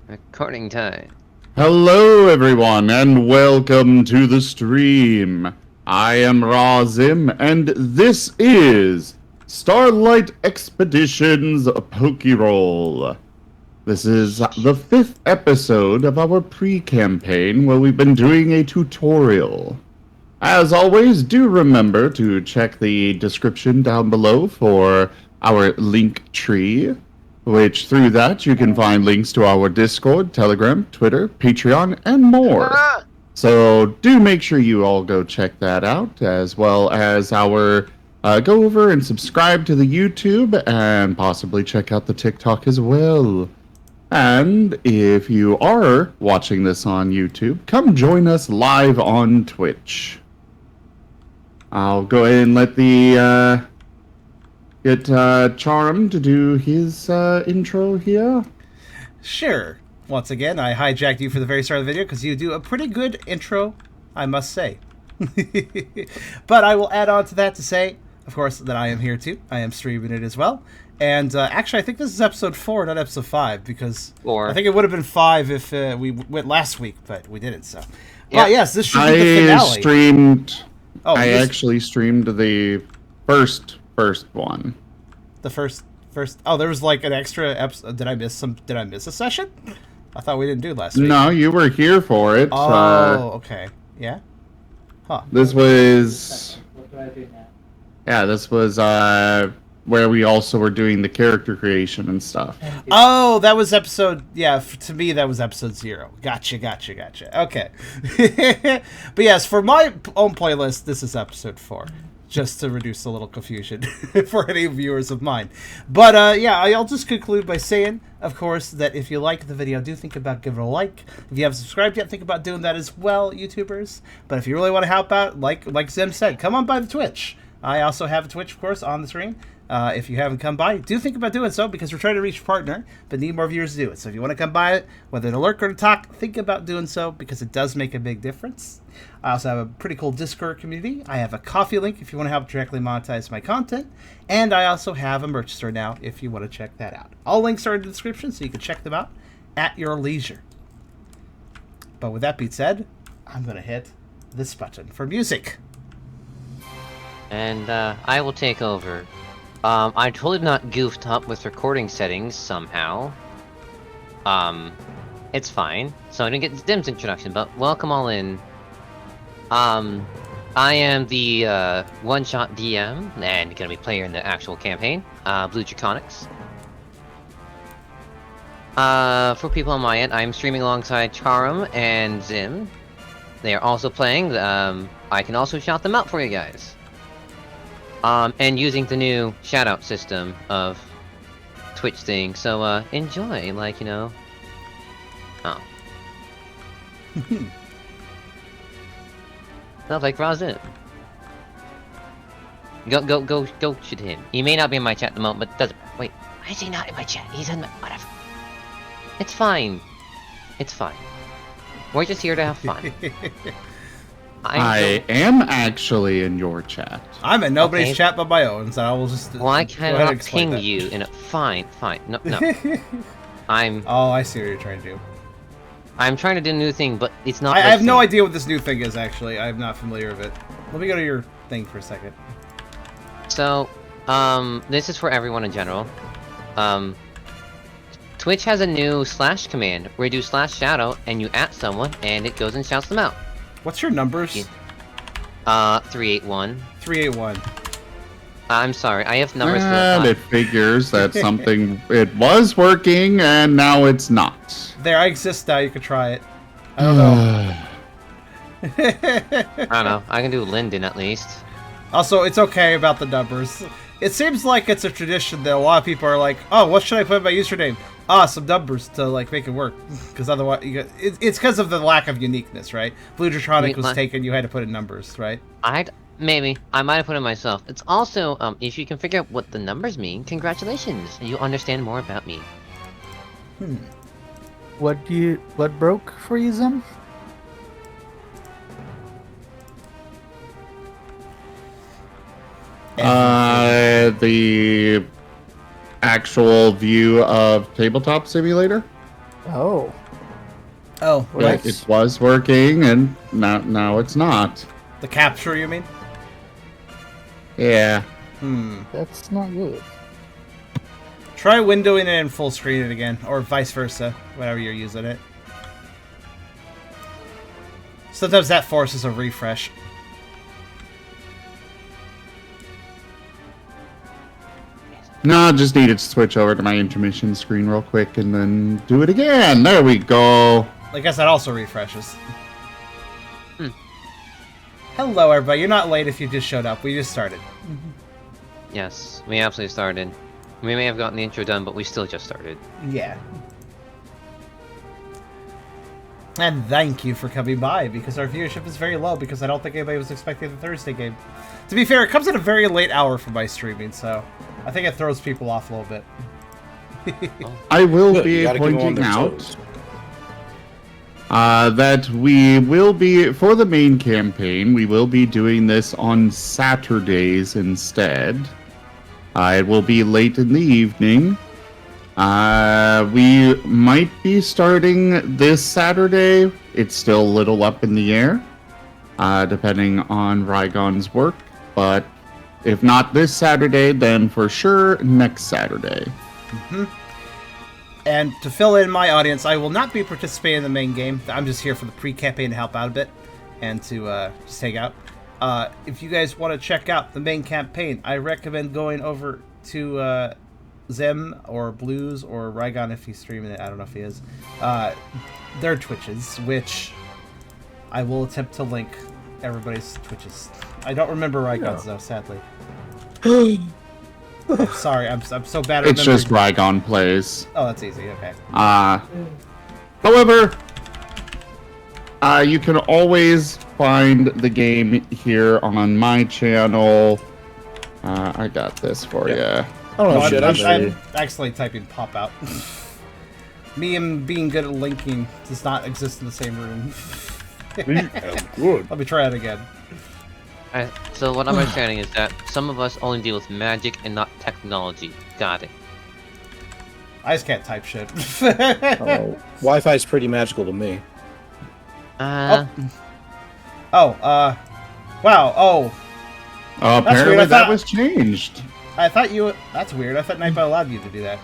Recording time. Hello everyone and welcome to the stream. I am Razim and this is Starlight Expeditions Pokerole. This is the 5th episode of our pre-campaign where we've been doing a tutorial. As always, do remember to check the description down below for our link tree, which through that you can find links to our Discord, Telegram, Twitter, Patreon, and more. So do make sure you all go check that out, as well as our go over and subscribe to the YouTube, and possibly check out the TikTok as well. And if you are watching this on YouTube, come join us live on Twitch. I'll go ahead and let the get Charm to do his intro here. Sure. Once again, I hijacked you for the very start of the video because you do a pretty good intro, I must say. But I will add on to that to say, of course, that I am here too. I am streaming it as well. And actually, I think this is episode 4, not episode 5, because I think it would have been 5 if we went last week, but we didn't. So, yeah. Yes, this should be the finale. I actually streamed the first one. The first. Oh, there was like an extra episode. Did I miss a session? I thought we didn't do last week. No, you were here for it. Oh, okay. Yeah. Huh. This was. What do I do now? Yeah, this was where we also were doing the character creation and stuff. Oh, that was episode. Yeah, to me that was episode 0. Gotcha. Okay. But yes, for my own playlist, this is episode 4. Just to reduce a little confusion for any viewers of mine. But yeah, I'll just conclude by saying, of course, that if you like the video, do think about giving it a like. If you haven't subscribed yet, think about doing that as well, YouTubers. But if you really want to help out, like Zim said, come on by the Twitch. I also have a Twitch, of course, on the screen. If you haven't come by, do think about doing so, because we're trying to reach a partner, but need more viewers to do it. So if you want to come by it, whether to lurk or to talk, think about doing so, because it does make a big difference. I also have a pretty cool Discord community. I have a coffee link if you want to help directly monetize my content. And I also have a merch store now if you want to check that out. All links are in the description, so you can check them out at your leisure. But with that being said, I'm going to hit this button for music. And I will take over. I totally not goofed up with recording settings somehow. It's fine. So I didn't get Dim's introduction, but welcome all in. I am the one-shot DM, and gonna be player in the actual campaign, Blue Draconics. For people on my end, I'm streaming alongside Charum and Zim. They are also playing. I can also shout them out for you guys. And using the new shout-out system of Twitch thing, so, enjoy, like, you know... Oh. Sounds like Razin. Go shoot him. He may not be in my chat at the moment, but doesn't... Wait, why is he not in my chat? He's in my... Whatever. It's fine. It's fine. We're just here to have fun. I am actually in your chat. I'm in nobody's chat but my own, so I will just. Well, I cannot ping you in a. Fine. No. I'm. Oh, I see what you're trying to do. I'm trying to do a new thing, but it's not. I have no idea what this new thing is, actually. I'm not familiar with it. Let me go to your thing for a second. So, this is for everyone in general. Twitch has a new slash command where you do slash shoutout and you at someone and it goes and shouts them out. What's your numbers? 381. 381. I'm sorry, I have numbers. And it figures that something, it was working and now it's not. There, I exist now, you can try it. I don't know. I don't know, I can do Lyndon at least. Also, it's okay about the numbers. It seems like it's a tradition that a lot of people are like, oh, what should I put in my username? Some numbers to like make it work, because otherwise it's because of the lack of uniqueness, right? Blue Draconic was taken, you had to put in numbers, right? I might have put it myself. It's also if you can figure out what the numbers mean, congratulations, you understand more about me. What broke for you, Zim? The actual view of Tabletop Simulator. Oh. Oh, Well, Like, that's- it was working, and now it's not. the capture, you mean? Yeah. That's not good. Try windowing it and full screen it again, or vice versa, whenever you're using it. Sometimes that forces a refresh. No, I just needed to switch over to my intermission screen real quick and then do it again. There we go. I guess that also refreshes. Hello, everybody. You're not late if you just showed up. We just started. Yes, we absolutely started. We may have gotten the intro done, but we still just started. Yeah. And thank you for coming by, because our viewership is very low, because I don't think anybody was expecting the Thursday game. To be fair, it comes at a very late hour for my streaming, so I think it throws people off a little bit. I will Good, be you gotta keep 'em on pointing their out toes. that we will be, for the main campaign, we will be doing this on Saturdays instead. It will be late in the evening. We might be starting this Saturday. It's still a little up in the air, depending on Rygon's work. But if not this Saturday, then for sure next Saturday. And to fill in my audience, I will not be participating in the main game. I'm just here for the pre-campaign to help out a bit and to just hang out. If you guys want to check out the main campaign, I recommend going over to Zem or Blues or Rygon if he's streaming it. I don't know if he is. Their Twitches, which I will attempt to link everybody's Twitches. I don't remember Rygon's though, sadly. I'm sorry, I'm so bad at It's just remembering. Rygon plays. Oh, that's easy. Okay. However, you can always find the game here on my channel. I got this for you. I don't know. No, Shit, I'm actually typing pop out. Me and being good at linking does not exist in the same room. Good. Let me try it again. So what I'm understanding is that some of us only deal with magic and not technology. Got it. I just can't type shit. Oh, Wi-Fi is pretty magical to me. Uh, Wow. Oh, Apparently weird, I that thought- was changed. I thought you. That's weird. I thought Nightbot allowed you to do that.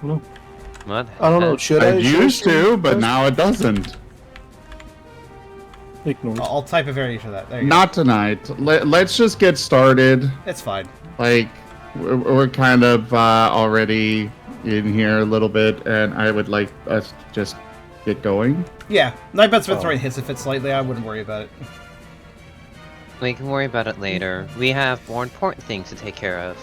what? I don't know. Should I? I used to, but now it doesn't. Ignore. I'll type a variation of that. There you Not tonight. Let's just get started. go. It's fine. Like, we're kind of already in here a little bit, and I would like us to just get going. Yeah, Nightbot's been Oh. throwing hits if it's slightly. I wouldn't worry about it. We can worry about it later. We have more important things to take care of.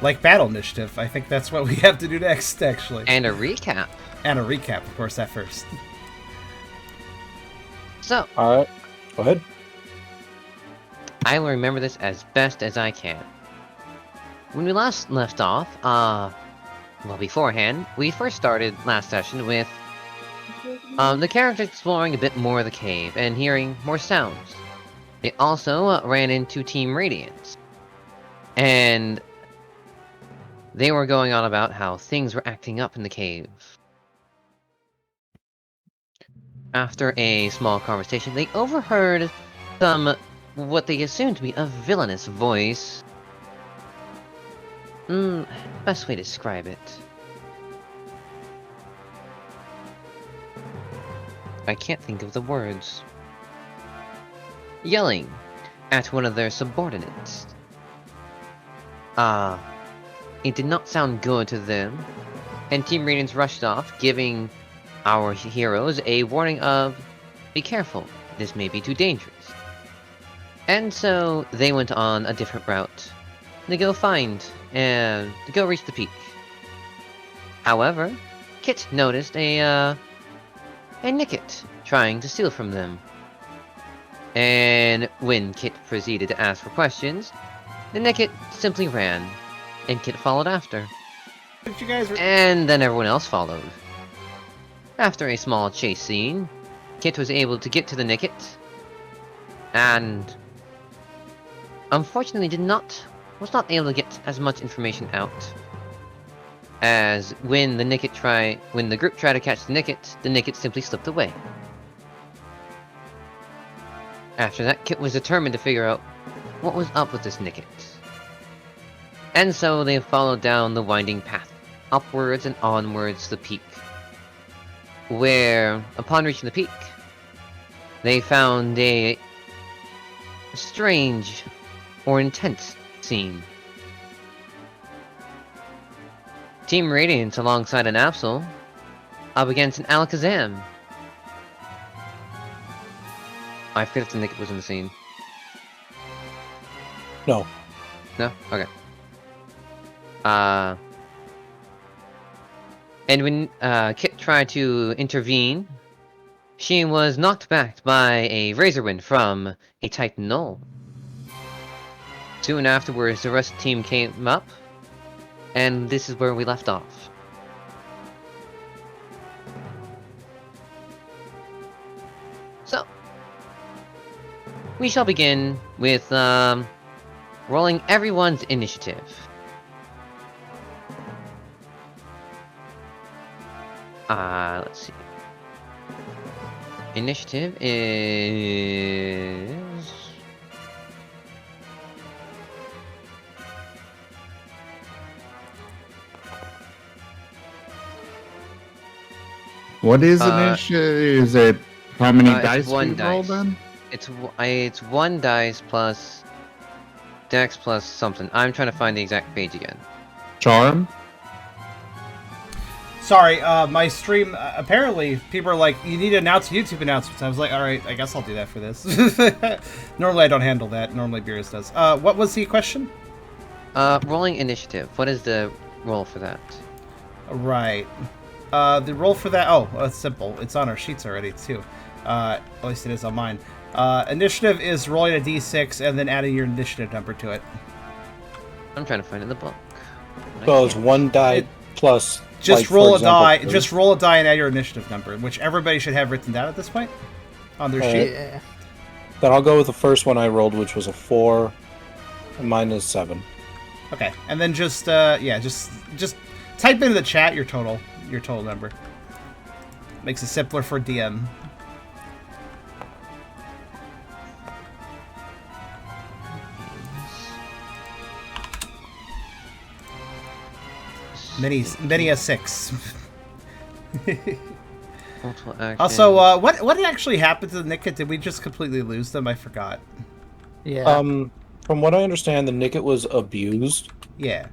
Like battle initiative. I think that's what we have to do next, actually. And a recap. And a recap, of course, at first. So, All right. Go ahead. I will remember this as best as I can. When we last left off, well, beforehand, we first started last session with the characters exploring a bit more of the cave and hearing more sounds. They also ran into Team Radiance, and they were going on about how things were acting up in the cave. After a small conversation, they overheard some, what they assumed to be a villainous voice. Best way to describe it. I can't think of the words. Yelling at one of their subordinates. It did not sound good to them, and Team Radiance rushed off, giving our heroes a warning of, be careful, this may be too dangerous. And so they went on a different route, to go reach the peak. However, Kit noticed a Nickit trying to steal from them. And when Kit proceeded to ask for questions, the Nickit simply ran, and Kit followed after. Did you guys? And then everyone else followed. After a small chase scene, Kit was able to get to the Nickit, and unfortunately was not able to get as much information out. as when the group tried to catch the Nicket simply slipped away. After that, Kit was determined to figure out what was up with this Nicket. And so they followed down the winding path, upwards and onwards to the peak, where, upon reaching the peak, they found a strange or intense scene. Team Radiant alongside an Absol up against an Alakazam. I forget if the Nicket was in the scene. No. No? Okay. And when Kit tried to intervene, she was knocked back by a Razor Wind from a Titan Knoll. Soon afterwards, the rest of the team came up, and this is where we left off. So, we shall begin with rolling everyone's initiative. Let's see. Initiative is... What is initiative? Is it how many it's dice one we roll dice. then? It's one dice plus Dex plus something. I'm trying to find the exact page again. Charm? Sorry, my stream, apparently, people are like, you need to announce YouTube announcements. I was like, alright, I guess I'll do that for this. Normally I don't handle that. Normally Beerus does. What was the question? Rolling initiative. What is the roll for that? Right. The roll for that, it's simple. It's on our sheets already, too. At least it is on mine. Initiative is rolling a d6 and then adding your initiative number to it. I'm trying to find it in the book. So it's one die plus. Just like, roll for a die. example, Just roll a die and add your initiative number, which everybody should have written down at this point on their sheet. Yeah. Then I'll go with the first one I rolled, which was a 4. And mine is 7. Okay, and then just just type into the chat your total number. Makes it simpler for DM. Many a 6. Multiple action. Also, what actually happened to the Nicket? Did we just completely lose them? I forgot. Yeah. From what I understand, the Nicket was abused. Yeah.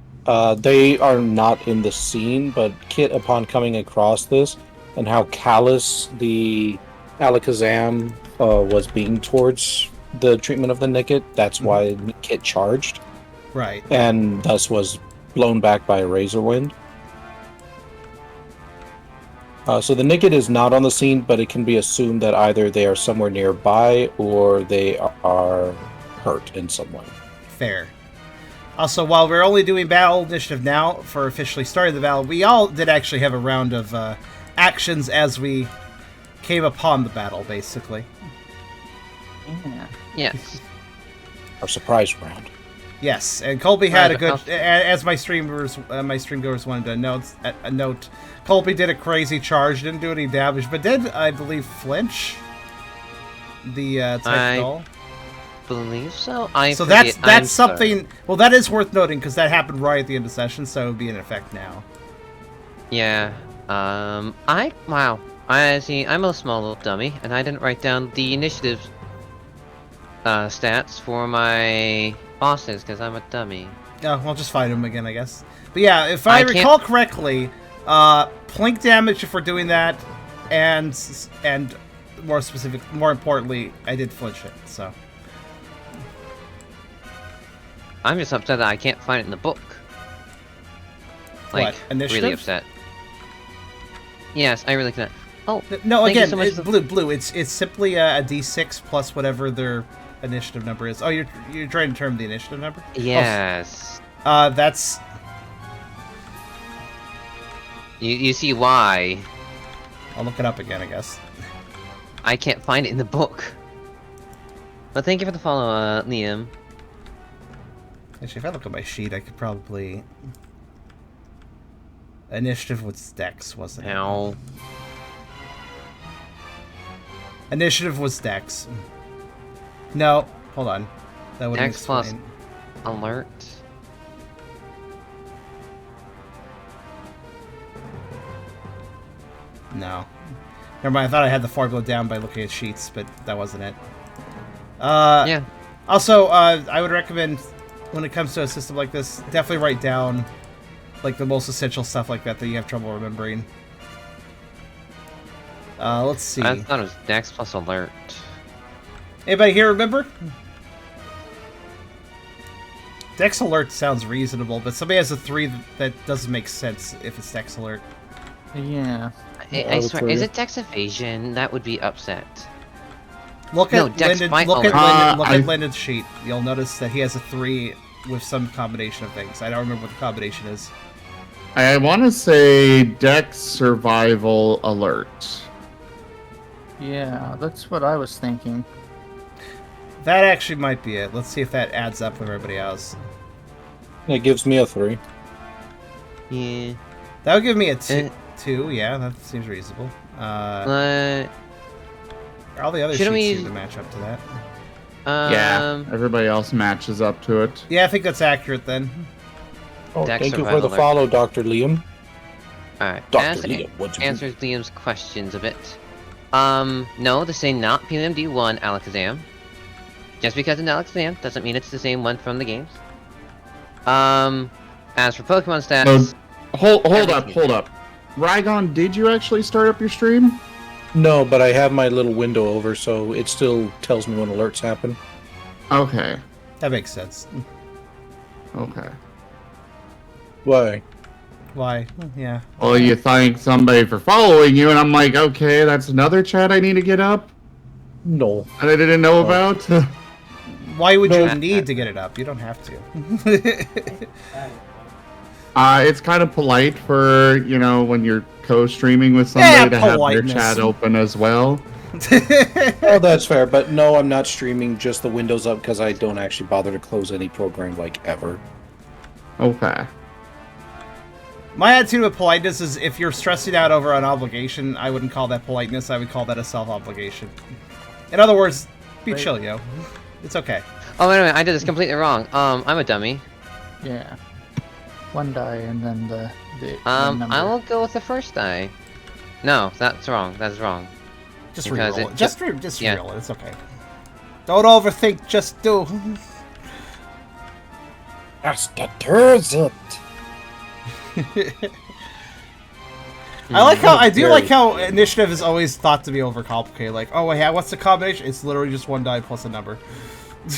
They are not in the scene, but Kit, upon coming across this and how callous the Alakazam was being towards the treatment of the Nicket, that's why Kit charged, Right. and thus was blown back by a Razor Wind. So the Nicket is not on the scene, but it can be assumed that either they are somewhere nearby or they are hurt in some way. Fair. Also, while we're only doing battle initiative now for officially starting the battle, we all did actually have a round of actions as we came upon the battle, basically. Yeah. Yes. Our surprise round. Yes, and Colby had a Right, good. As my stream goers wanted to note, Colby did a crazy charge, didn't do any damage, but did, I believe, flinch the type doll. Believe so. So that's something. Well, that is worth noting because that happened right at the end of session, so it would be in effect now. Yeah. Wow. I see. I'm a small little dummy, and I didn't write down the initiative stats for my bosses because I'm a dummy. Yeah, we'll just fight him again, I guess. But yeah, if I I can't- recall correctly, plink damage if we're doing that, and more importantly, I did flinch it. So I'm just upset that I can't find it in the book. Like, What, initiative? really upset. Yes, I really cannot. Oh, no, thank you again, so much it's for- blue. It's simply a d6 plus whatever their initiative number is. Oh, you're trying to determine the initiative number? Yes. That's. You see why I'll look it up again, I guess. I can't find it in the book. But thank you for the follow, Liam. Actually, if I look at my sheet, I could probably. Initiative was Dex, wasn't it? Ow. Initiative was Dex. No, hold on. That would Dex plus explain. alert. No. Never mind, I thought I had the formula down by looking at sheets, but that wasn't it. Yeah. Also, I would recommend, when it comes to a system like this, definitely write down like the most essential stuff like that you have trouble remembering. Let's see. I thought it was Dex plus alert. Anybody here remember? Dex alert sounds reasonable, but somebody has a 3 that doesn't make sense if it's Dex alert. Yeah. I swear, is it Dex evasion? That would be upset. Look No, at Dex Lyndon, fight look at alert. Lyndon, look I- at Lyndon's sheet. You'll notice that he has a 3 with some combination of things. I don't remember what the combination is. I want to say Dex Survival Alert. Yeah, that's what I was thinking. That actually might be it. Let's see if that adds up with everybody else. It gives me a 3. Yeah. That would give me a 2. Eh. 2, yeah, that seems reasonable. But All the other sheets shouldn't we seem use- to match up to that. Yeah, everybody else matches up to it. Yeah, I think that's accurate then. Oh, Dex thank you for survival the alert. follow, Dr. Liam. Alright. Dr. Liam, what'd you do? Answers Liam's questions a bit. No, the same not PMD1 Alakazam. Just because it's Alakazam doesn't mean it's the same one from the games. As for Pokemon stats, No, hold up, everything. hold up. Rygon, did you actually start up your stream? No, but I have my little window over, so it still tells me when alerts happen. Okay, That makes sense. okay. Why? Why? Yeah. Well, you thank somebody for following you, and I'm like, okay, that's another chat I need to get up No. that I didn't know Oh. about. Why would you No. need to get it up? You don't have to. It's kind of polite for, you know, when you're co-streaming with somebody Yeah, to have politeness. their chat open as well. Oh, that's fair, but no, I'm not streaming just the windows up because I don't actually bother to close any program, like, ever. Okay. My attitude with politeness is if you're stressing out over an obligation, I wouldn't call that politeness, I would call that a self-obligation. In other words, be Wait. chill, yo. It's okay. oh wait a minute, I did this completely wrong. I'm a dummy. Yeah. One die and then the Um, one number. I will go with the first die. No, that's wrong. That's wrong. Just Because reroll it- it. Just yeah. reroll it. It's okay. Don't overthink, just do. That's the desert. I do Very like how initiative is always thought to be overcomplicated. Like, oh yeah, what's the combination? It's literally just one die plus a number.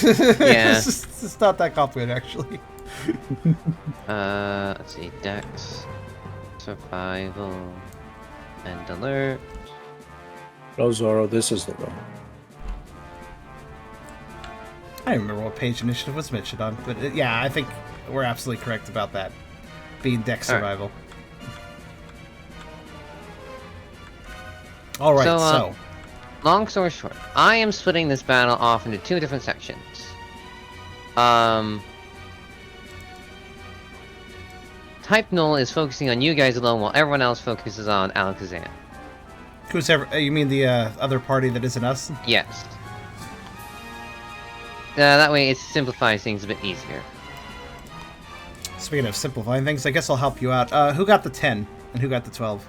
Yeah. it's not that complicated actually. Let's see. Dex, survival, and alert. No, Zoro, this is the one. I don't remember what page initiative was mentioned on, but yeah, I think we're absolutely correct about that being Dex All right. survival. All right, So, so Long story short, I am splitting this battle off into 2 different sections. Type Null is focusing on you guys alone while everyone else focuses on Alakazam. who's ever? You mean the other party that isn't us? Yes. That way it simplifies things a bit easier. Speaking of simplifying things, I guess I'll help you out. Who got the 10 and who got the 12?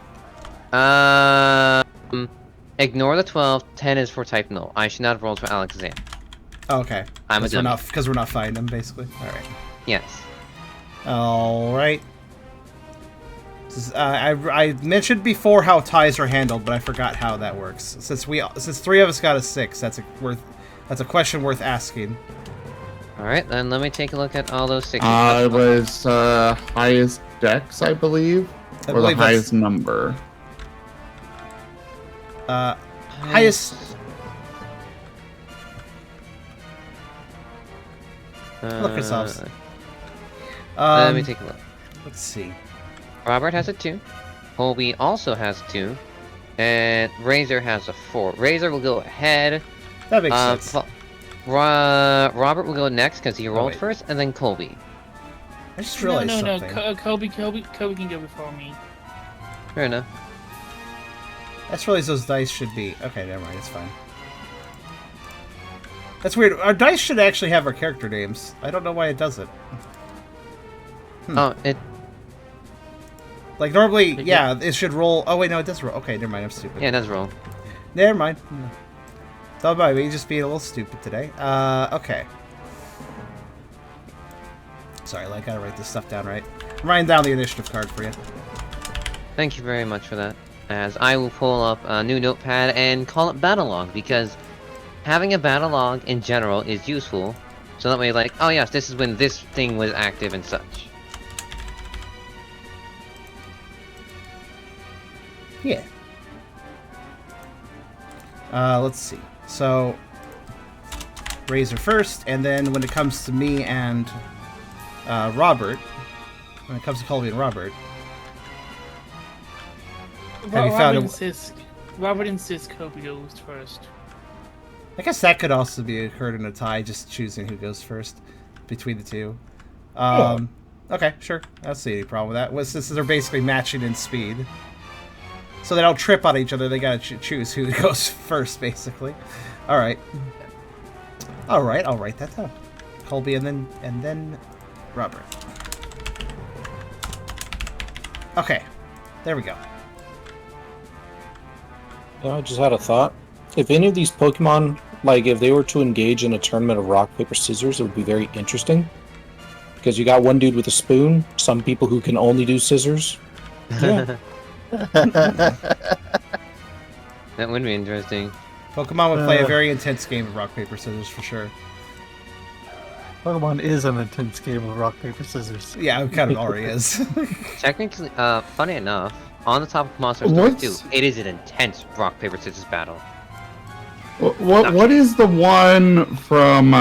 Ignore the 12, 10 is for Type Null. I should not have rolled for Alakazam. Oh, okay. I'm a dummy. Because we're not fighting them, basically. All right. Yes. All right. I mentioned before how ties are handled, but I forgot how that works. Since 3 of us got a 6, that's a question worth asking. Alright, then let me take a look at all those 6s. It was highest dex, I believe, I or the believe that's- highest number. Highest. Look yourselves. Let me take a look. Let's see. Robert has a 2. Colby also has 2. And Razor has a 4. Razor will go ahead. That makes sense. Robert will go next because he rolled wait. first, and then Colby. I just realized No. something. Kobe can go before me. Fair enough. That's really as those dice should be. Okay, never mind. It's fine. That's weird. Our dice should actually have our character names. I don't know why it doesn't. Oh, it. Like, normally, yeah, it should roll... Oh, wait, no, it does roll. Okay, never mind. I'm stupid. Yeah, it does roll. Never mind. Thought about me just being a little stupid today. Okay. Sorry, I gotta write this stuff down right. I'm writing down the initiative card for you. Thank you very much for that. As I will pull up a new notepad and call it battle log, because having a battle log in general is useful. So that way, like, oh yes, this is when this thing was active and such. Yeah. Let's see. So, Razor first, and then when it comes to me and Robert, when it comes to Colby and Robert, have you found Robert insists Kobe goes first. I guess that could also be occurred in a tie, just choosing who goes first between the two. Okay, sure. I don't see any problem with that. Well, since they're basically matching in speed. So they don't trip on each other, they gotta choose who goes first, basically. Alright. Alright, I'll write that down. Colby and then Robert. Okay. There we go. I just had a thought. If any of these Pokemon, like if they were to engage in a tournament of rock, paper, scissors, it would be very interesting. Because you got one dude with a spoon, some people who can only do scissors. Yeah. That would be interesting. Pokemon would play a very intense game of rock, paper, scissors for sure. Pokemon is an intense game of rock, paper, scissors. Yeah, it kind of already is. Technically, funny enough, on the top of Monsters What's- 2, it is an intense rock, paper, scissors battle. What is the one from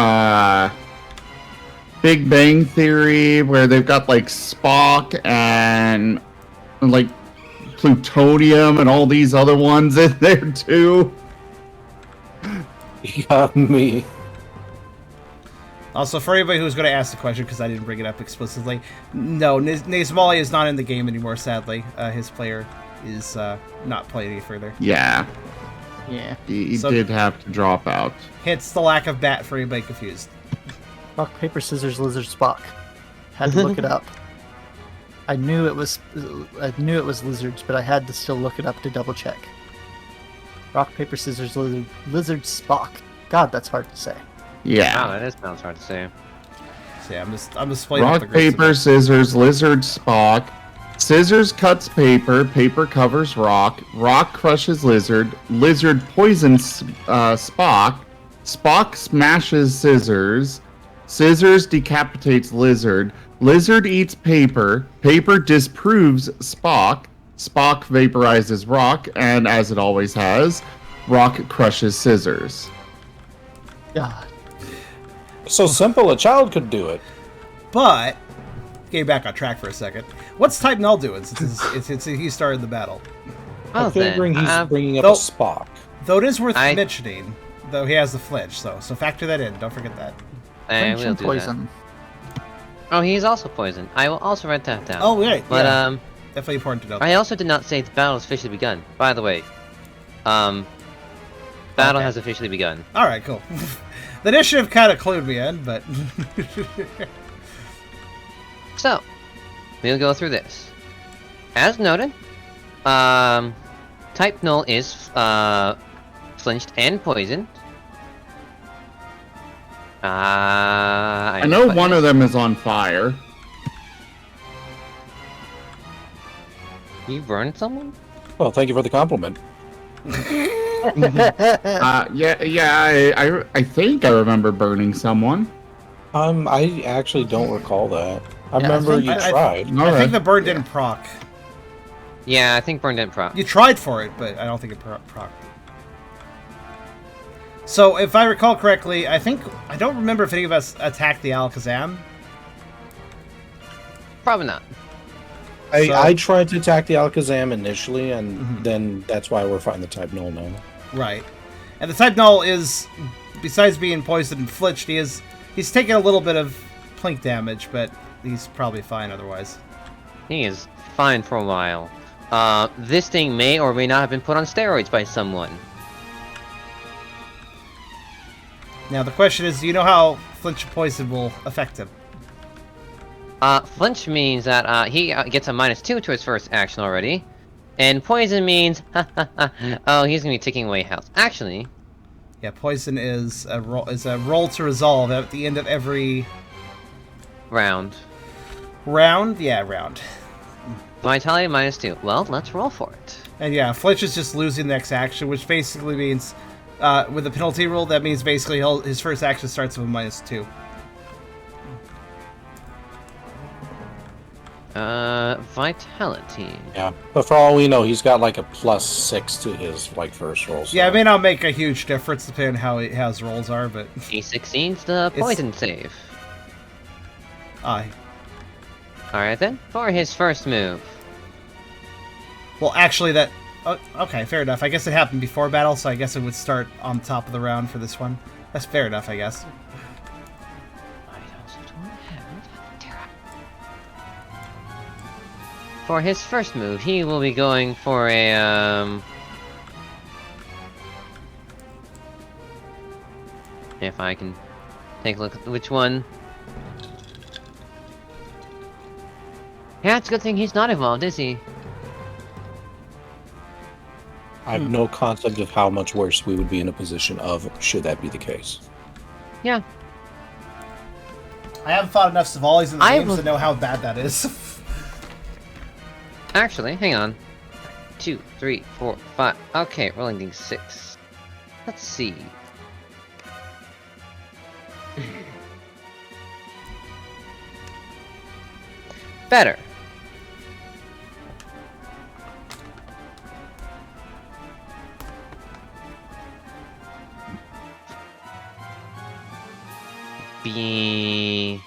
Big Bang Theory where they've got like Spock and like plutonium and all these other ones in there too? You got me. Also, for anybody who's going to ask the question, because I didn't bring it up explicitly, no, Nazmali is not in the game anymore, sadly. His player is not playing any further. Yeah, Yeah. he So- did have to drop out. Hence the lack of bat for anybody confused. Rock, paper, scissors, lizard, Spock. Had to look it up. I knew it was lizards, but I had to still look it up to double check. Rock, paper, scissors, lizard, Spock. God, that's hard to say. Yeah. Wow, that sounds hard to say. So yeah, I'm just playing Rock, paper, scissors, lizard, Spock. Scissors cuts paper, paper covers rock, rock crushes lizard, lizard poisons Spock, Spock smashes scissors, scissors decapitates lizard, lizard eats paper, paper disproves Spock, Spock vaporizes rock, and as it always has, rock crushes scissors. God. So simple, a child could do it. But, getting back on track for a second, what's Type Null doing since he started the battle? Oh, I'm figuring then, he's bringing up though- a Spock. Though it is worth I- mentioning, though he has the flinch, so factor that in. Don't forget that. I Flinch will and do poison. that. Oh, he's also poisoned. I will also write that down. Oh, right. But, yeah. Definitely important to know. I also did not say the battle has officially begun. By the way, battle Okay. has officially begun. Alright, cool. The initiative kind of clued me in, but... So, we'll go through this. As noted, Type Null is flinched and poisoned. I know one of them is on fire. You burned someone? Well, thank you for the compliment. I think I remember burning someone. I actually don't recall that. I remember think- you I- tried. I Alright. think the burn didn't proc. Yeah, I think burn didn't prop. You tried for it, but I don't think it proc. So, if I recall correctly, I don't remember if any of us attacked the Alakazam. Probably not. So- I tried to attack the Alakazam initially, and then that's why we're fighting the Type Null now. Right. And the Type Null is, besides being poisoned and flinched, he's taking a little bit of plink damage, but he's probably fine otherwise. He is fine for a while. This thing may or may not have been put on steroids by someone. Now the question is, do you know how flinch and poison will affect him? Flinch means that, he gets a -2 to his first action already. And poison means, oh, he's gonna be taking away health. Actually... Yeah, poison is a roll to resolve at the end of every... round. Round? Yeah, round. Vitality -2. Well, let's roll for it. And yeah, flinch is just losing the next action, which basically means, with the penalty rule, that means basically his first action starts with a -2. Vitality. Yeah, but for all we know, he's got like a +6 to his like first roll. So. Yeah, it may not make a huge difference depending on how his rolls are, but... He succeeds the poison save. Aye. Alright then, for his first move. Well, actually, that... Oh, okay, fair enough. I guess it happened before battle, so I guess it would start on top of the round for this one. That's fair enough, I guess. For his first move, he will be going for a, if I can take a look at which one. Yeah, it's a good thing he's not evolved, is he? I have no concept of how much worse we would be in a position of should that be the case. Yeah. I haven't fought enough Savali's in the I games will- to know how bad that is. Actually, hang on. 2, 3, 4, 5. Okay, rolling these 6. Let's see. Better. Be...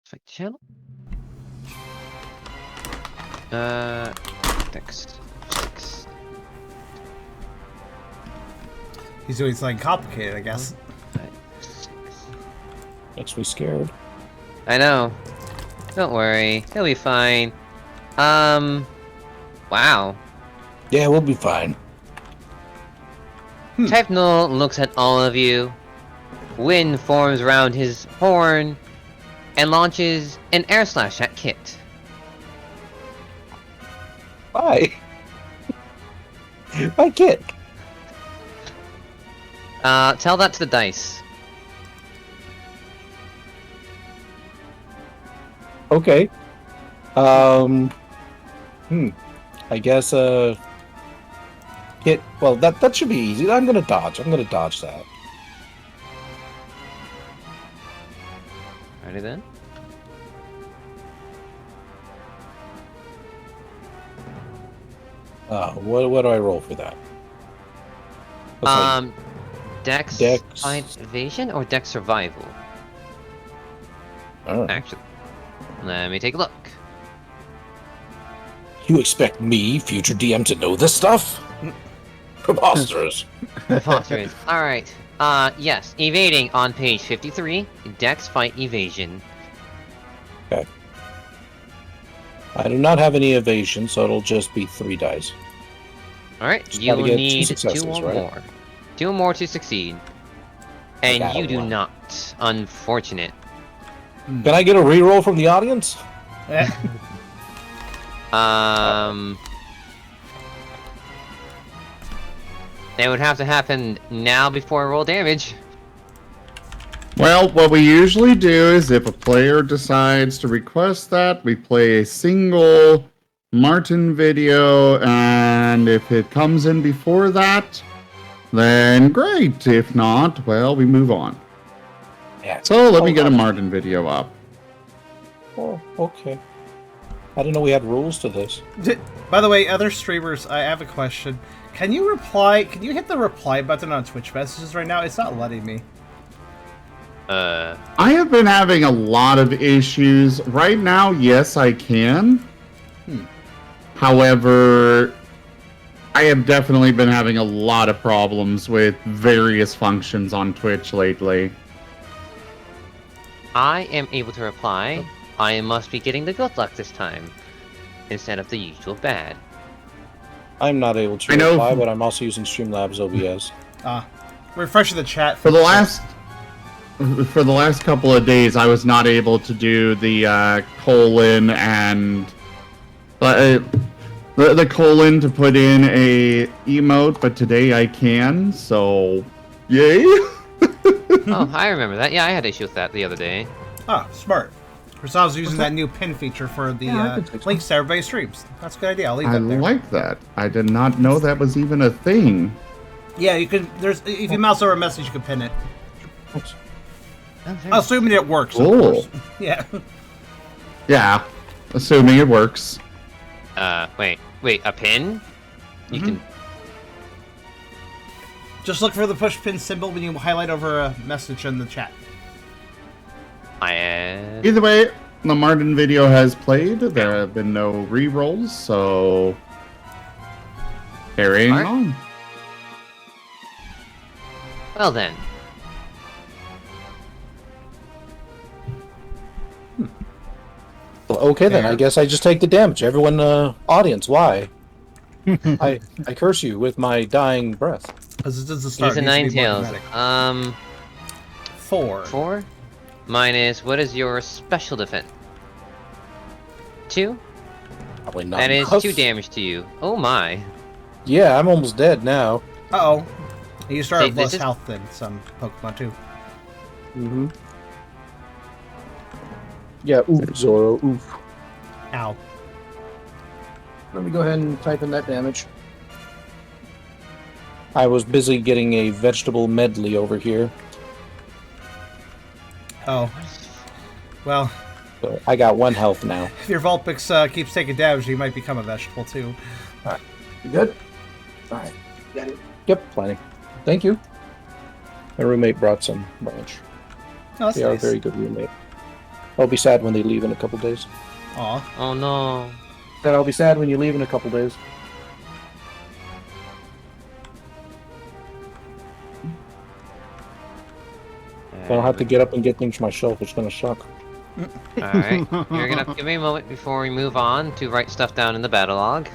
Fight channel. Text. 6. He's doing something complicated, I guess. 5, 6. Makes me scared. I know. Don't worry, he'll be fine. Wow. Yeah, we'll be fine. Type Null looks at all of you. Wind forms around his horn and launches an air slash at Kit. Why? My kid. Tell that to the dice. Okay. I guess, hit. Well, that should be easy. I'm gonna dodge. I'm gonna dodge that. Ready then? What do I roll for that? Okay. Dex, Dex. Fight Evasion or Dex Survival? Alright. Actually, let me take a look. You expect me, future DM, to know this stuff? Preposterous. Preposterous. Alright. Yes. Evading on page 53. Dex Fight Evasion. Okay. I do not have any evasion, so it'll just be 3 dice. Alright. Just You gotta will get 2 need 2 successes, or right? more. 2 more to succeed. got And you do 1. not. Unfortunate. Can I get a reroll from the audience? Eh. It would have to happen now before I roll damage. Well, what we usually do is if a player decides to request that, we play a single Martin video, and if it comes in before that, then great. If not, well, we move on. Yeah. So let me get a Martin video up. Oh, okay. I didn't know we had rules to this. By the way, other streamers, I have a question. Can you reply? Can you hit the reply button on Twitch messages right now? It's not letting me. I have been having a lot of issues. Right now, yes, I can. However, I have definitely been having a lot of problems with various functions on Twitch lately. I am able to reply, I must be getting the good luck this time, instead of the usual bad. I'm not able to I know reply, f- but I'm also using Streamlabs OBS. Refreshing the chat For the last couple of days, I was not able to do the colon and the colon to put in a emote, but today I can. So, yay! Oh, I remember that. Yeah, I had issue with that the other day. Ah, smart. Because I was using that new pin feature for the links to everybody's streams. That's a good idea. I'll leave I that there. like that. I did not know that was even a thing. Yeah, you can. There's if you mouse over a message, you can pin it. Oops. Assuming it works. Of Cool. course. Yeah. Yeah, assuming it works. Wait, a pin? You can... Just look for the push pin symbol when you highlight over a message in the chat. Either way, the Martin video has played. There have been no re-rolls, so carrying Smart. on. Well then. Well, okay, then. I guess I just take the damage. Everyone, audience, why? I curse you with my dying breath. Because it doesn't start. He's a it needs to be more Ninetales. dramatic. 4. 4? Minus, what is your special defense? 2? Probably not That is enough. 2 damage to you. Oh my. Yeah, I'm almost dead now. Uh-oh. You start See, with this less is- health than some Pokemon, too. Mm-hmm. Yeah, oof, Zoro, oof. Ow. Let me go ahead and type in that damage. I was busy getting a vegetable medley over here, Oh. Well, so I got 1 health now. if your Vulpix keeps taking damage, you might become a vegetable, too. You good? Alright. Yep, plenty. Thank you. My roommate brought some lunch. Oh, that's They are a nice. very good roommate. I'll be sad when they leave in a couple days. Aw. Oh no. Said I'll be sad when you leave in a couple days. I'll have to get up and get things myself. It's gonna suck. Alright. You're gonna give me a moment before we move on to write stuff down in the battle log.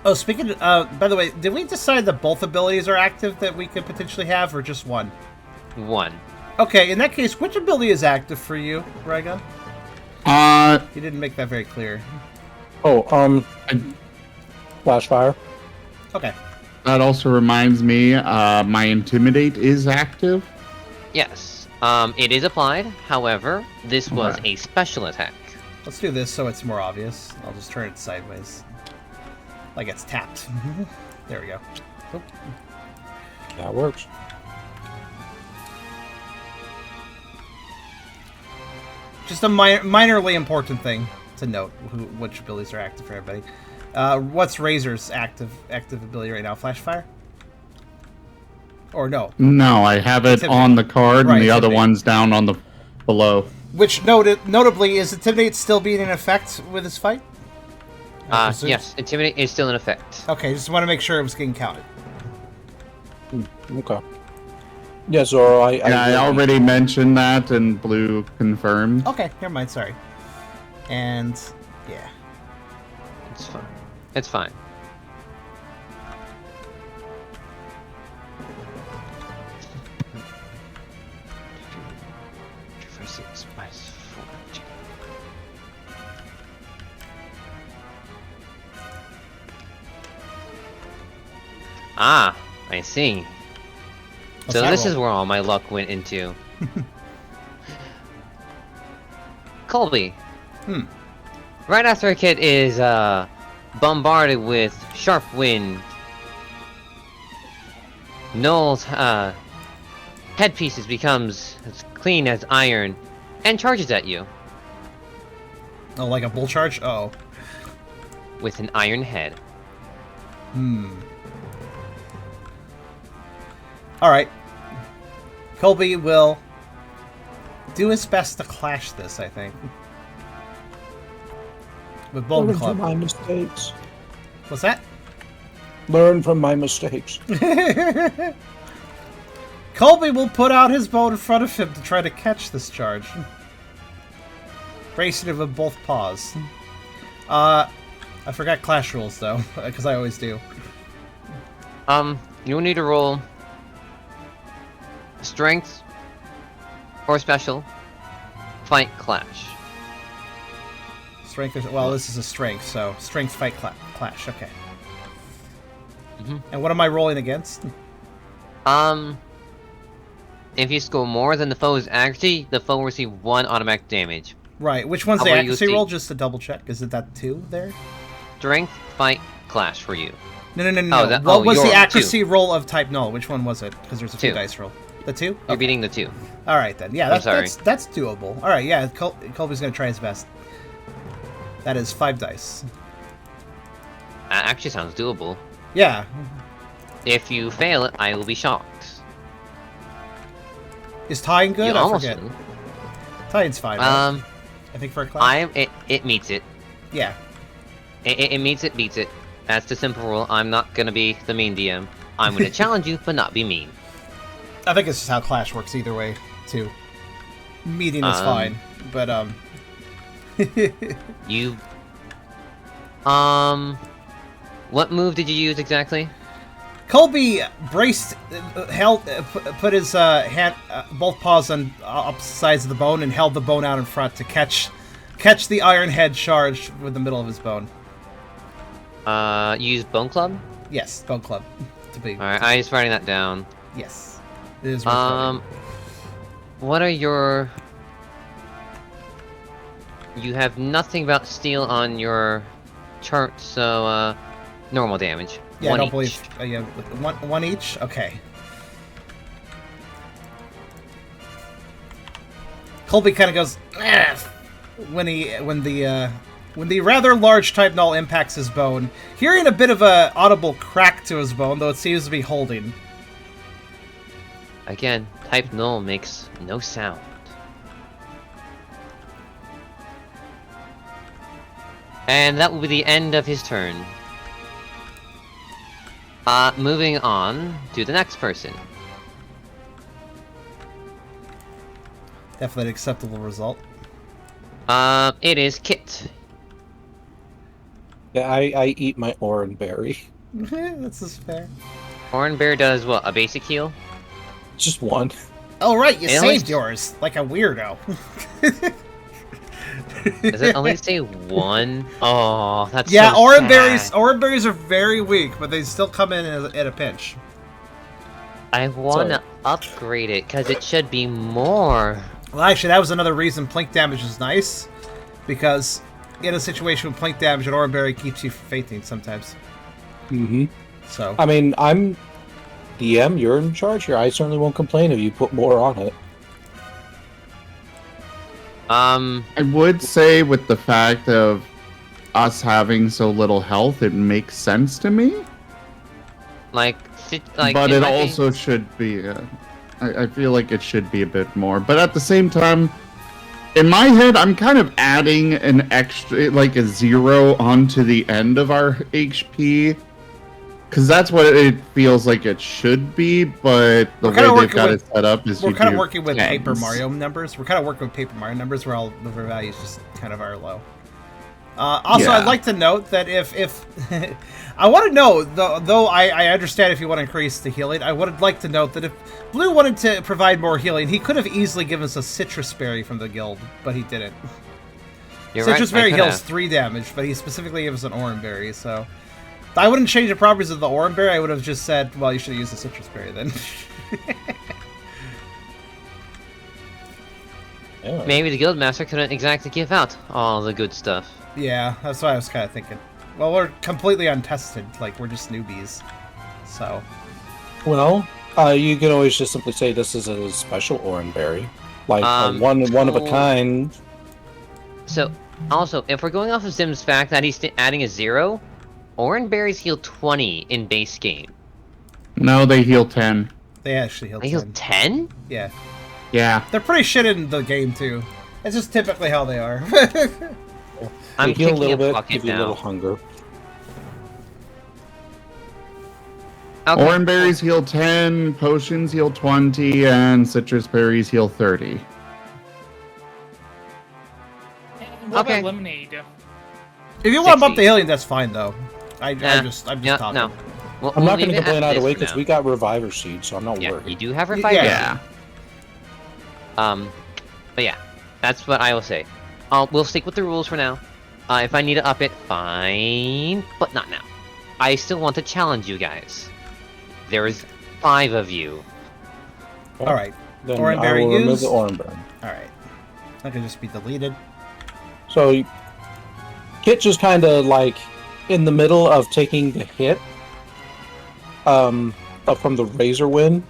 Oh, speaking of, by the way, did we decide that both abilities are active that we could potentially have, or just one? 1. Okay, in that case, which ability is active for you, Raygun? You didn't make that very clear. Oh, flash fire. Okay. That also reminds me, my Intimidate is active. Yes. It is applied. However, this was Okay. a special attack. Let's do this so it's more obvious. I'll just turn it sideways. Like it's tapped. There we go. Oh. That works. Just a minorly important thing to note which abilities are active for everybody. What's Razor's active ability right now? Flash Fire? Or no? No, I have it Intimidate. on the card, Right, and the other Intimidate. one's down on the below. Which notably is Intimidate still being in effect with this fight? I presume? Yes, Intimidate is still in effect. Okay, just want to make sure it was getting counted. Okay. Yeah, Zoro, I already mentioned that, and Blue confirmed. Okay, never mind. Sorry. And yeah. It's fine. It's fine. Ah, I see. What's So that this roll? is where all my luck went into. Colby. Right after a kid is bombarded with sharp wind, Noel's headpieces becomes as clean as iron and charges at you Oh, like a bull charge? Oh. with an iron head. Alright. Colby will do his best to clash this, I think. With Bolton Club. my mistakes. What's that? Learn from my mistakes. Colby will put out his bow in front of him to try to catch this charge. Bracing him with both paws. I forgot clash rules though, because I always do. You'll need to roll strength or special. Fight clash. Strength is, well, this is a strength, so strength, fight, clash, okay. And what am I rolling against? If you score more than the foe's accuracy, the foe will receive 1 automatic damage. Right, which one's the How about accuracy you roll, see? just to double check? Is it that 2 there? Strength, fight, clash for you. No. that- What oh, was the your accuracy roll of type null? Which one was it? Because there's a few 2. dice roll. The 2? You're beating the 2. Alright then, yeah, I'm sorry. that's doable. Alright, yeah, Colby's gonna try his best. That is 5 dice. That actually sounds doable. Yeah. If you fail it, I will be shocked. Is tying good? You I almost forget. did. Tying's fine, right? I think for a class. It meets it. Yeah. It meets it, beats it. That's the simple rule. I'm not gonna be the mean DM. I'm gonna challenge you, but not be mean. I think it's just how Clash works either way, too. Meeting is fine, but, You... What move did you use exactly? Colby braced, put his hand, both paws on opposite sides of the bone and held the bone out in front to catch the iron head charged with the middle of his bone. You use Bone Club? Yes, bone club. To be. Alright, I'm just writing that down. Yes. It is worth noting. What are your... You have nothing about steel on your chart, so, normal damage. Yeah, One I don't each. believe. Yeah, one each? Okay. Colby kind of goes, "Ugh," when the rather large type null impacts his bone, hearing a bit of a audible crack to his bone, though it seems to be holding. Again, type null makes no sound. And that will be the end of his turn. Moving on to the next person. Definitely an acceptable result. It is Kit. Yeah, I eat my orange berry. This is fair. Oran Bear does what? A basic heal? Just one. Oh right, you It only- saved yours like a weirdo. Does it only say 1? Oh, that's Yeah, so orange sad. berries are very weak, but they still come in at a pinch. I wanna upgrade it, because it should be more. Well, actually, that was another reason Plink damage is nice, because in a situation with Plink damage, an Oranberry keeps you from fainting sometimes. Mm-hmm. So, I mean, I'm DM, you're in charge here. I certainly won't complain if you put more on it. I would say with the fact of us having so little health, it makes sense to me. Like But it it might be- also should be. I feel like it should be a bit more. But at the same time, in my head, I'm kind of adding an extra, like a 0 onto the end of our HP. Because that's what it feels like it should be, but the We're kinda way they've working got with- it set up is we're you kind of do working with Paper 10s. Mario numbers. We're kind of working with Paper Mario numbers where all the values just kind of are low. Also, Yeah. I'd like to note that if I want to know, though I understand if you want to increase the healing, I would like to note that if Blue wanted to provide more healing, he could have easily given us a Citrus Berry from the guild, but he didn't. You're Citrus right, I Berry coulda. heals 3 damage, but he specifically gave us an Oran Berry, so... I wouldn't change the properties of the Oran Berry, I would have just said, well, you should have used the Citrus Berry then. Yeah. Maybe the guildmaster couldn't exactly give out all the good stuff. Yeah, that's what I was kind of thinking. Well, we're completely untested, like, we're just newbies. So, Well, you can always just simply say this is a special orange berry. Like a one of a cool. kind. So, also, if we're going off of Zim's fact that he's adding a 0, Oran berries heal 20 in base game. No, they heal 10. they actually healed They heal 10. 10? Yeah. Yeah. They're pretty shit in the game, too. It's just typically how they are. I'm They heal a kicking little a bit, bucket give you a little now. hunger. Okay. Orange berries heal 10, potions heal 20, and citrus berries heal 30. What Okay. about lemonade? If you want to bump 60. the healing, that's fine though. I'm Yeah. just Yeah, talking. no. We'll, I'm we'll not going leave to it complain at either this way for because now. we got Reviver Seed, so I'm not Yeah, worried. you do have Yeah. revival. Yeah. But yeah, that's what I will say. We'll stick with the rules for now. If I need to up it, fine, but not now. I still want to challenge you guys. There is 5 of you. All right. Then Orange I berry will remove used. the Orange Berry. All right. That can just be deleted. So, Kit just kind of like in the middle of taking the hit up from the Razor Wind,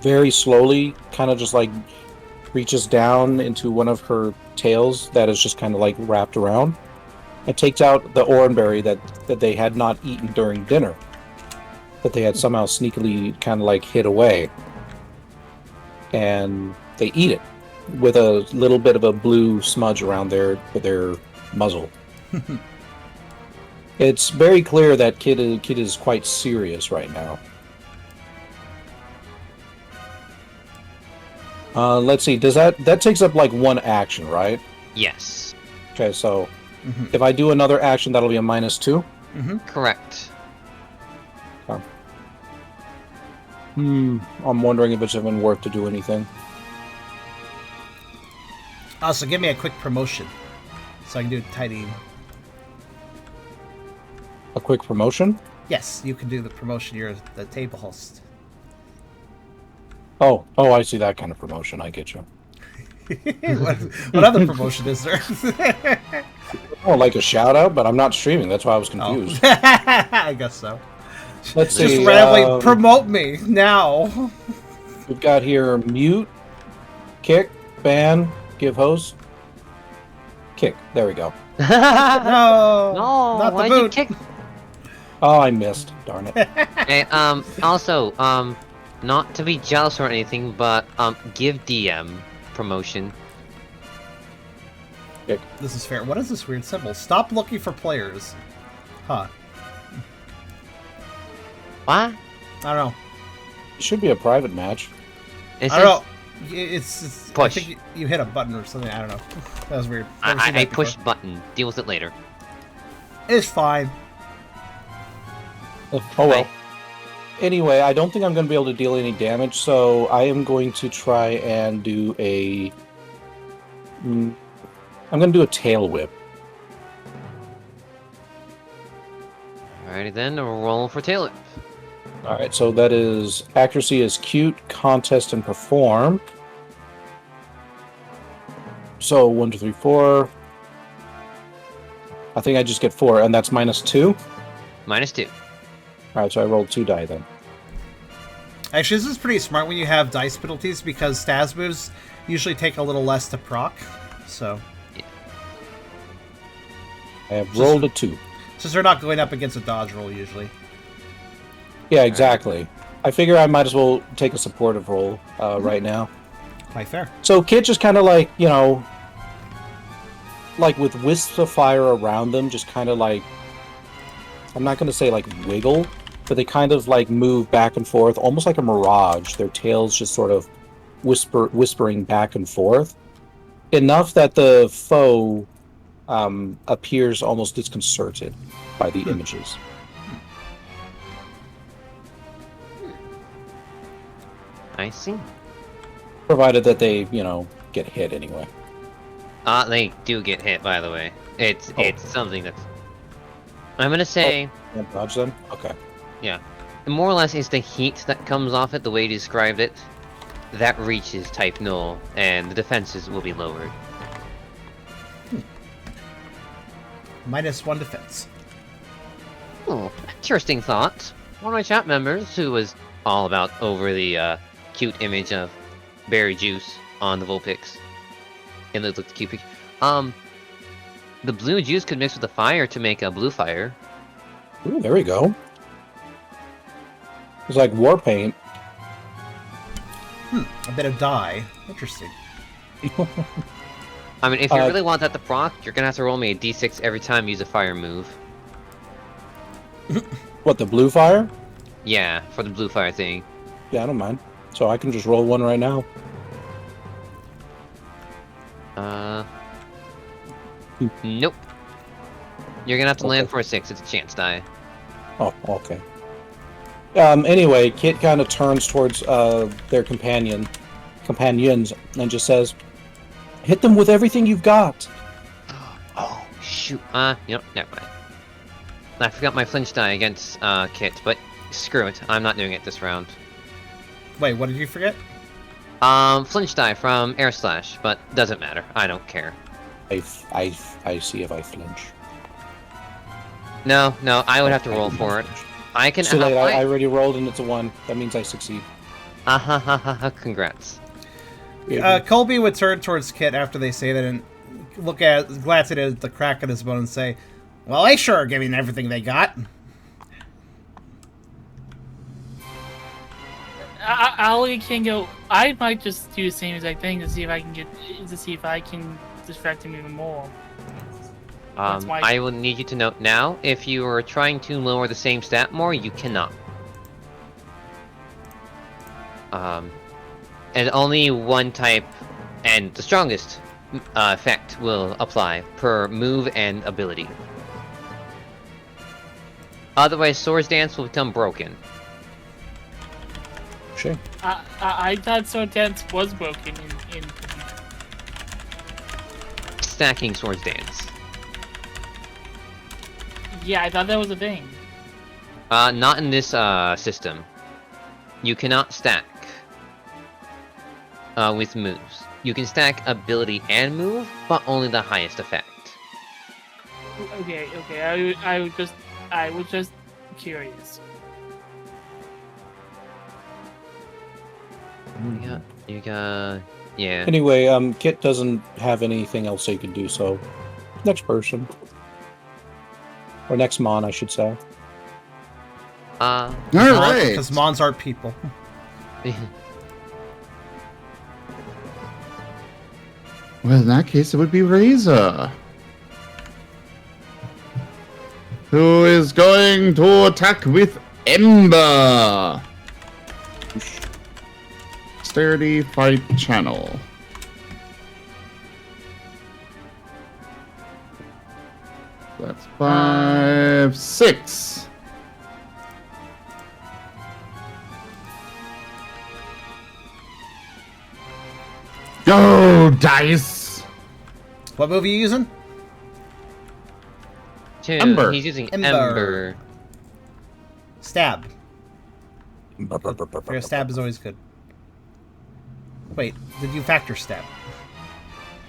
very slowly, kind of just like reaches down into one of her tails that is just kind of like wrapped around and takes out the Oranberry that they had not eaten during dinner, that they had somehow sneakily kind of like hid away, and they eat it with a little bit of a blue smudge around their muzzle. It's very clear that Kid is quite serious right now. Let's see. Does that takes up like one action, right? Yes. Okay, so Mhm. if I do another action, that'll be a -2. Correct. I'm wondering if it's even worth to do anything. Also, give me a quick promotion, so I can do a tidy. A quick promotion? Yes, you can do the promotion. You're the table host. Oh, I see that kind of promotion. I get you. what other promotion is there? Oh, like a shout out, but I'm not streaming. That's why I was confused. I guess so. Let's Just see. randomly promote me now. We've got here mute, kick, ban, give host, kick. There we go. No, No, not the why'd you boot. kick? Oh, I missed. Darn it. Hey, also, not to be jealous or anything, but, give DM promotion. This is fair. What is this weird symbol? Stop looking for players. Huh. What? I don't know. It should be a private match. It I says- don't know. It's I Push. think you hit a button or something. I don't know. That was weird. Never seen I that before. pushed button. Deal with it later. It's fine. Oh well. Anyway, I don't think I'm going to be able to deal any damage, so I am going to try and do a... I'm going to do a tail whip. Alrighty then, roll for tail whip. Alright, so that is... Accuracy is cute, contest, and perform. So, 1, 2, 3, 4... I think I just get 4, and that's -2? -2. Alright, so I rolled 2 die then. Actually, this is pretty smart when you have dice penalties because stas moves usually take a little less to proc. So, I have rolled a 2. since they're not going up against a dodge roll usually. Yeah, exactly. I figure I might as well take a supportive roll right now. Quite fair. So Kit just kind of like, you know, like with wisps of fire around them, just kind of like, I'm not going to say like wiggle, but they kind of like move back and forth, almost like a mirage. Their tails just sort of whispering back and forth. Enough that the foe appears almost disconcerted by the images. I see. Provided that they, you know, get hit anyway. They do get hit, by the way. It's Oh. it's something that's... I'm gonna say, Can't dodge them? Okay. more or less, it's the heat that comes off it, the way you described it. That reaches type null, and the defenses will be lowered. -1 defense. Oh, interesting thought. One of my chat members, who was all about over the cute image of berry juice on the Vulpix. And it looked cute picture. The blue juice could mix with the fire to make a blue fire. Ooh, there we go. It's like war paint. A bit of dye. Interesting. I mean, if you Uh, really want that to proc, you're gonna have to roll me a d6 every time you use a fire move. What, the blue fire? Yeah, for the blue fire thing. Yeah, I don't mind. So I can just roll one right now. Nope. You're gonna have to land for a 6. It's a chance die. Oh, okay. Anyway, Kit kind of turns towards their companions and just says, "Hit them with everything you've got." Oh, shoot. Never mind. I forgot my flinch die against, Kit, but screw it. I'm not doing it this round. Wait, what did you forget? Flinch die from Air Slash, but doesn't matter. I don't care. I see if I flinch. No, I would have to roll for it. I can. So late, I already rolled and it's a 1. That means I succeed. Congrats. Colby would turn towards Kit after they say that and glance at the crack in his bone and say, "Well, they sure are giving everything they got." I can go. I might just do the same exact thing to see if I can distract him even more. I will need you to note now, if you are trying to lower the same stat more, you cannot. And only one type, and the strongest effect will apply per move and ability. Otherwise, Swords Dance will become broken. Sure. I thought Sword Dance was broken in Stacking Swords Dance. Yeah, I thought that was a thing. Not in this system. You cannot stack with moves. You can stack ability and move, but only the highest effect. Okay. I was just curious. You got, yeah. Anyway, Kit doesn't have anything else they can do, so next person. Or next Mon, I should say. All right. Because Mons aren't people. Well, in that case, it would be Reza, who is going to attack with Ember. Dexterity fight channel. That's 5, 6. Go, dice! What move are you using? Ember. He's using Ember. Ember. Stab. Your stab is always good. Wait, did you factor stab?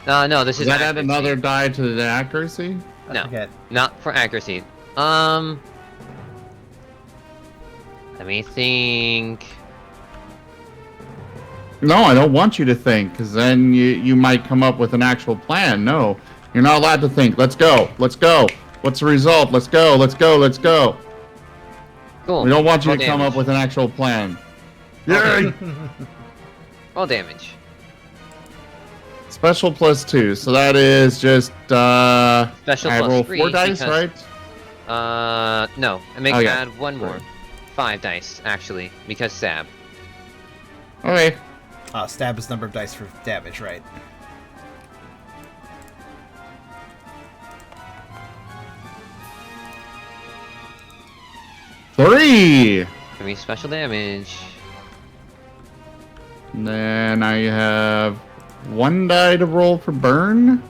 No, this Does is that add accuracy. another die to the accuracy? No, forget. not for accuracy. Let me think. No, I don't want you to think, because then you might come up with an actual plan. No, you're not allowed to think. Let's go. Let's go. What's the result? Let's go. Let's go. Let's go. Cool. We don't want you Roll to come damage. up with an actual plan. Okay. Yay! Roll damage. Special +2, so that is just Special I plus roll 3 4 dice, because- right? No. I make Okay. add one more. Right. 5 dice, actually, because stab. Okay. Stab is number of dice for damage, right? Three. Give me special damage. And then I have 1 die to roll for burn.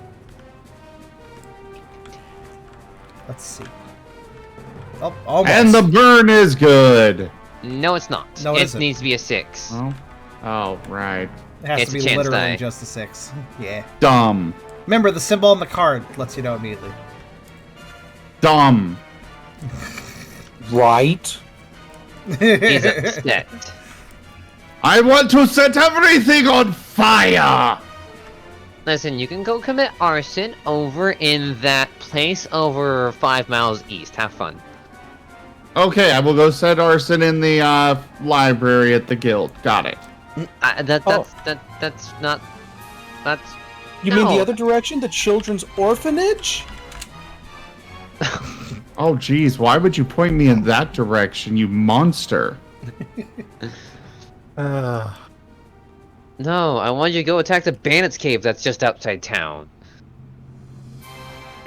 Let's see. Oh, almost. And the burn is good. No, it's not. No, it it isn't. needs to be a 6. Oh, right. It has it's to a be chance literally die. just a 6. Yeah. Dumb. Remember, the symbol on the card lets you know immediately. Dumb. Right? He's upset. I want to set everything on fire. Listen, you can go commit arson over in that place over 5 miles east. Have fun. Okay, I will go set arson in the library at the guild. Got it. That's not. That's. You mean No. the other direction? The children's orphanage? Oh, geez, why would you point me in that direction, you monster? No, I want you to go attack the bandits' cave that's just outside town.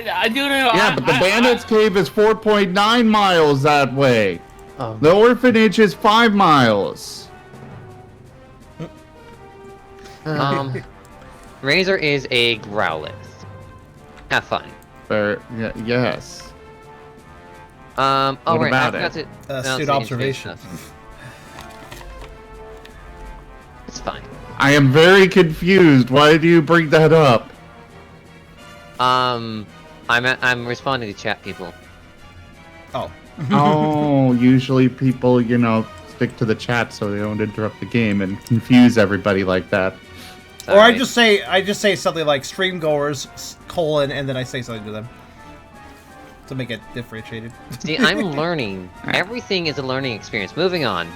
I don't know. Yeah, but the bandits' cave is 4.9 miles that way. Oh, The orphanage is 5 miles. Razor is a Growlithe. Have fun. Yes. Oh What right, about I forgot it? to announce Astute the observation. intimidation stuff. It's fine. I am very confused. Why do you bring that up? I'm responding to chat people. Oh. Oh, usually people, stick to the chat so they don't interrupt the game and confuse everybody like that. Or I Sorry. just say something like stream goers, and then I say something to them. To make it differentiated. See, I'm learning. Everything is a learning experience. Moving on.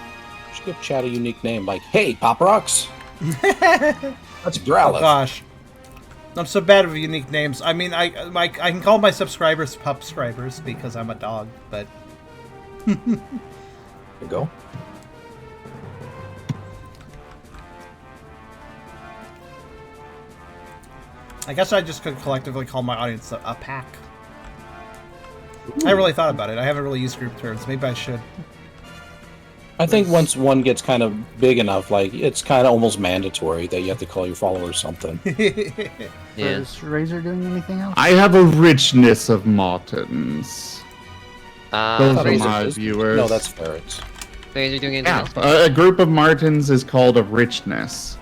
Just give chat a unique name, like, "Hey, Pop Rocks." That's Growlithe. Oh gosh. I'm so bad with unique names. I mean, I can call my subscribers Pupscribers because I'm a dog, but... There you go. I guess I just could collectively call my audience a pack. I really thought about it. I haven't really used group terms. Maybe I should. I think once one gets kind of big enough, like, it's kind of almost mandatory that you have to call your followers something. Yeah. is Razor doing anything else? I have a richness of Martins. Those are Razor, my viewers. No, that's ferrets. Razor doing anything Yeah, else? a group of Martins is called a richness.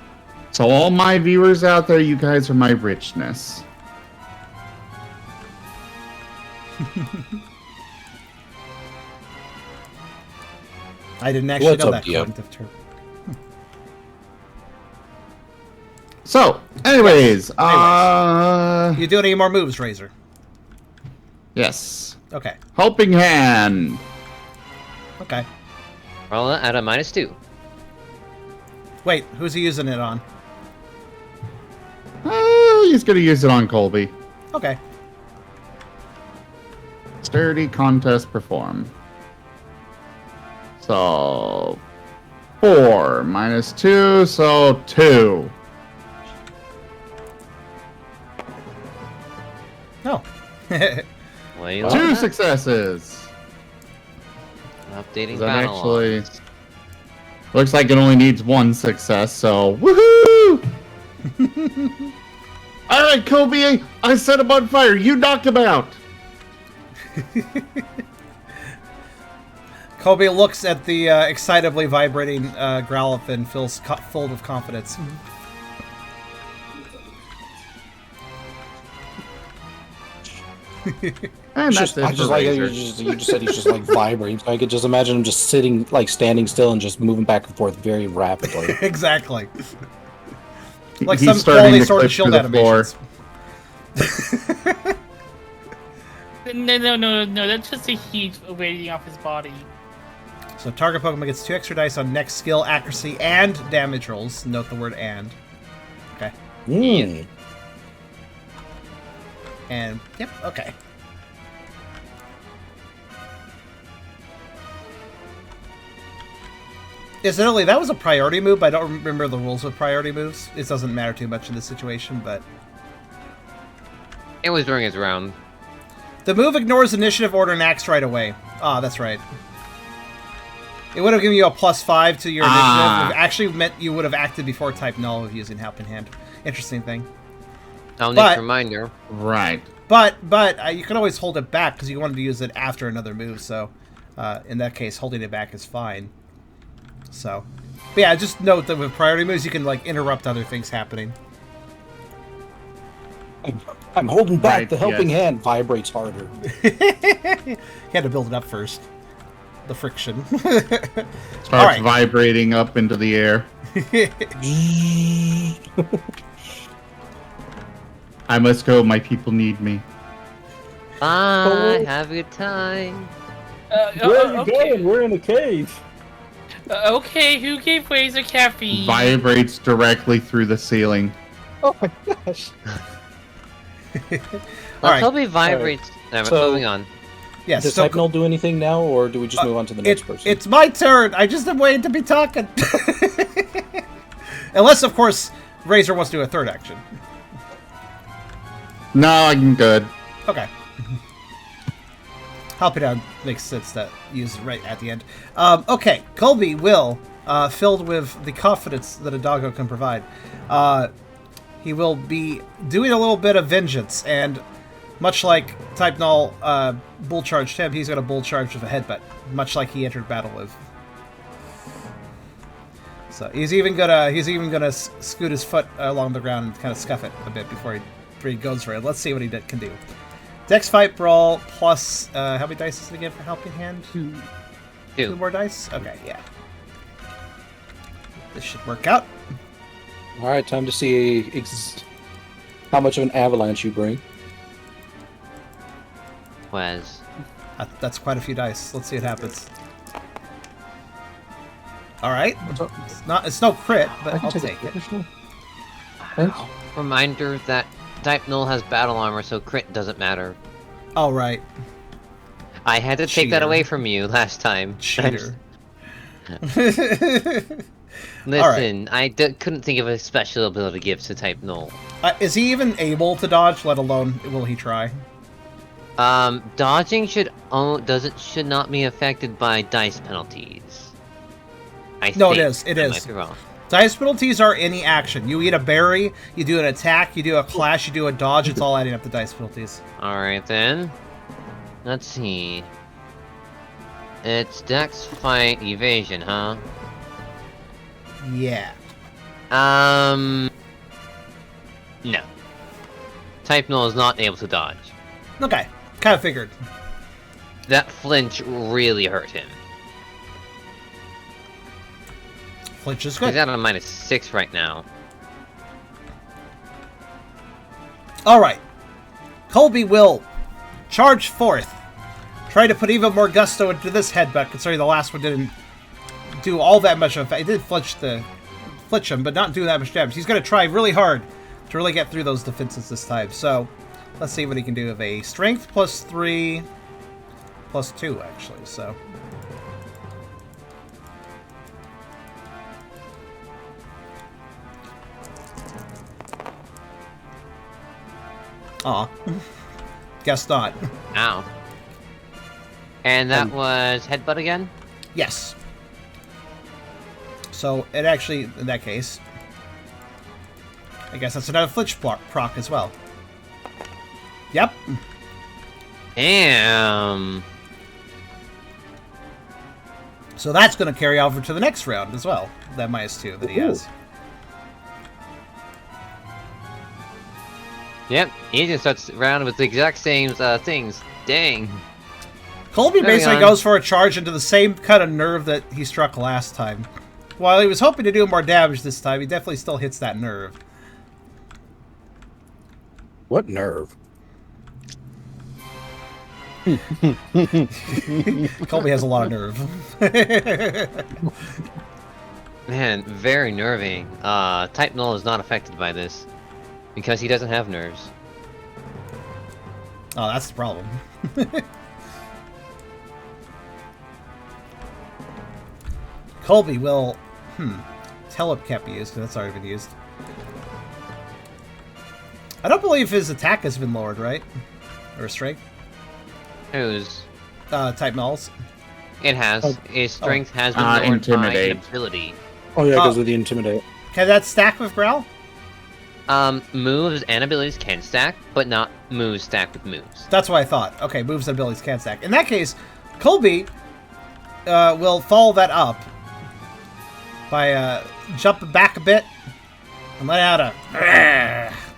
So all my viewers out there, you guys are my richness. I didn't actually What's know up, that Dio? cognitive term. So, anyways, You doing any more moves, Razor? yes. Okay. Helping Hand. Okay. Roll it at a -2. Wait, who's he using it on? He's gonna use it on Colby. Okay. Sturdy contest perform. So 4 -2, so 2. Oh. Well, you 2 like that? successes. Updating That battle actually logs. looks like it only needs 1 success, so woohoo! Alright, Kobe, I set him on fire. You knocked him out. Kobe looks at the excitably vibrating Growlithe and feels full of confidence. And that's I it just for like Razor. you just said he's just like vibrating. So I could just imagine him just sitting, like standing still and just moving back and forth very rapidly. Exactly. Like He's some starting quality to sort of clip shield through the floor. animations. No, that's just a heat radiating off his body. So target Pokemon gets 2 extra dice on next skill, accuracy, and damage rolls. Note the word "and." Okay. Mm. And yep. Okay. Incidentally, that was a priority move, but I don't remember the rules of priority moves. It doesn't matter too much in this situation, but... It was during his round. The move ignores initiative order and acts right away. Ah, that's right. It would have given you a +5 to your initiative. It actually meant you would have acted before type null of using Helping Hand. Interesting thing. I'll need But- a reminder. Right. But you can always hold it back because you wanted to use it after another move, so in that case, holding it back is fine. So, but yeah, just note that with priority moves, you can like interrupt other things happening. I'm holding back. Right, The helping yes. hand vibrates harder. You had to build it up first. The friction. Starts Alright. vibrating up into the air. I must go. My people need me. Bye. Have a good time. Okay. We're in a cave. Okay, who gave Razor caffeine? Vibrates directly through the ceiling. Oh my gosh. Well, Alright. Toby vibrates. No, So- moving on. Yes. Does so Type Null do anything now, or do we just move on to the next person? It's my turn. I just am waiting to be talking. Unless, of course, Razor wants to do a third action. No, I'm good. Okay. Helping out makes sense that use it right at the end. Okay, Colby will, filled with the confidence that a doggo can provide, he will be doing a little bit of vengeance, and much like Type Null bull charged him, he's going to bull charge with a headbutt, much like he entered battle with. So he's even gonna scoot his foot along the ground and kind of scuff it a bit before he goes for it. Let's see what he can do. Dex fight brawl plus how many dice is it again for helping hand? Two more dice. Okay, yeah. This should work out. All right, time to see how much of an avalanche you bring. Was. That's quite a few dice. Let's see what happens. All right. It's no crit, but I'll take it. Thanks. Reminder that Type Null has battle armor, so crit doesn't matter. All right. I had to take that Cheater. away from you last time. Cheater. Listen, I couldn't think of a special ability to give to Type Null. Is he even able to dodge? Let alone will he try? Dodging should not be affected by dice penalties. No, it is. It I is. might be wrong. Dice penalties are any action. You eat a berry, you do an attack, you do a clash, you do a dodge. It's all adding up to dice penalties. All right then. Let's see. It's Dex fight evasion, huh? Yeah. No. Type Null is not able to dodge. Okay. Kind of figured. That flinch really hurt him. Flinch is He's good. at a -6 right now. All right. Colby will charge forth. Try to put even more gusto into this headbutt, considering the last one didn't do all that much effect. It did flinch him, but not do that much damage. He's going to try really hard to really get through those defenses this time. So, let's see what he can do with a strength +3, +2 actually. So, aw, guess not. Ow. And that was headbutt again? Yes. So, it actually, in that case, I guess that's another flinch proc as well. Yep. Damn. So that's going to carry over to the next round as well. That -2 that he has. Yep, he just starts around with the exact same things. Dang. Colby Moving basically on. goes for a charge into the same kind of nerve that he struck last time. While he was hoping to do more damage this time, he definitely still hits that nerve. What nerve? Colby has a lot of nerve. Man, very nerving. Type Null is not affected by this. Because he doesn't have nerves. Oh, that's the problem. Colby will... Telep can't be used, because that's already been used. I don't believe his attack has been lowered, right? Or strength? Who's? Type Null's. It has. His strength has been lowered Intimidate. by ability. Oh yeah, it goes with the Intimidate. Can that stack with Growl? Moves and abilities can stack, but not moves stack with moves. That's what I thought. Okay, moves and abilities can stack. In that case, Colby will follow that up by jumping back a bit and let out a...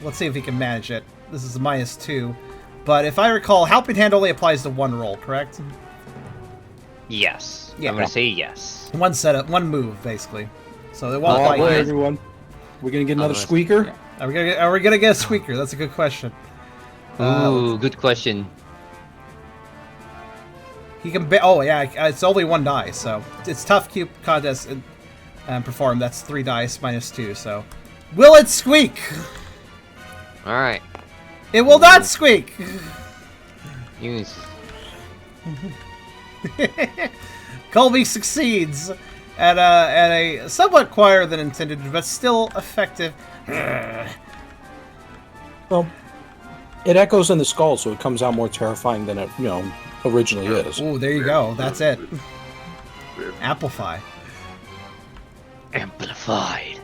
Let's see if he can manage it. This is a -2. But if I recall, Helping Hand only applies to one roll, correct? Yes. Yeah. I'm gonna say yes. One move, basically. So it won't All apply right, here. everyone. We're gonna get another Otherwise- squeaker. Are we gonna get a squeaker? That's a good question. Ooh, good question. He can. Oh yeah, it's only one die, so it's tough. Cube contest and perform. That's 3 dice -2. So, will it squeak? Alright. It will not squeak. Use. Colby succeeds at a somewhat quieter than intended, but still effective. Well, it echoes in the skull, so it comes out more terrifying than it, originally is. Ooh, there you go. That's it. Amplify. Amplified.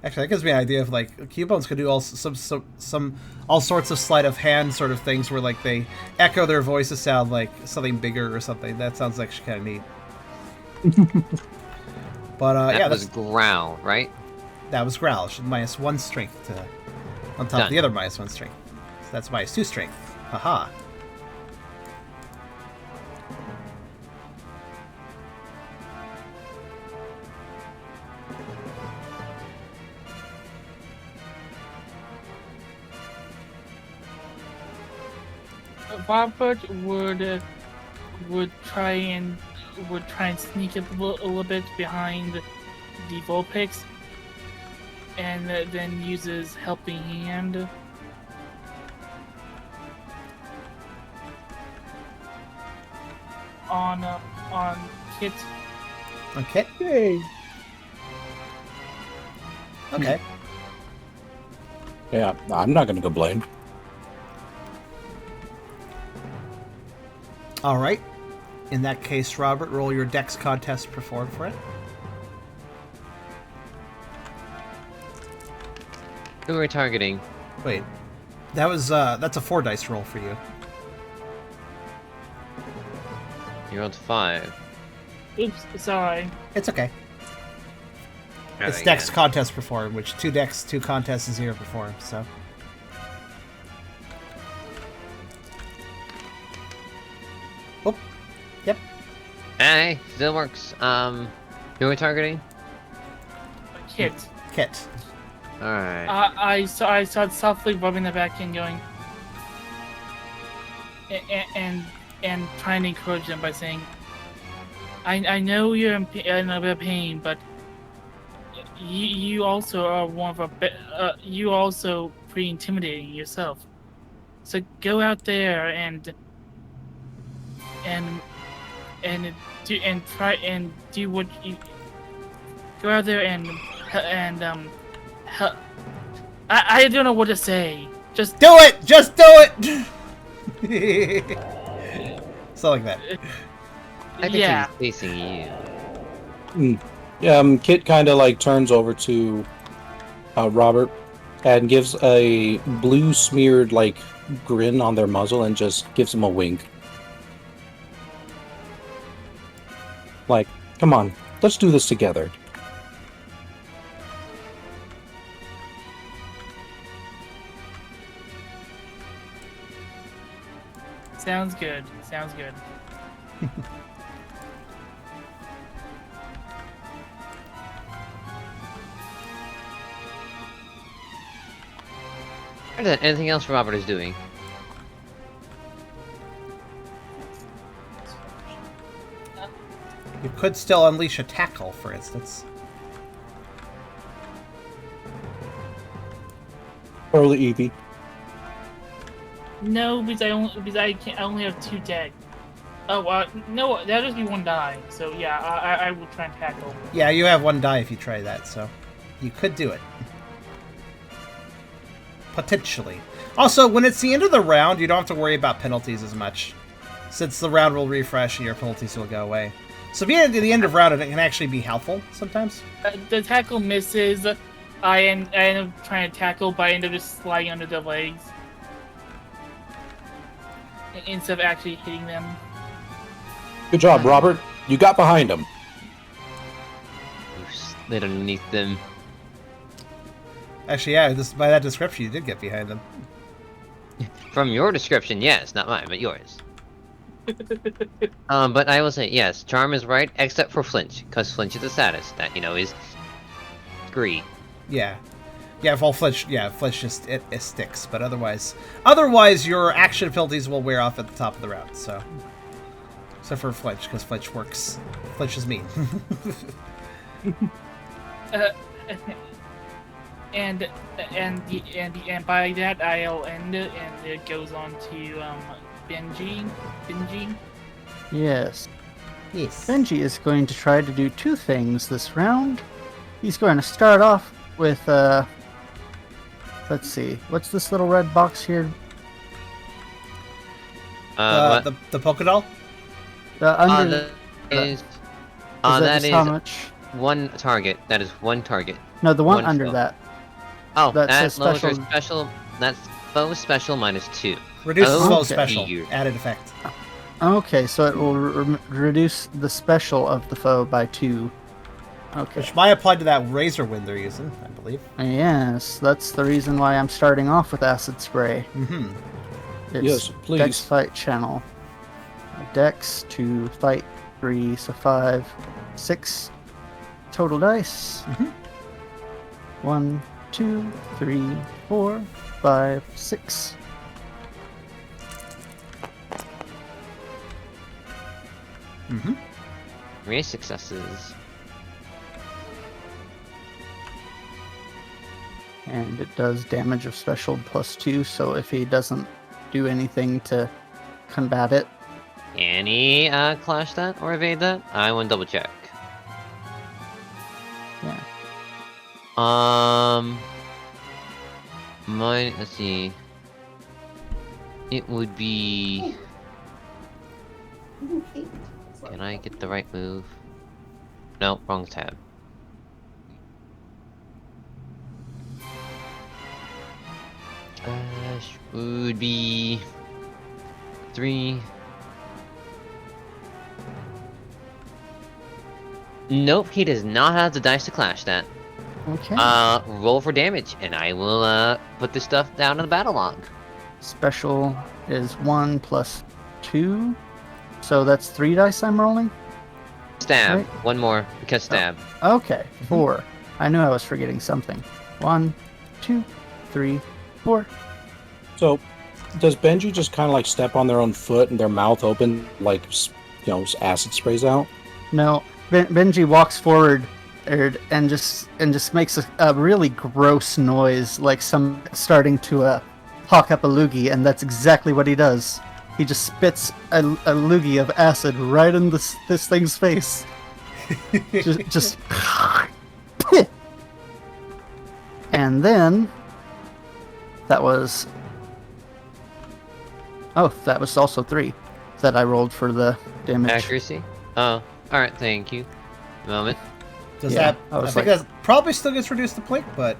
Actually, that gives me an idea of like Cubones could do all sorts of sleight of hand sort of things where like they echo their voices sound like something bigger or something. That sounds actually kind of neat. But That yeah, was growl, right? that was growl. -1 strength to, on top of Done. the other -1 strength. So that's -2 strength. Haha. Robert would try and sneak up a little bit behind the Vulpix, and then uses helping hand. On Kit. Okay. Yay! Okay. Yeah, I'm not gonna complain. All right. In that case, Robert, roll your Dex contest. Perform for it. Who are we targeting? Wait, that was that's a 4 dice roll for you. You rolled 5. Oops, sorry. It's okay. Try It's that Dex again. contest perform, which 2 Dex, 2 contests, 0 perform. So. Oh. Yep. Hey, still works. Who are we targeting? Kit. Kit. Alright. I saw it softly rubbing the back and going, and trying to encourage them by saying, I know you're in a bit of pain, but you also are one of you also pretty intimidating yourself. So go out there and try and do what you go out there and I don't know what to say. Just Do it! Just do it! Something like that. I think yeah. he's facing you. Kit kind of like turns over to Robert and gives a blue smeared like grin on their muzzle and just gives him a wink. Like, come on, let's do this together. Sounds good. Sounds good. Anything else Robert is doing? You could still unleash a tackle, for instance. Early Eevee. No, because I only have 2 deck. Oh, no, that'll just be 1 die. So yeah, I will try and tackle. Yeah, you have 1 die if you try that, so you could do it. Potentially. Also, when it's the end of the round, you don't have to worry about penalties as much, since the round will refresh and your penalties will go away. So if you get to the end of round, it can actually be helpful sometimes. The tackle misses. I end up trying to tackle, but I end up just sliding under the legs instead of actually hitting them. Good job, Robert. You got behind him. You slid underneath them. Actually, yeah, by that description, you did get behind them. From your description, yes, not mine, but yours. But I will say, yes, Charm is right, except for Flinch, because Flinch is the saddest. That, is greed. Yeah. Yeah, well, Flinch just, it sticks, but otherwise your action penalties will wear off at the top of the round, so. Except for Flinch, because Flinch works. Flinch is mean. and by that I'll end it, and it goes on to Benji. Yes. Yes. Benji is going to try to do two things this round. He's going to start off with, let's see, what's this little red box here? What? The Pokédoll? Under Is that that just is how much? one target. That is one target. No, the one one under foe. that. Oh, That that says lowers your special- special. That's foe special -2. Reduces Oh, foe okay. special. dear. Added effect. Okay, so it will reduce the special of the foe by 2. Okay. Which might apply to that Razor Wind they're using, I believe. Yes, that's the reason why I'm starting off with Acid Spray. Mm-hmm. It's Yes, please. Dex Fight Channel. Dex to Fight 3, so 5, 6 total dice. Mhm. 1, 2, 3, 4, 5, 6. Mm-hmm. 3 successes. And it does damage of special +2, so if he doesn't do anything to combat it, Can he clash that or evade that? I want to double check. yeah. Let's see. It would be. Can I get the right move? No, wrong tab. Would be 3. Nope, he does not have the dice to clash that. Okay. Roll for damage, and I will put this stuff down in the battle log. Special is 1 plus 2, so that's 3 dice I'm rolling? Stab. Right. One more, because stab. Okay, 4. I knew I was forgetting something. 1, 2, 3, 4. So, does Benji just kind of like step on their own foot and their mouth open, like, acid sprays out? No, Benji walks forward and just makes a really gross noise, like some starting to hawk up a loogie, and that's exactly what he does. He just spits a loogie of acid right in this thing's face. just and then that was also 3 that I rolled for the damage. Accuracy? Oh, alright, thank you. Moment. Does Yeah, that? I was think like- that probably still gets reduced to blink, but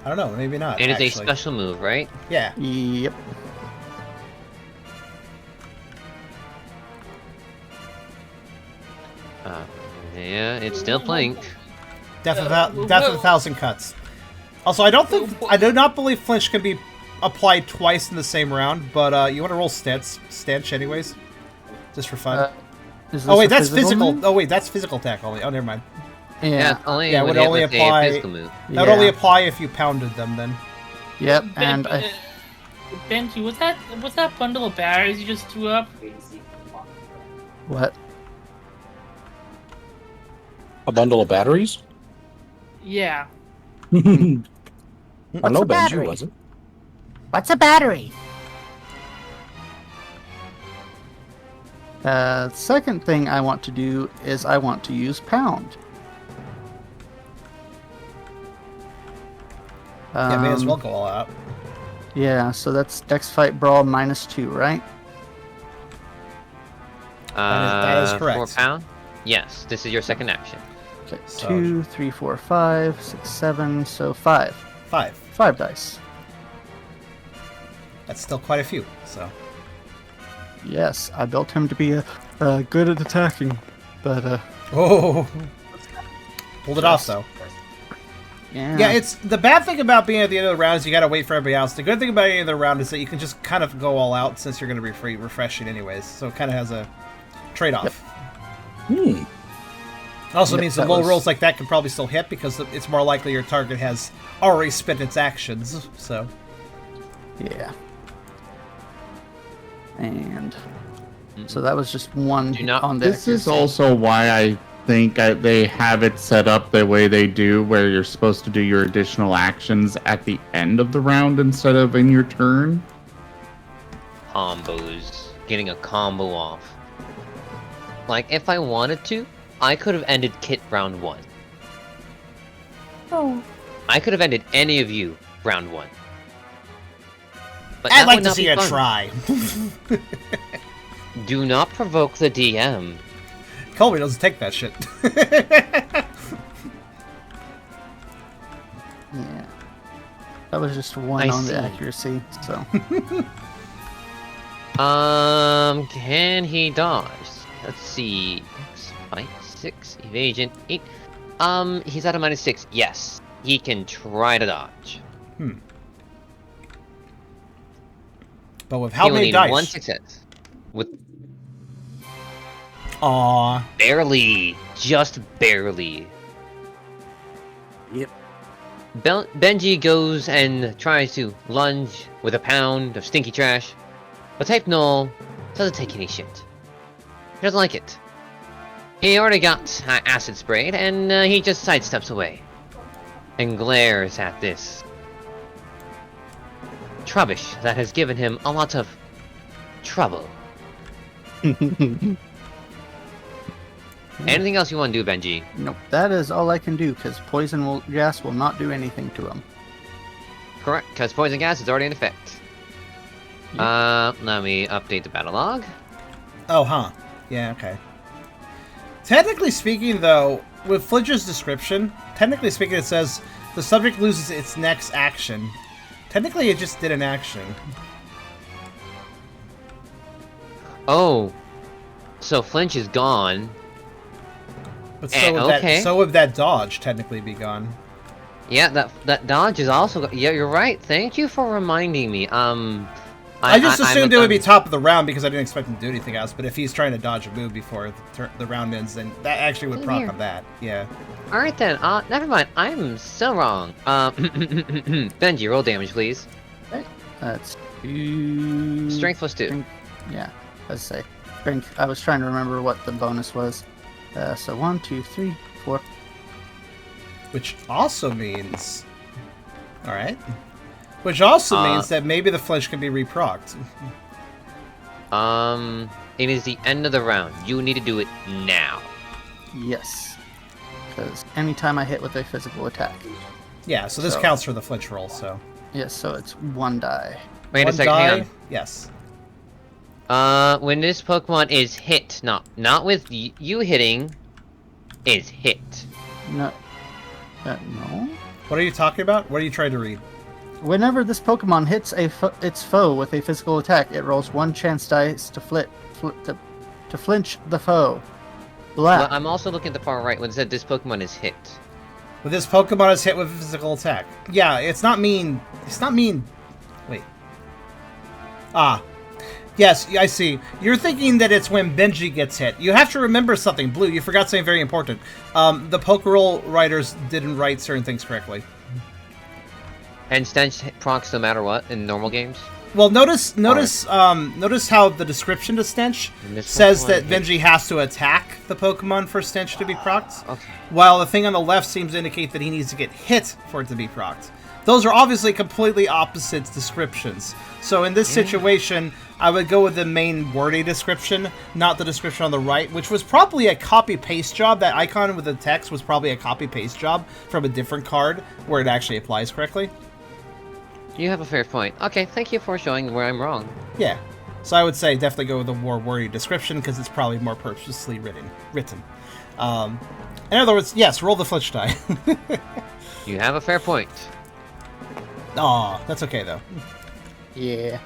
I don't know. Maybe not. It is a actually. special move, right? Yeah. Yep. Yeah, it's still blink. Death of a thousand cuts. Also, I do not believe flinch can be applied twice in the same round. But you want to roll stench anyways, just for fun. Is this Oh wait, a that's physical. move? Oh wait, that's physical attack only. Oh, never mind. Yeah, only Yeah, it would would hit only with apply- a physical move. That would only apply if you pounded them. Then. Yep, and Benji, was that bundle of batteries you just threw up? what? A bundle of batteries? Yeah. I know a Benji battery? wasn't. What's a battery? Second thing I want to do is I want to use pound. Yeah, may as well go all out. Yeah, so that's Dex Fight Brawl -2, right? That is correct. 4 pound? Yes, this is your second action. Okay, So- 2, 3, 4, 5, 6, 7, so 5. 5. 5 dice. That's still quite a few. So. Yes, I built him to be good at attacking, but Oh. Pulled it off though. Yeah, it's the bad thing about being at the end of the round is you gotta wait for everybody else. The good thing about any of the round is that you can just kind of go all out since you're gonna be free refreshing anyways. So it kind of has a trade-off. Hmm. Also Yep, means the that low was- rolls like that can probably still hit because it's more likely your target has already spent its actions. So Yeah. And so that was just one Do not- on the This is accuracy. also why I think they have it set up the way they do, where you're supposed to do your additional actions at the end of the round instead of in your turn. Combos. Getting a combo off. Like, if I wanted to, I could have ended Kit round 1. Oh. I could have ended any of you round 1. But I'd that like would to not see be a fun. try. Do not provoke the DM. Colby doesn't take that shit. Yeah. That was just one I on see. the accuracy, so. Can he dodge? Let's see. 6, evasion, 8. He's at a -6. Yes. He can try to dodge. But with how He will many need dice? 1 success. With Aw. barely. Just barely. Yep. Benji goes and tries to lunge with a pound of stinky trash, but Type Null doesn't take any shit. He doesn't like it. He already got acid sprayed, and he just sidesteps away and glares at this trubbish that has given him a lot of trouble. Anything else you want to do, Benji? Nope. That is all I can do, because gas will not do anything to him. Correct, because poison gas is already in effect. Yep. Let me update the battle log. Oh, huh. Yeah, okay. Technically speaking, though, with Flinch's description, technically speaking, it says the subject loses its next action. Technically, it just did an action. Oh, so Flinch is gone. But so would, okay. so would that dodge technically be gone. Yeah, that dodge is also. Yeah, you're right. Thank you for reminding me. I just assumed it would be top of the round because I didn't expect him to do anything else. But if he's trying to dodge a move before the round ends, then that actually would proc on that. Yeah. All right then. Never mind. I'm so wrong. Benji, roll damage, please. That's 2... Strength +2. Strength- Yeah, let's say. Strength. I was trying to remember what the bonus was. So 1, 2, 3, 4. Which also means... Alright. Which also means that maybe the flinch can be reprocced. It is the end of the round. You need to do it now. Yes. Because anytime I hit with a physical attack. Yeah, so this counts for the flinch roll, so... Yes, so it's 1 die. Wait a One second, hang die? on. Yes. When this Pokemon is hit, not with you hitting, is hit. No. No. What are you talking about? What are you trying to read? Whenever this Pokemon hits its foe with a physical attack, it rolls 1 chance dice to flinch the foe. Blah. Well, I'm also looking at the far right when it said this Pokemon is hit. Well, this Pokemon is hit with a physical attack. Yeah, it's not mean... It's not mean... Wait. Ah. Yes, I see. You're thinking that it's when Benji gets hit. You have to remember something, Blue. You forgot something very important. The Pokerole writers didn't write certain things correctly. And Stench procs no matter what in normal games? Well, notice how the description to Stench says that Benji has to attack the Pokemon for Stench to be procced, Okay. while the thing on the left seems to indicate that he needs to get hit for it to be procced. Those are obviously completely opposite descriptions. So in this situation, I would go with the main wordy description, not the description on the right, which was probably a copy-paste job. That icon with the text was probably a copy-paste job from a different card where it actually applies correctly. You have a fair point. Okay, thank you for showing where I'm wrong. Yeah. So I would say definitely go with a more wordy description because it's probably more purposely written. In other words, yes, roll the flinch die. You have a fair point. Aw, that's okay though. Yeah.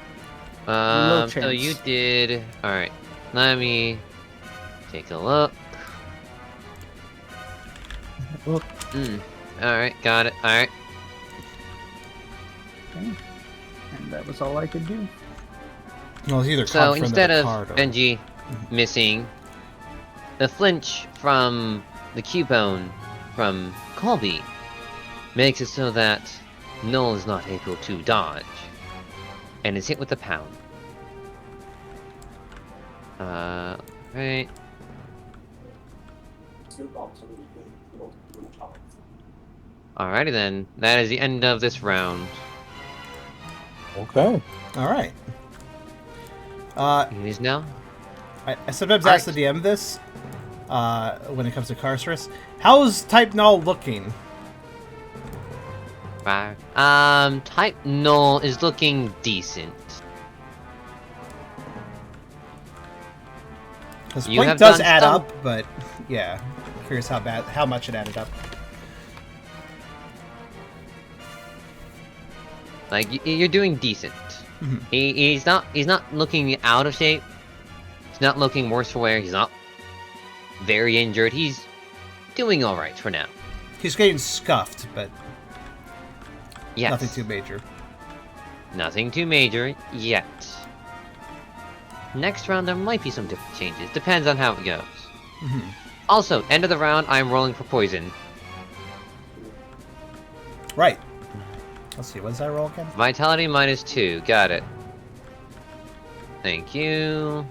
So chance. you did... Alright, let me take a look. Look. Alright, got it. Alright. Okay. And that was all I could do. Well, it's either So card from instead the of card or... Benji missing, the flinch from the Cubone from Colby makes it so that Null is not able to dodge and is hit with the pound. Right. Alrighty then. That is the end of this round. Okay. All right. It is now. I sometimes ask the DM this when it comes to Carcerus. How's Type Null looking? Type Null is looking decent. Because You point have does done add some- up, but yeah, curious how much it added up. Like you're doing decent. He's not looking out of shape. He's not looking worse for wear. He's not very injured. He's doing all right for now. He's getting scuffed, but Yes. nothing too major. Nothing too major yet. Next round there might be some different changes. Depends on how it goes. Also, end of the round, I'm rolling for poison. Right. Let's see, what does that roll again? Vitality -2. Got it. Thank you.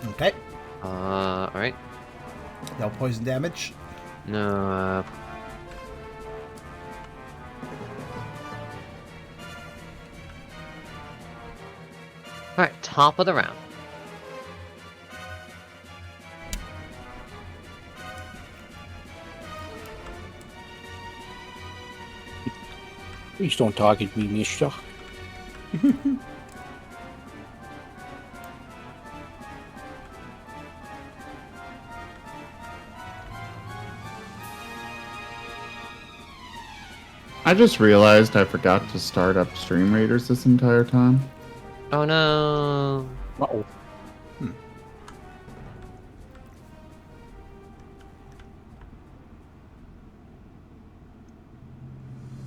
Okay. Alright. No poison damage. No, Alright, top of the round. Please don't target me, mister. I just realized I forgot to start up Stream Raiders this entire time. Oh no. Uh-oh.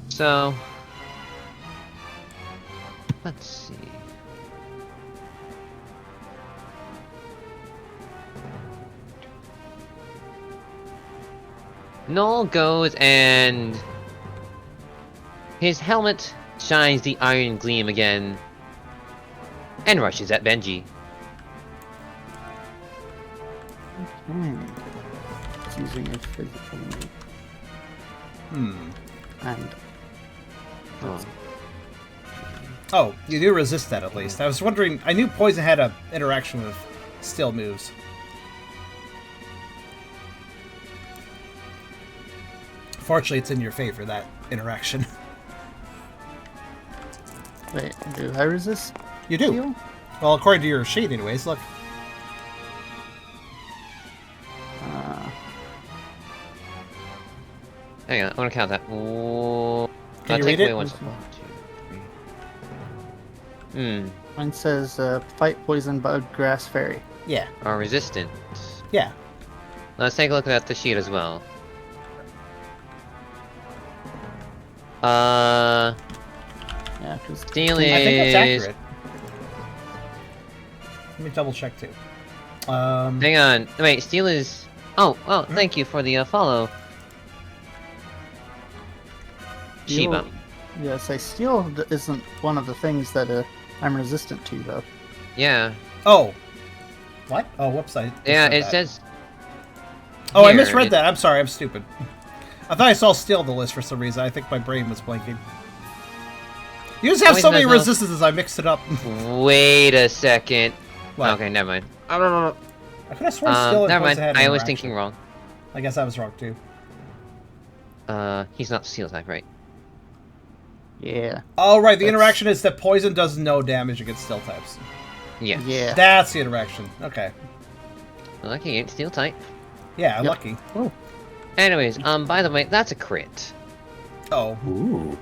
So, let's see. Noel goes and his helmet shines the iron gleam again and rushes at Benji. It's using a physical move. And Oh, you do resist that at least. I was wondering, I knew poison had a interaction with still moves. Fortunately, it's in your favor, that interaction. wait, do I resist? You do. Steel? Well, according to your sheet anyways, look. Hang on, I want to count that. Oh, Can you take read it? away 1, 2, 3. Mine says fight poison bug grass fairy. Yeah. Are resistant. Yeah. Let's take a look at the sheet as well. Yeah, because Steel I think that's is. accurate. Let me double check too. Hang on. Wait, steel is. Oh, well, thank you for the follow. Shiba. Yeah, say steel isn't one of the things that I'm resistant to, though. Yeah. Oh. What? Oh, whoops. I Yeah, misread it that. says. Oh, I here, misread it- that. I'm sorry. I'm stupid. I thought I saw steel on the list for some reason. I think my brain was blinking. You just have so Poison many as well. resistances, I mixed it up. Wait a second. What? Okay, never mind. I could have sworn steel and Never mind. poison had I an was interaction. thinking wrong. I guess I was wrong too. He's not steel type, right? Yeah. Oh, right. The That's- interaction is that poison does no damage against steel types. Yeah. Yeah. That's the interaction. Okay. Lucky ain't steel type. Yeah, Yep. lucky. Anyways, by the way, that's a crit. Oh. Ooh.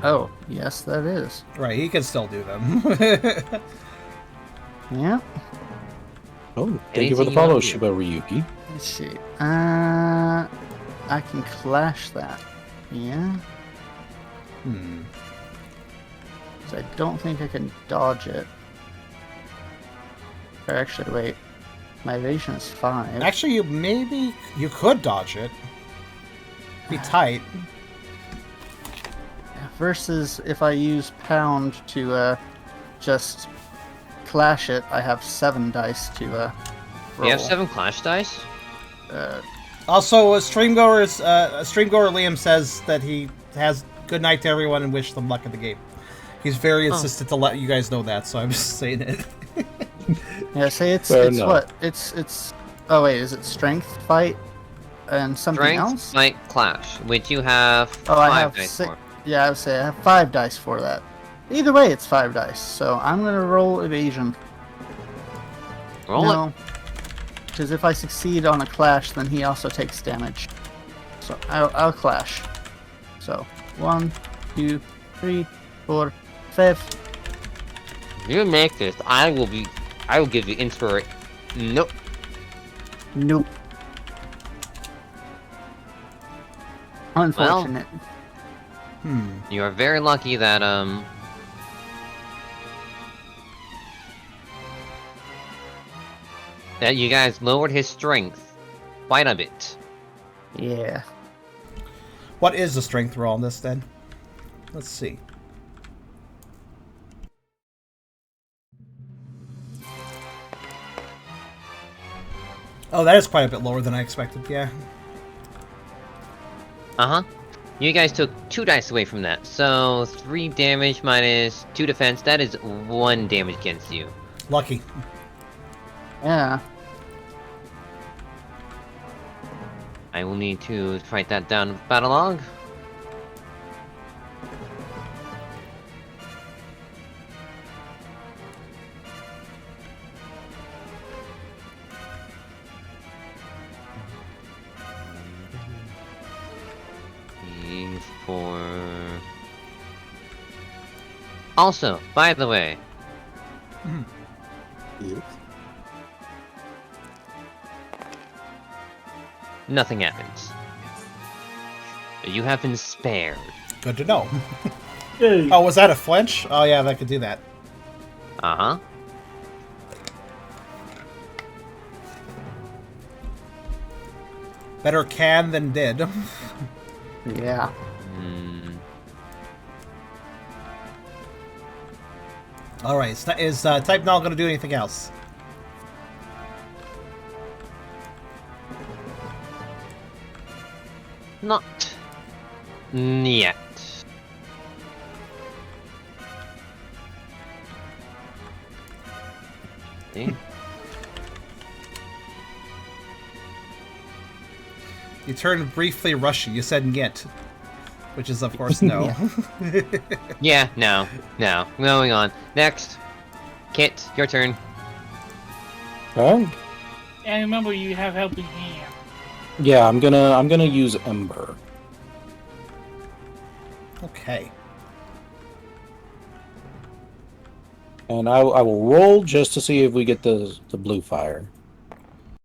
Oh, yes, that is. Right, he can still do them. Yeah. Oh, thank Anything you for the you follow, wanna do? Shiba Ryuki. Let's see. I can clash that. Yeah. Hmm. So I don't think I can dodge it. Or actually, wait. My evasion is 5. Actually, you could dodge it. Be tight. Versus if I use pound to just clash it, I have 7 dice to roll. You have 7 clash dice? Also, streamgoer Liam says that he has good night to everyone and wish them luck in the game. He's very insistent to let you guys know that, so I'm just saying it. Yeah, say it's enough. what? It's oh wait, is it strength, fight, and something Strength, else? fight, clash, which you have Oh, 5 I have dice 6. for. Yeah, I would say I have 5 dice for that. Either way, it's 5 dice, so I'm gonna roll evasion. Roll it. Because if I succeed on a clash, then he also takes damage. So I'll clash. So 1, 2, 3, 4, 5. If you make this, I will give you inspiration. Nope. Nope. Unfortunate. You are very lucky that that you guys lowered his strength quite a bit. Yeah. What is the strength roll on this, then? Let's see. Oh, that is quite a bit lower than I expected, yeah. Uh-huh. You guys took 2 dice away from that, so 3 damage minus 2 defense, that is 1 damage against you. Lucky. Yeah. I will need to write that down in battle log. For... Also, by the way, nothing happens. You have been spared. Good to know. Oh, was that a flinch? Oh, yeah, that could do that. Uh-huh. Better can than did. Yeah. Alright, is Type Null going to do anything else? Not yet. See? You turned briefly Russian. You said "nyet," which is, of course, no. Yeah, no. Moving on. Next. Kit, your turn. Oh, And remember, you have helping hand. yeah, I'm gonna use Ember. Okay. And I will roll just to see if we get the blue fire.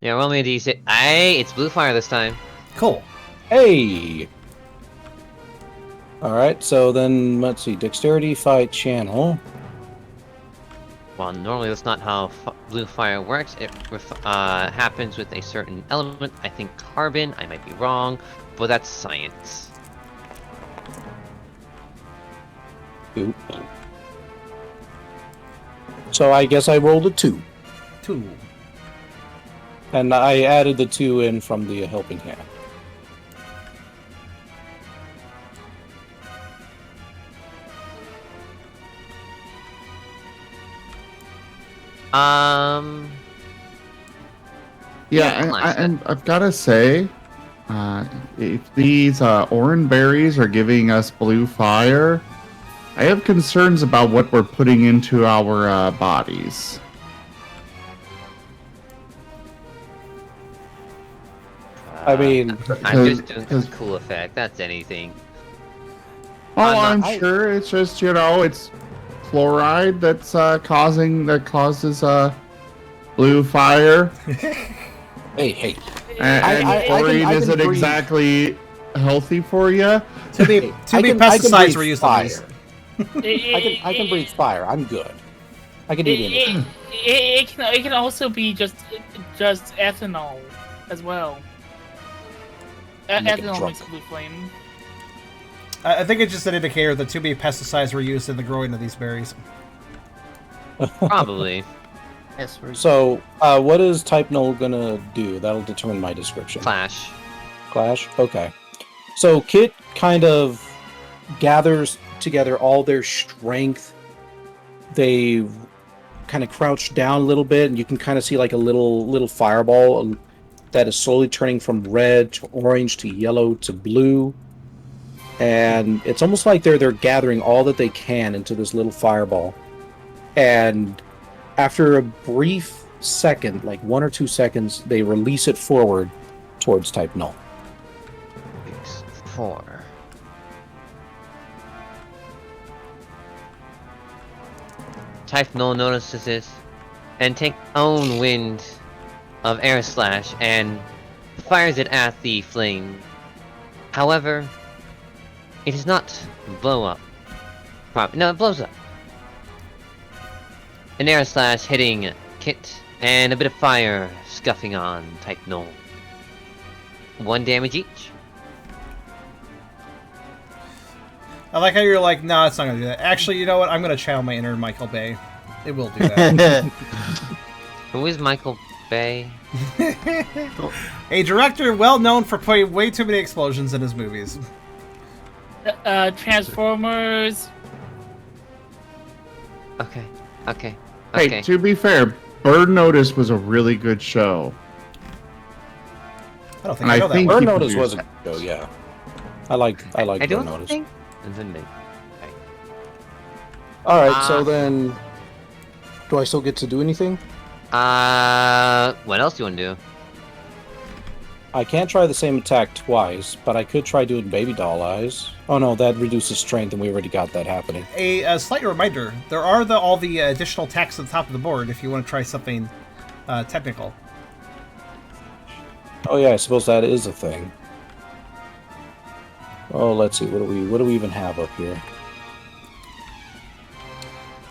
Yeah, roll me a d6. Aye, it's blue fire this time. Cool. Hey! Alright, so then, let's see. Dexterity, fight, channel. Well, normally that's not how blue fire works. It happens with a certain element. I think carbon. I might be wrong, but that's science. Oop. So I guess I rolled a 2. 2. And I added the 2 in from the helping hand. Yeah, and I've got to say, if these orange berries are giving us blue fire, I have concerns about what we're putting into our bodies. I mean, I'm just doing a cool effect. That's anything. Oh, I'm I'm sure it's just, it's fluoride that causes blue fire. hey. And chlorine I can isn't breathe. exactly healthy for you. Too many pesticides were used on these. I can breathe fire. I'm good. I can eat anything. It can also be just ethanol as well. Make it Ethanol drunk. makes blue flame. I think it's just an indicator that too many pesticides were used in the growing of these berries. Probably. Yes, we're So, what is Type Null gonna do? That'll determine my description. Clash. Clash? Okay. So, Kit kind of gathers together all their strength. They kind of crouch down a little bit, and you can kind of see like a little fireball that is slowly turning from red to orange to yellow to blue. And it's almost like they're gathering all that they can into this little fireball. And after a brief second, like 1 or 2 seconds, they release it forward towards Type Null. 6, 4. Type Null notices this and take own wind of air slash and fires it at the flame. However, it does not blow up. No, it blows up. An air slash hitting Kit, and a bit of fire scuffing on Type Null. 1 damage each. I like how you're like, no, it's not gonna do that. Actually, you know what? I'm gonna channel my inner Michael Bay. It will do that. Who is Michael Bay? A director well known for putting way too many explosions in his movies. Transformers. Okay. Hey, Okay. to be fair, Bird Notice was a really good show. I don't think And I I know think- that one. Bird he Notice was produced a show, yeah. I like I Bird don't Notice. think. And then they- All right, so Ah. then, do I still get to do anything? What else do you want to do? I can't try the same attack twice, but I could try doing Baby Doll Eyes. Oh no, that reduces strength, and we already got that happening. A slight reminder: there are all the additional attacks at the top of the board if you want to try something technical. Oh yeah, I suppose that is a thing. Oh, let's see. What do we even have up here?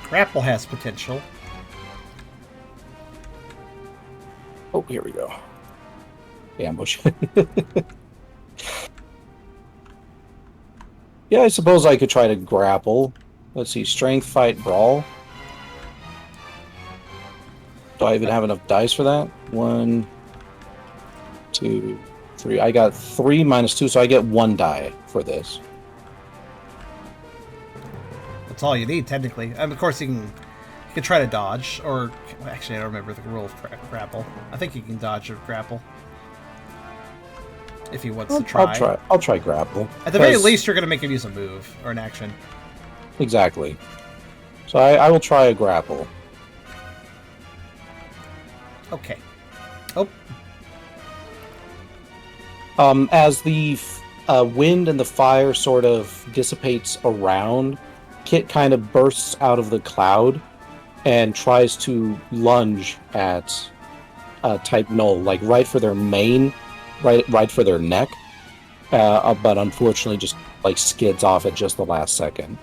Grapple has potential. Oh, here we go. Ambush. Yeah, I suppose I could try to grapple. Let's see. Strength, fight, brawl. Do I even have enough dice for that? 1, 2, 3. I got 3 minus 2, so I get 1 die for this. That's all you need, technically. Of course, you can try to dodge, or actually, I don't remember the rule of grapple. I think you can dodge or grapple if he wants to try. I'll try grapple. At the very 'cause- least, you're going to make him use a move or an action. Exactly. So I will try a grapple. Okay. Oh, As the wind and the fire sort of dissipates around, Kit kind of bursts out of the cloud and tries to lunge at Type Null, like right for their mane, right for their neck, but unfortunately just like skids off at just the last second.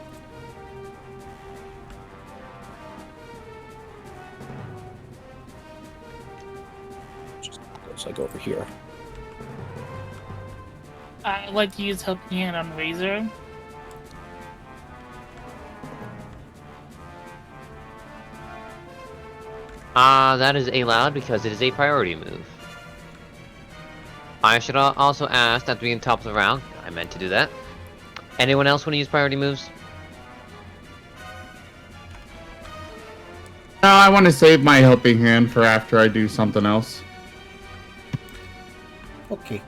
Just goes like over here. I'd like to use Helping Hand on Razor. That is allowed because it is a priority move. I should also ask at the beginning top of the round. I meant to do that. Anyone else want to use priority moves? No, I want to save my helping hand for after I do something else. okay.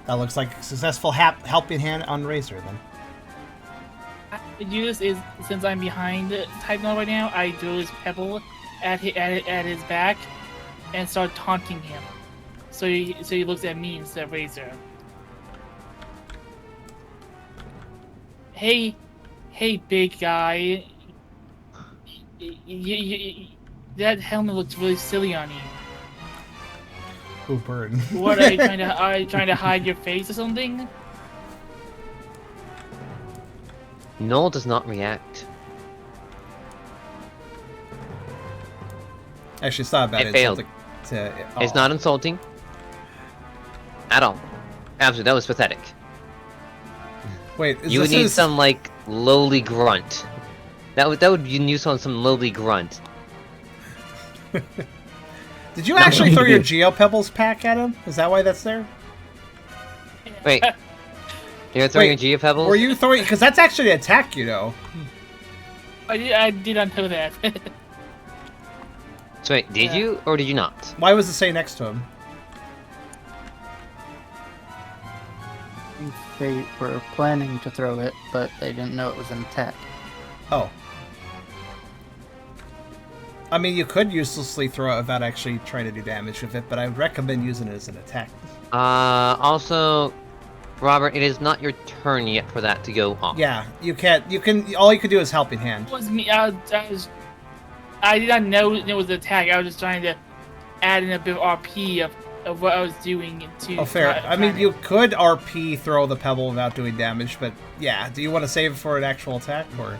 That looks like a successful helping hand on Razor, then. I do this is since I'm behind Type Null right now. I throw his pebble at his back and start taunting him. So he looks at me instead of Razor. Hey, big guy. That helmet looks really silly on you. Ooh, bird. What are you trying to hide your face or something? Null does not react. Actually, it's not a bad It failed. insult to It's not insulting. At all. Absolutely, that was pathetic. Wait, is You would this need his... some, like, lowly grunt. That would be use on some lowly grunt. Did you actually throw your Geo Pebbles pack at him? Is that why that's there? Wait. You're throwing Wait, your Geopebbles? Were you throwing? Because that's actually an attack, you know. I did not know that. So wait, did you or did you not? Why was it say next to him? They were planning to throw it, but they didn't know it was an attack. Oh. I mean, you could uselessly throw it without actually trying to do damage with it, but I would recommend using it as an attack. Also, Robert, it is not your turn yet for that to go off. Yeah, you can't. You can. All you can do is helping hand. It was me. I did not know it was an attack. I was just trying to add in a bit of RP of what I was doing to. Oh, fair. I mean, you could RP throw the pebble without doing damage, but yeah. Do you want to save it for an actual attack, or?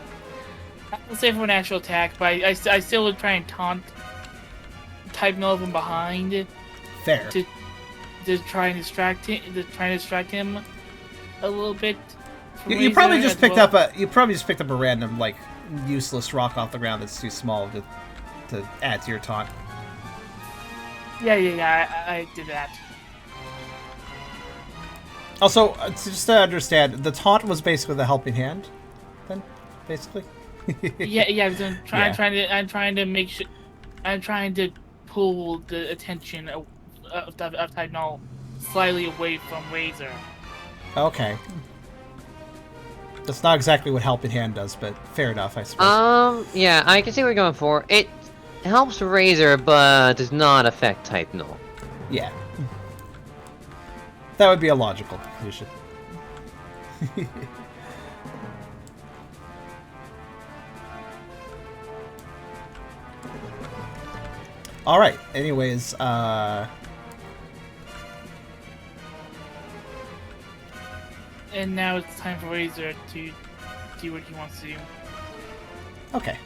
I'll save for an actual attack, but I still would try and taunt type null from behind Fair. to try and distract him a little bit. You probably just picked up a random like useless rock off the ground that's too small to add to your taunt. Yeah. I did that. Also, just to understand, the taunt was basically the helping hand, then, basically. Yeah. I'm Yeah. trying to pull the attention of type null slightly away from Razor. Okay. That's not exactly what helping hand does, but fair enough, I suppose. Yeah, I can see what you're going for. It helps Razor, but does not affect type null. Yeah. That would be a logical conclusion. Alright, anyways, And now it's time for Razor to do what he wants to do. okay.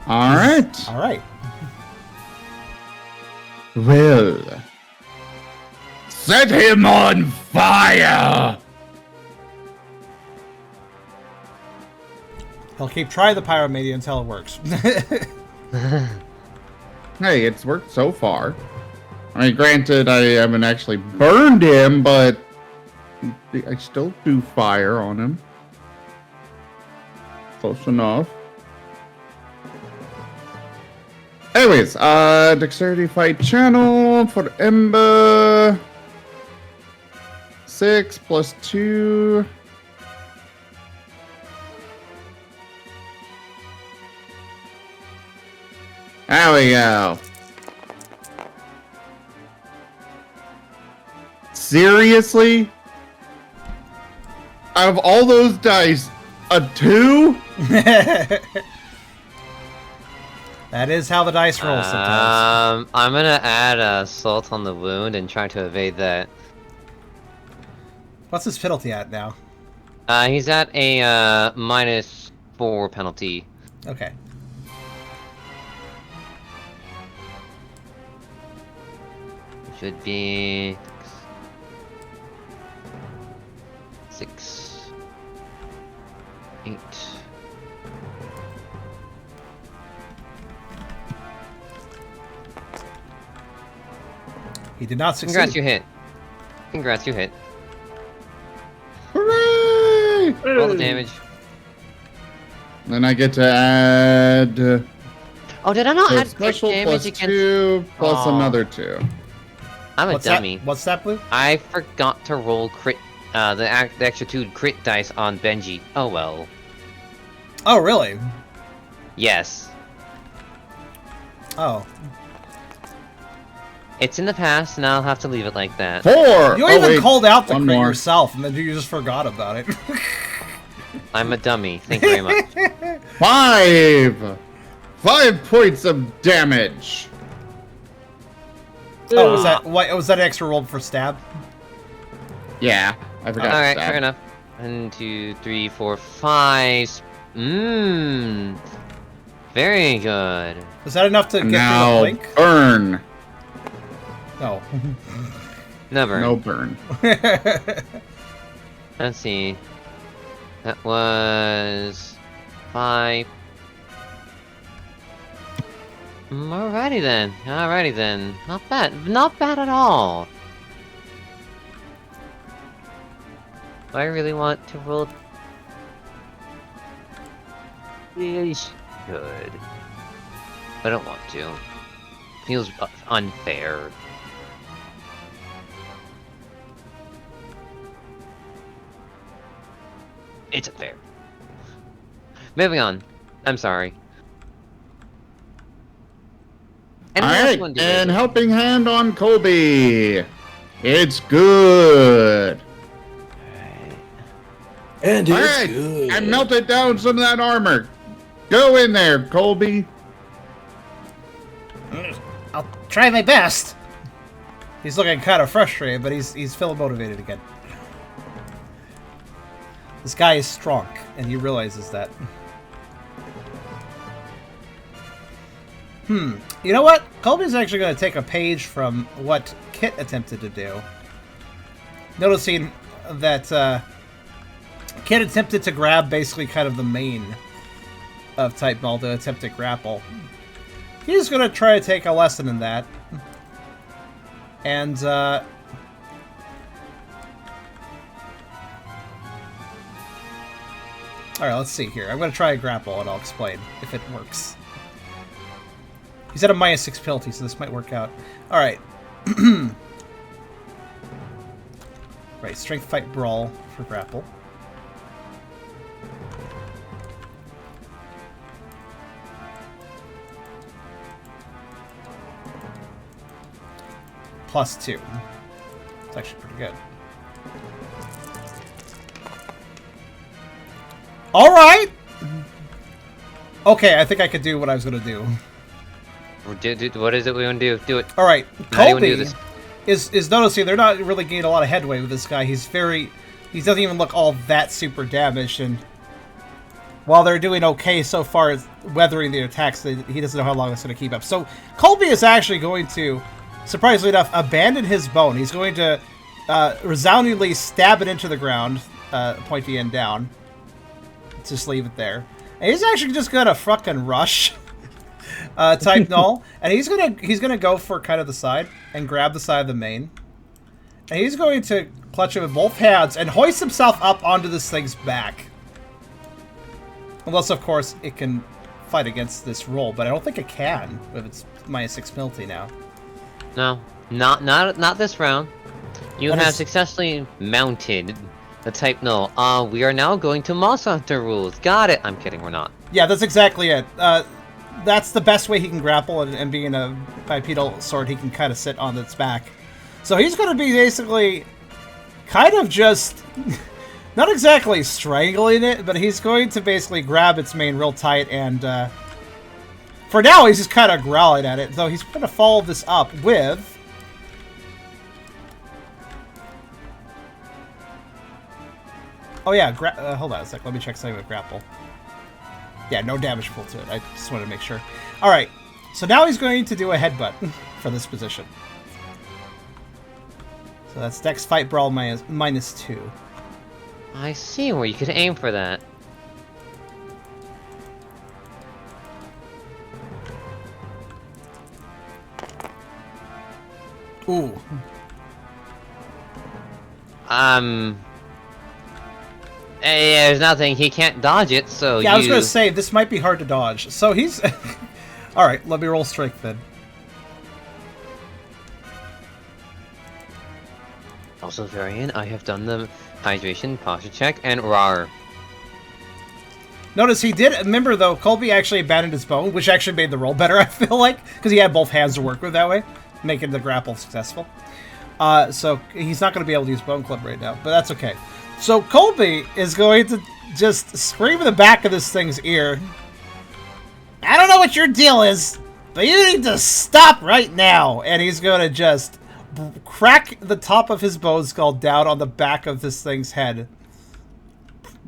Alright. Alright. Well. Set him on fire! He'll keep trying the Pyromania until it works. Hey, it's worked so far. I mean, granted, I haven't actually burned him, but I still do fire on him. Close enough. Anyways, dexterity fight channel for Ember. 6 plus 2. There we go. Seriously? Out of all those dice, a 2? That is how the dice roll sometimes. I'm gonna add a salt on the wound and try to evade that. What's his penalty at now? He's at a -4 penalty. Okay. Should be 6, 8. He did not succeed. Congrats, you hit. Congrats, you hit. Hooray! Roll the damage. Then I get to add Oh, did I not so add crit special damage plus against? 2 plus Aw. another 2. I'm a What's dummy. that? What's that, Blue? I forgot to roll crit. The extra 2 crit dice on Benji. Oh well. Oh, really? Yes. Oh. It's in the past, and I'll have to leave it like that. 4! You Oh, even wait. called out the One crit more. yourself, and then you just forgot about it. I'm a dummy. Thank you very much. 5! 5 points of damage. Oh, was that an extra roll for stab? Yeah, I forgot. Alright, that. fair enough. 1, 2, 3, 4, 5. Mmm. Very good. Was that enough to And get through the now blink? burn. No. Never. No burn. Let's see. That was 5. Alrighty then. Alrighty then. Not bad. Not bad at all. Do I really want to roll? Yeah, should. I don't want to. Feels unfair. It's unfair. Moving on. I'm sorry. Anyone else Alright, wanna do and it? helping hand on Colby. It's good. And it's Alright, good. I melted down some of that armor. Go in there, Colby. I'll try my best. He's looking kind of frustrated, but he's feeling motivated again. This guy is strong, and he realizes that. You know what? Colby's actually going to take a page from what Kit attempted to do. Noticing that Kit attempted to grab basically kind of the main of Type Null to attempt to grapple. He's going to try to take a lesson in that. And, alright, let's see here. I'm going to try a grapple, and I'll explain if it works. He's at a -6 penalty, so this might work out. Alright. Right, Strength Fight Brawl for grapple. +2. It's actually pretty good. Alright! Okay, I think I could do what I was going to do. What is it we want to do? Do it. Alright, How do you wanna do Colby this? is noticing they're not really gaining a lot of headway with this guy. He doesn't even look all that super damaged, and while they're doing okay so far as weathering the attacks, he doesn't know how long it's going to keep up. So Colby is actually going to, surprisingly enough, abandon his bone. He's going to resoundingly stab it into the ground, pointy end down. Just leave it there. And he's actually just going to fucking rush Type Null, and he's gonna go for kind of the side and grab the side of the main, and he's going to clutch it with both hands and hoist himself up onto this thing's back. Unless, of course, it can fight against this roll, but I don't think it can with its -6 penalty now. No, not this round. You What have is- successfully mounted the Type Null. We are now going to Monster Hunter rules. Got it. I'm kidding. We're not. Yeah, that's exactly it. That's the best way he can grapple, and being a bipedal sword, he can kind of sit on its back. So he's going to be basically kind of just, not exactly strangling it, but he's going to basically grab its mane real tight, and for now he's just kind of growling at it, though he's going to follow this up with... Oh yeah, hold on a sec, let me check something with grapple. Yeah, no damage pull to it. I just wanted to make sure. Alright, so now he's going to do a headbutt for this position. So that's Dex Fight Brawl -2. I see where you could aim for that. Ooh. There's nothing. He can't dodge it, so Yeah, I was going to say, this might be hard to dodge. So he's... Alright, let me roll strength then. Also, Varian, I have done the hydration, posture check, and RAR. Notice he did... Remember, though, Colby actually abandoned his bone, which actually made the roll better, I feel like. Because he had both hands to work with that way, making the grapple successful. So he's not going to be able to use Bone Club right now, but that's okay. So Colby is going to just scream in the back of this thing's ear. I don't know what your deal is, but you need to stop right now. And he's going to just crack the top of his bone skull down on the back of this thing's head.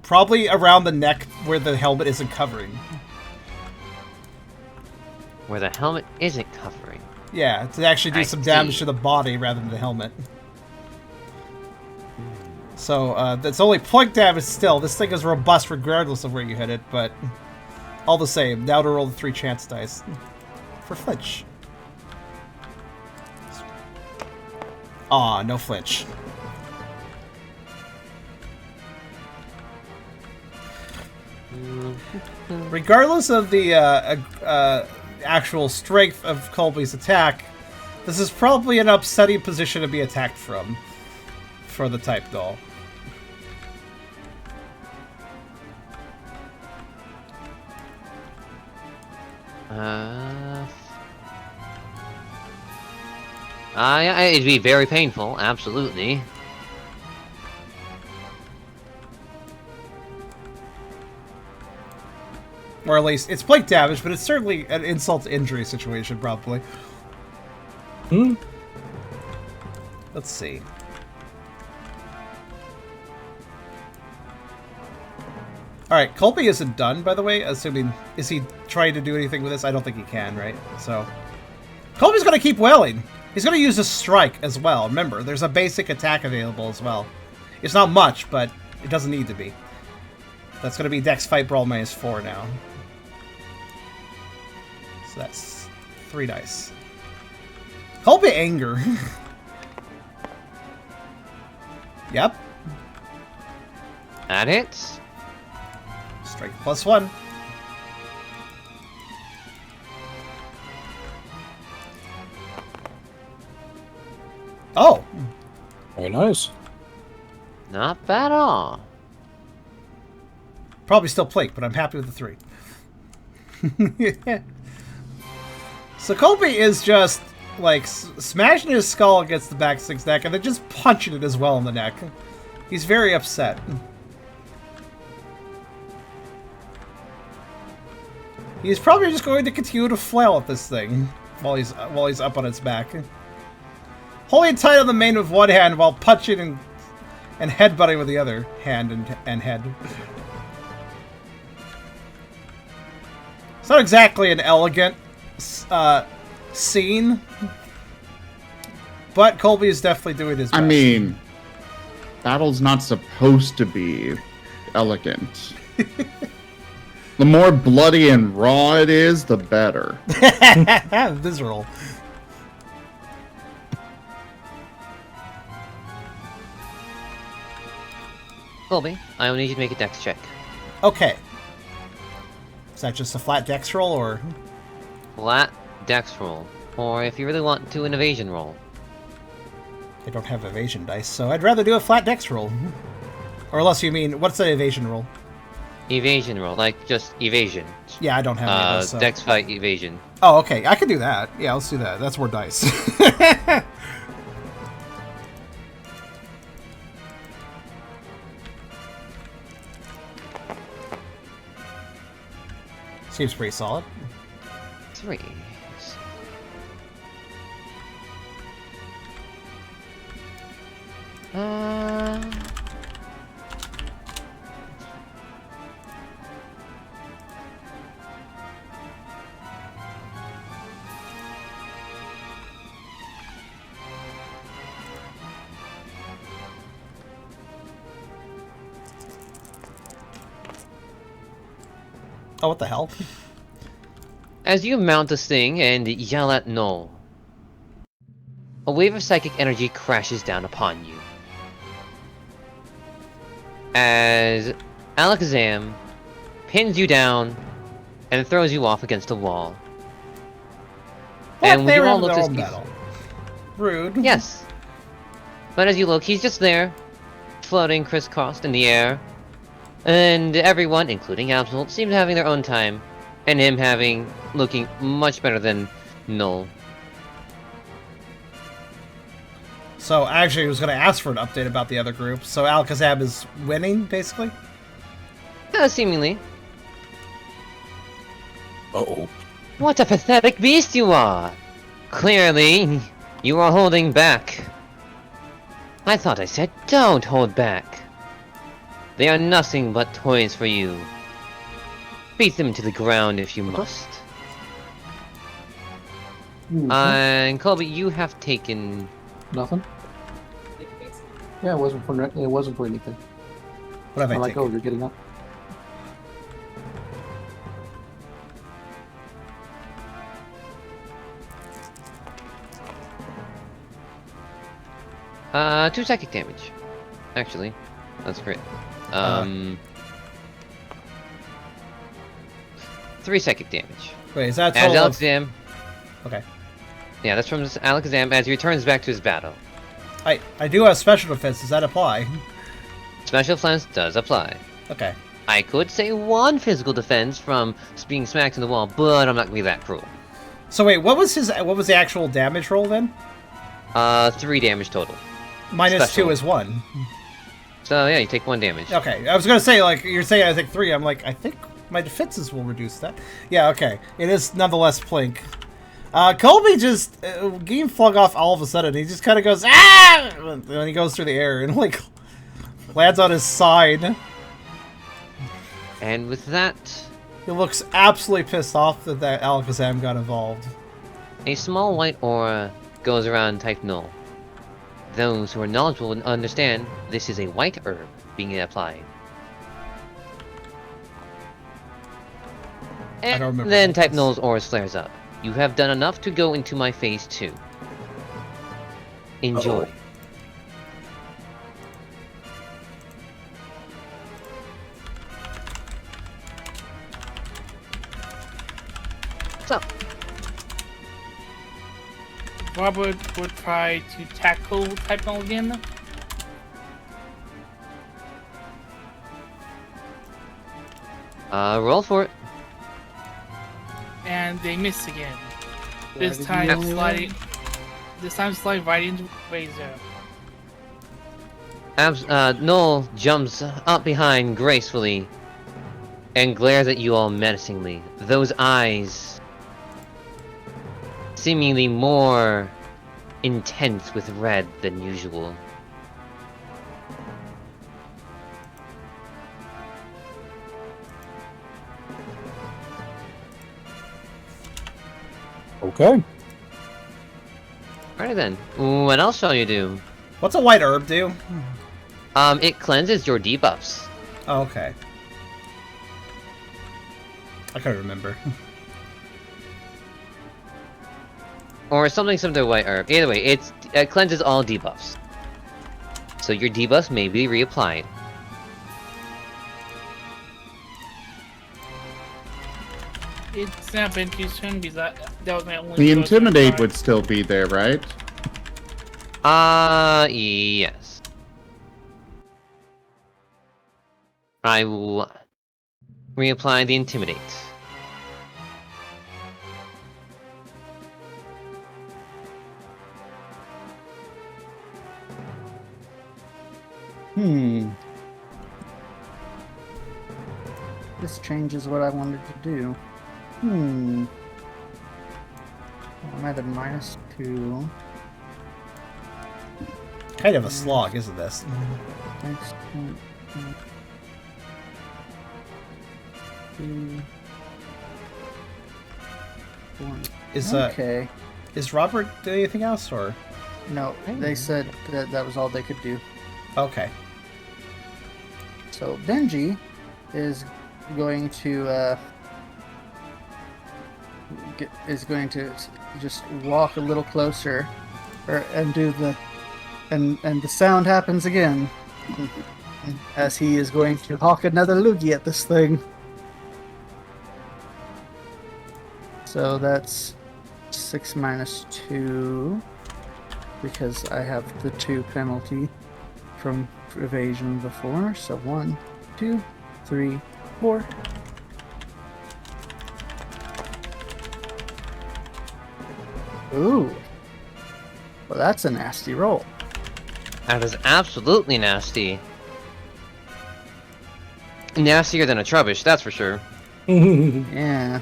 Probably around the neck where the helmet isn't covering. Where the helmet isn't covering. Yeah, to actually do I some damage see. to the body rather than the helmet. So, that's only point damage still. This thing is robust regardless of where you hit it, but all the same, now to roll the 3 chance dice. For flinch. Aw, no flinch. Regardless of the actual strength of Colby's attack, this is probably an upsetting position to be attacked from for the type doll. Yeah, it'd be very painful, absolutely. Or at least, it's plate damage, but it's certainly an insult to injury situation, probably. Hmm? Let's see. Alright, Colby isn't done, by the way, assuming... Is he trying to do anything with this? I don't think he can, right? So... Colby's gonna keep wailing! He's gonna use a strike as well. Remember, there's a basic attack available as well. It's not much, but it doesn't need to be. That's gonna be Dex Fight Brawl -4 now. So that's 3 dice. Colby Anger. Yep. That hits. Strike +1. Oh! Very nice. Not bad at all. Probably still plate, but I'm happy with the 3. So Colby is just, like, smashing his skull against the back 6 neck and then just punching it as well in the neck. He's very upset. He's probably just going to continue to flail at this thing while he's up on its back. Holding tight on the mane with one hand while punching and headbutting with the other hand and head. It's not exactly an elegant scene, but Colby is definitely doing his best. I mean, battle's not supposed to be elegant. The more bloody and raw it is, the better. Visceral. Colby, I will need you to make a dex check. Okay. Is that just a flat dex roll, or...? Flat dex roll. Or if you really want to, an evasion roll. I don't have evasion dice, so I'd rather do a flat dex roll. Or unless you mean, what's an evasion roll? Evasion roll, like just evasion. Yeah, I don't have any of those, so. Dex fight evasion. Oh, okay. I can do that. Yeah, let's do that. That's more dice. Seems pretty solid. 3. Oh, what the hell? As you mount this thing and yell at Noel, a wave of psychic energy crashes down upon you. As Alakazam pins you down and throws you off against a wall. What? They you were all having look their as own battle. Rude. Yes. But as you look, he's just there, floating crisscrossed in the air. And everyone, including Absolute, seems having their own time. And him looking much better than Noel. So, actually, I was going to ask for an update about the other group. So, Alakazam is winning, basically? Seemingly. Uh-oh. What a pathetic beast you are! Clearly, you are holding back. I thought I said don't hold back. They are nothing but toys for you. Beat them to the ground if you must. And Colby, you have taken. Nothing. Yeah, it wasn't for anything. What have I I'm like, taken? oh, you're getting up. Two psychic damage. Actually, that's great. 3 psychic damage. Wait, is that a As total of... Alakazam. Okay. Yeah, that's from Alakazam as he returns back to his battle. I do have special defense. Does that apply? Special defense does apply. Okay. I could say 1 physical defense from being smacked in the wall, but I'm not gonna be that cruel. So wait, what was the actual damage roll then? 3 damage total. Minus Special. 2 is 1. So yeah, you take 1 damage. Okay, I was gonna say, like, you're saying I think 3. I'm like, I think my defenses will reduce that. Yeah, okay. It is nonetheless Plink. Colby just game flung off all of a sudden. He just kind of goes, ah! When he goes through the air and, like, lands on his side. And with that, He looks absolutely pissed off that Alakazam got involved. a small white aura goes around type null. Those who are knowledgeable will understand this is a white herb being applied. I don't remember And then what type this- null's aura flares up. You have done enough to go into my phase 2. Enjoy. So, Robert would try to tackle type null again. roll for it. And they miss again. Why This did time you only sliding. This time slide right into Razor. Null jumps up behind gracefully and glares at you all menacingly. Those eyes seemingly more intense with red than usual. Okay. Alright then, what else shall you do? What's a white herb do? It cleanses your debuffs. Oh, okay. I can't remember. Or something similar to white herb. Either way, it cleanses all debuffs. So your debuffs may be reapplied. It's not been too soon because that was my only. The choice Intimidate so would still be there, right? Yes. I will reapply the Intimidate. This changes what I wanted to do. I'm at a -2. Kind of a slog, isn't this? Next one. 2. 1. Is Okay. is Robert doing anything else, or No, they said that was all they could do. okay? So Benji is going to just walk a little closer, and do the and the sound happens again as he is going to hawk another loogie at this thing. So that's 6 minus 2 because I have the 2 penalty from evasion before. So 1, 2, 3, 4. Ooh. Well, that's a nasty roll. That is absolutely nasty. Nastier than a Trubbish, that's for sure. Yeah.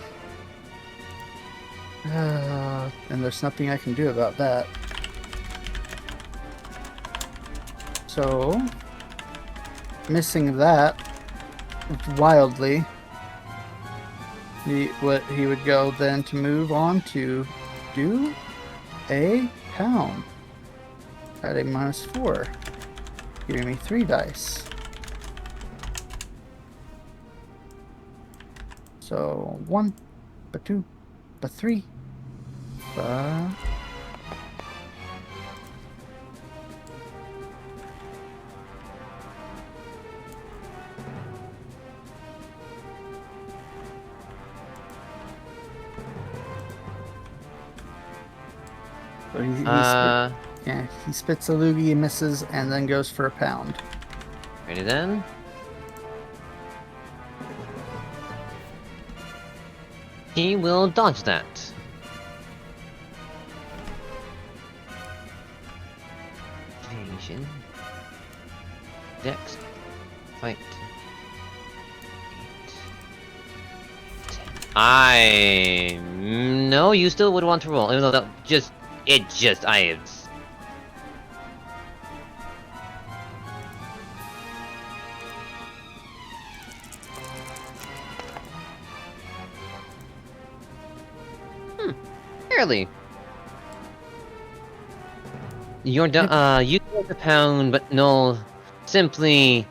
And there's nothing I can do about that. So, missing that wildly, he would go then to move on to do a pound at a -4, giving me 3 dice. So 1, but 2, but 3. So he spits a loogie, misses, and then goes for a pound. Ready then? He will dodge that. Evasion. Dex. Fight. 8. No, you still would want to roll, even though that Barely. You get the pound, but no, simply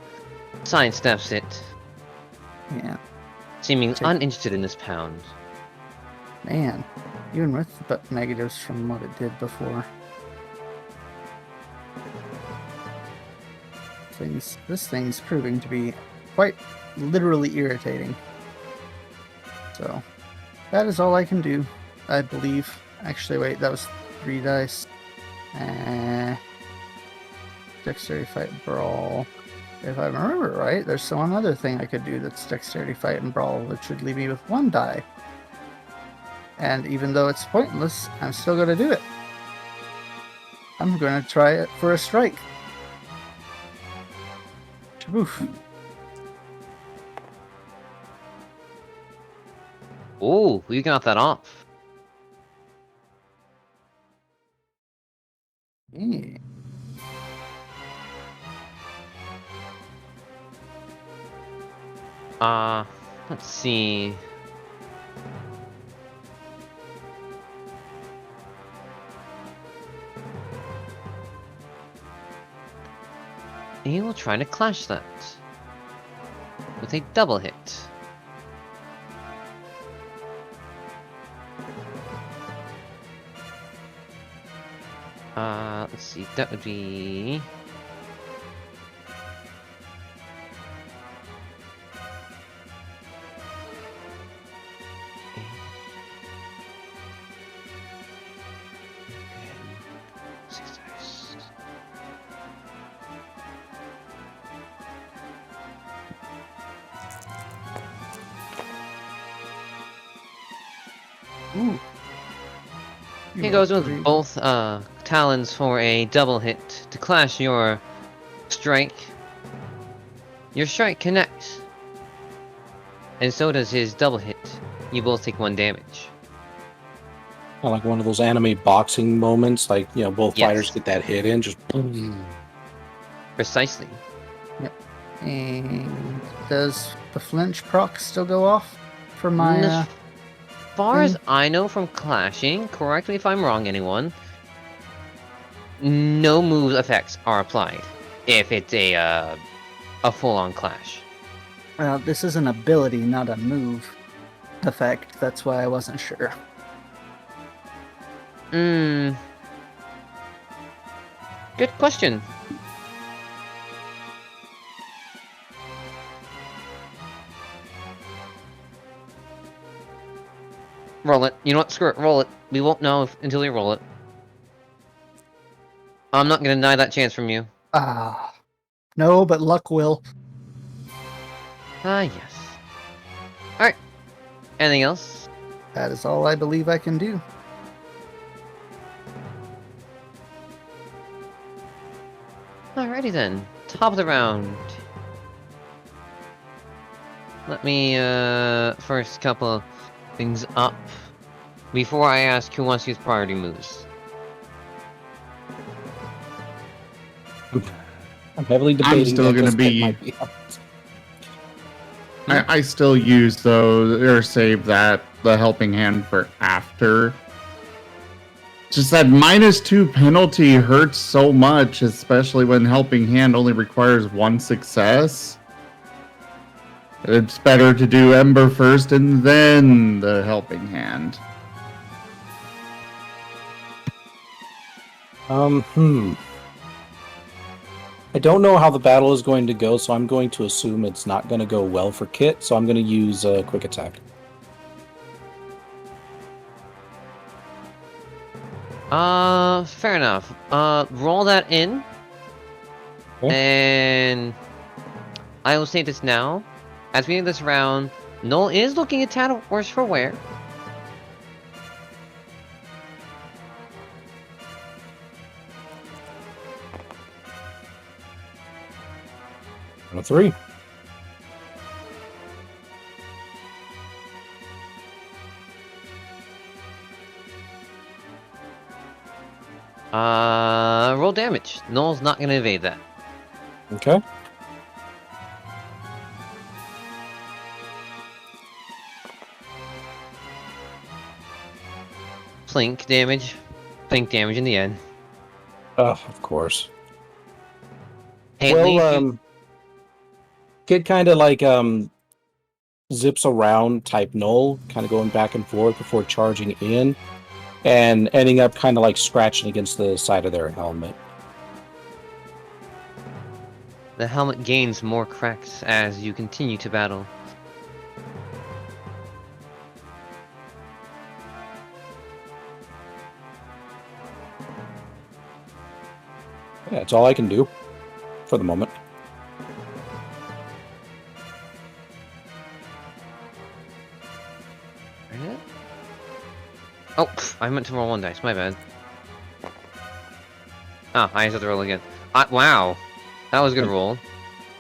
sidesteps it, Yeah. seeming Take- uninterested in this pound. Man, even with the negatives from what it did before. This thing's proving to be quite literally irritating. So, that is all I can do, I believe. Actually, wait, that was 3 dice. Dexterity fight brawl. If I remember right, there's one other thing I could do that's dexterity fight and brawl, which would leave me with 1 die. And even though it's pointless, I'm still going to do it. I'm going to try it for a strike. Oof. Ooh, you got that off. Yeah. Let's see. He will try to clash that with a double hit. Let's see, that would be... Ooh. He goes with both talons for a double hit to clash your strike. Your strike connects, and so does his double hit. You both take 1 damage. Kind of like one of those anime boxing moments, like, you know, both Yes. fighters get that hit in, just boom. Precisely. And does the flinch proc still go off for my... As far as thing? I know from clashing, correct me if I'm wrong, anyone, no move effects are applied if it's a full-on clash. Well, this is an ability, not a move effect. That's why I wasn't sure. Good question. Roll it. You know what? Screw it. Roll it. We won't know until we roll it. I'm not gonna deny that chance from you. Ah. No, but luck will. Ah, yes. Alright. Anything else? That is all I believe I can do. Alrighty then. Top of the round. Let me, first couple things up before I ask who wants to use priority moves. I'm heavily debating. still that gonna this kid be- might out. I still use those, or save the helping hand for after. Just that -2 penalty hurts so much, especially when Helping Hand only requires 1 success. It's better to do Ember first and then the Helping Hand. I don't know how the battle is going to go, so I'm going to assume it's not going to go well for Kit, so I'm going to use a quick attack. Fair enough. Roll that in. Okay. And I will say this now. As we end this round, Noel is looking a tad worse for wear. On a 3. Roll damage. Noel's not gonna evade that. Okay. Plink damage. Plink damage in the end. Of course. Hey, at least you- Well, Kid kind of like zips around type null, kind of going back and forth before charging in, and ending up kind of like scratching against the side of their helmet. the helmet gains more cracks as you continue to battle. Yeah, that's all I can do for the moment. Oh, I meant to roll 1 dice, my bad. Ah, I have to roll again. Wow, that was a good roll.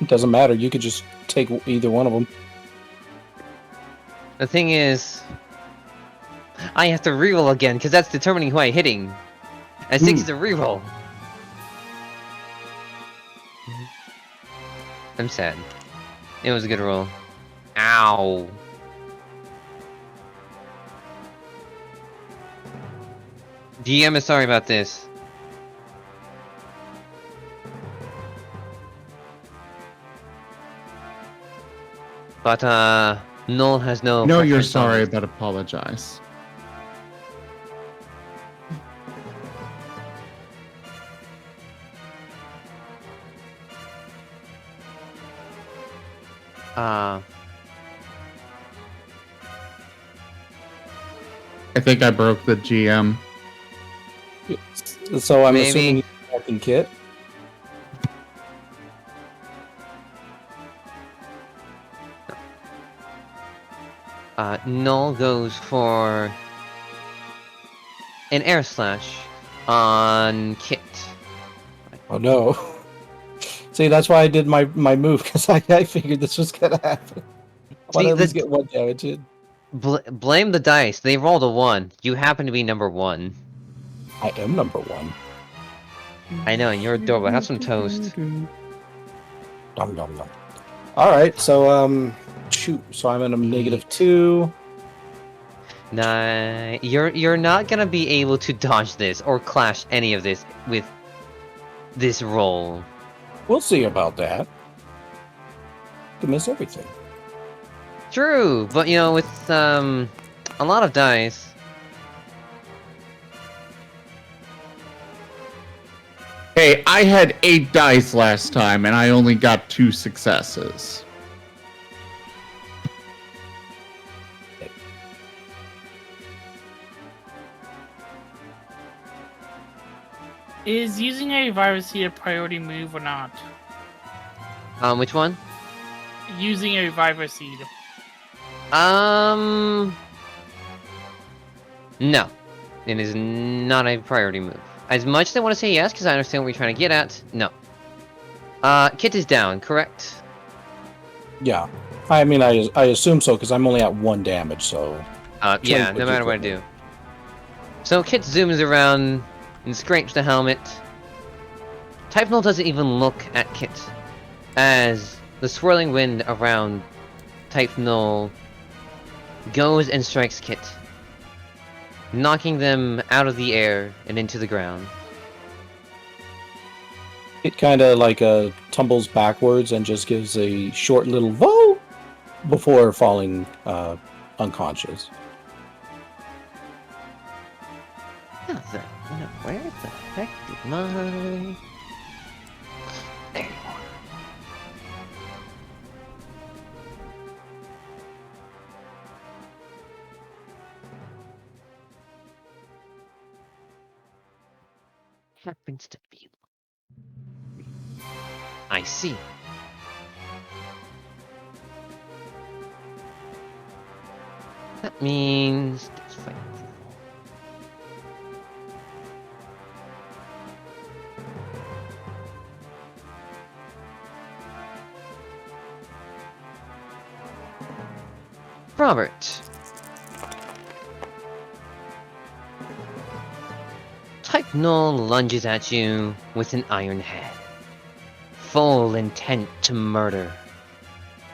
It doesn't matter. You could just take either one of them. The thing is, I have to reroll again, because that's determining who I'm hitting. And 6 is a reroll. I'm sad. It was a good roll. Ow. DM is sorry about this. But, Null has no... No, you're preference on sorry, it. but apologize. I think I broke the GM. So I'm Maybe. assuming you're attacking Kit. Null goes for an air slash on Kit. Oh no. See, that's why I did my move, because I figured this was gonna happen. Why See, don't this- we get 1 damage in? Blame the dice. They rolled a 1. You happen to be number 1. I am number 1. I know, and you're adorable. Have some toast. Dum dum dum. Alright, so shoot. So I'm in a -2. Nah, you're not gonna be able to dodge this or clash any of this with this roll. We'll see about that. You can miss everything. True, but you know, with a lot of dice. Hey, I had 8 dice last time, and I only got 2 successes. Is using a virus seed a priority move or not? Which one? Using a reviver seed. No. It is not a priority move. As much as I want to say yes, because I understand what you're trying to get at, no. Kit is down, correct? Yeah. I mean, I assume so, because I'm only at 1 damage, so... Yeah, no matter what I do. So Kit zooms around and scrapes the helmet. Type Null doesn't even look at Kit, as the swirling wind around Type Null goes and strikes Kit. knocking them out of the air and into the ground. It kind of like tumbles backwards and just gives a short little "whoa" before falling unconscious. Where the heck did my... There you are. Happens to be... I see. That means... Let's fight. Robert. Type Null lunges at you with an iron head, full intent to murder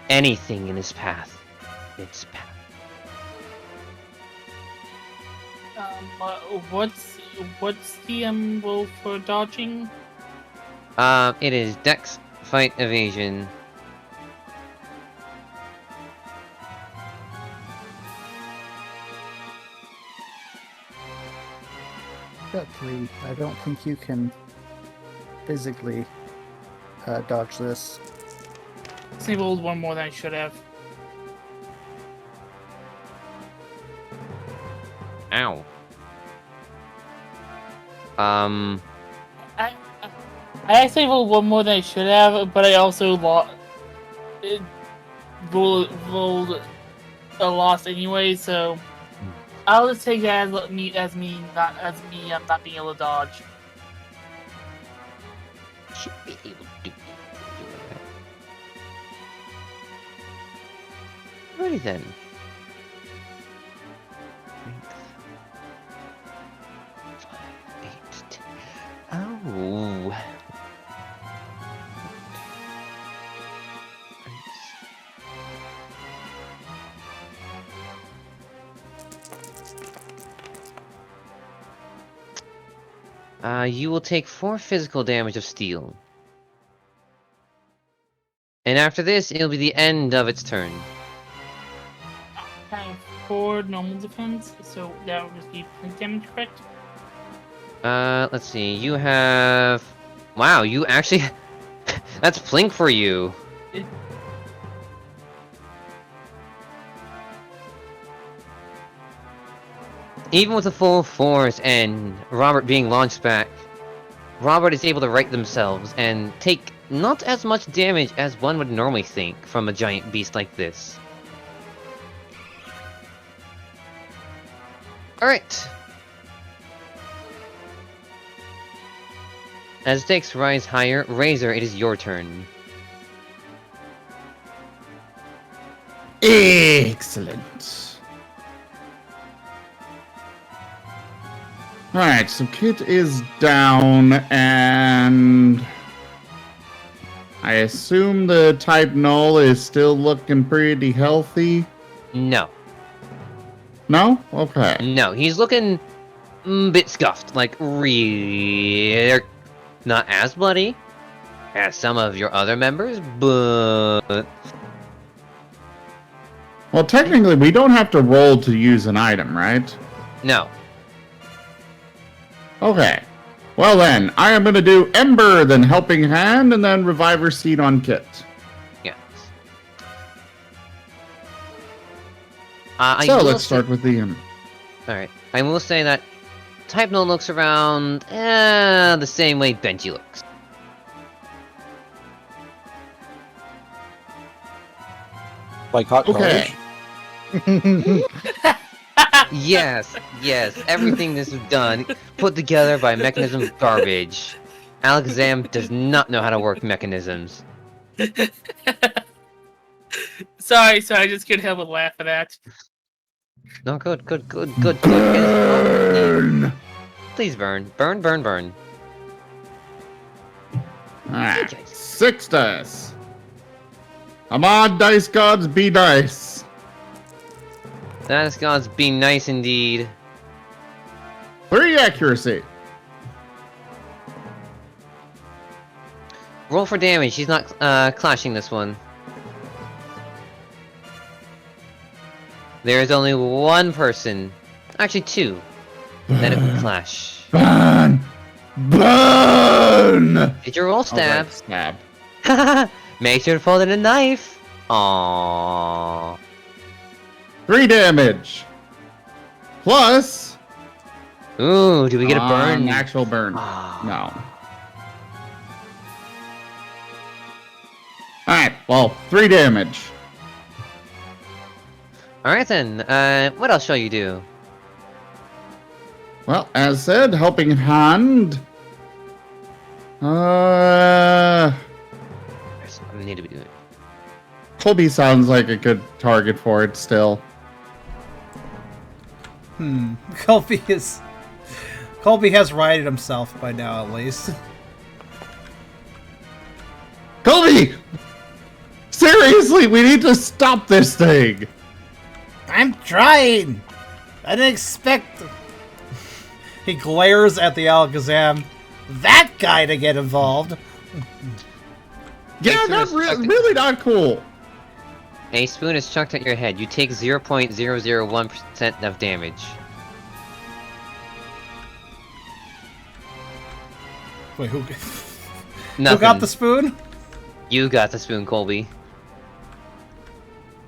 anything in his path. Its path. What's the roll for dodging? It is Dex, Fight, Evasion. Got 3. I don't think you can physically dodge this. I rolled one more than I should have. Ow. I actually rolled one more than I should have, but I also rolled a loss anyway, so I'll just take that as me not being able to dodge. Should be able to do that. Alrighty then. Oh. You will take 4 physical damage of steel. And after this, it'll be the end of its turn. I have 4 normal defense, so that would just be point damage, correct? Let's see. You have... Wow, you actually... That's Plink for you. Even with the full force and Robert being launched back, Robert is able to right themselves and take not as much damage as one would normally think from a giant beast like this. Alright. As stakes rise higher, Razor, it is your turn. Excellent. Alright, so Kit is down, and I assume the type null is still looking pretty healthy? No. No? Okay. No, he's looking a bit scuffed. Like, really... Not as bloody as some of your other members, but... Well, technically, we don't have to roll to use an item, right? No. Okay. Well then, I am going to do Ember, then Helping Hand, and then Reviver Seed on Kit. Yes. So let's start with the... Alright. I will say that Type Null looks around the same way Benji looks. Like hot Okay. Yes, yes. Everything this is done, put together by mechanism garbage. Alakazam does not know how to work mechanisms. Sorry, I just couldn't help but laugh at that. No, good. Burn! Please burn. Burn. Alright, Okay. 6 dice. Come on, dice gods, be nice. That is God's be nice indeed. 3 accuracy. Roll for damage. She's not clashing this one. There is only one person, actually 2, that it would clash. Burn! Burn! Did you roll stab? Alright, stab. Make sure to pull in a knife. Aww. 3 damage. Plus... Ooh, do we get a burn? An actual burn. Ah. No. Alright, well, 3 damage. Alright then, what else shall you do? Well, as said, helping hand. Uh... I need to be doing. Colby sounds like a good target for it still. Colby has righted himself by now, at least. Colby! Seriously, we need to stop this thing! I'm trying! I didn't expect... He glares at the Alakazam. That guy to get involved! Yeah, that's really not cool. A spoon is chucked at your head. You take 0.001% of damage. Wait, who Nothing. got the spoon? You got the spoon, Colby.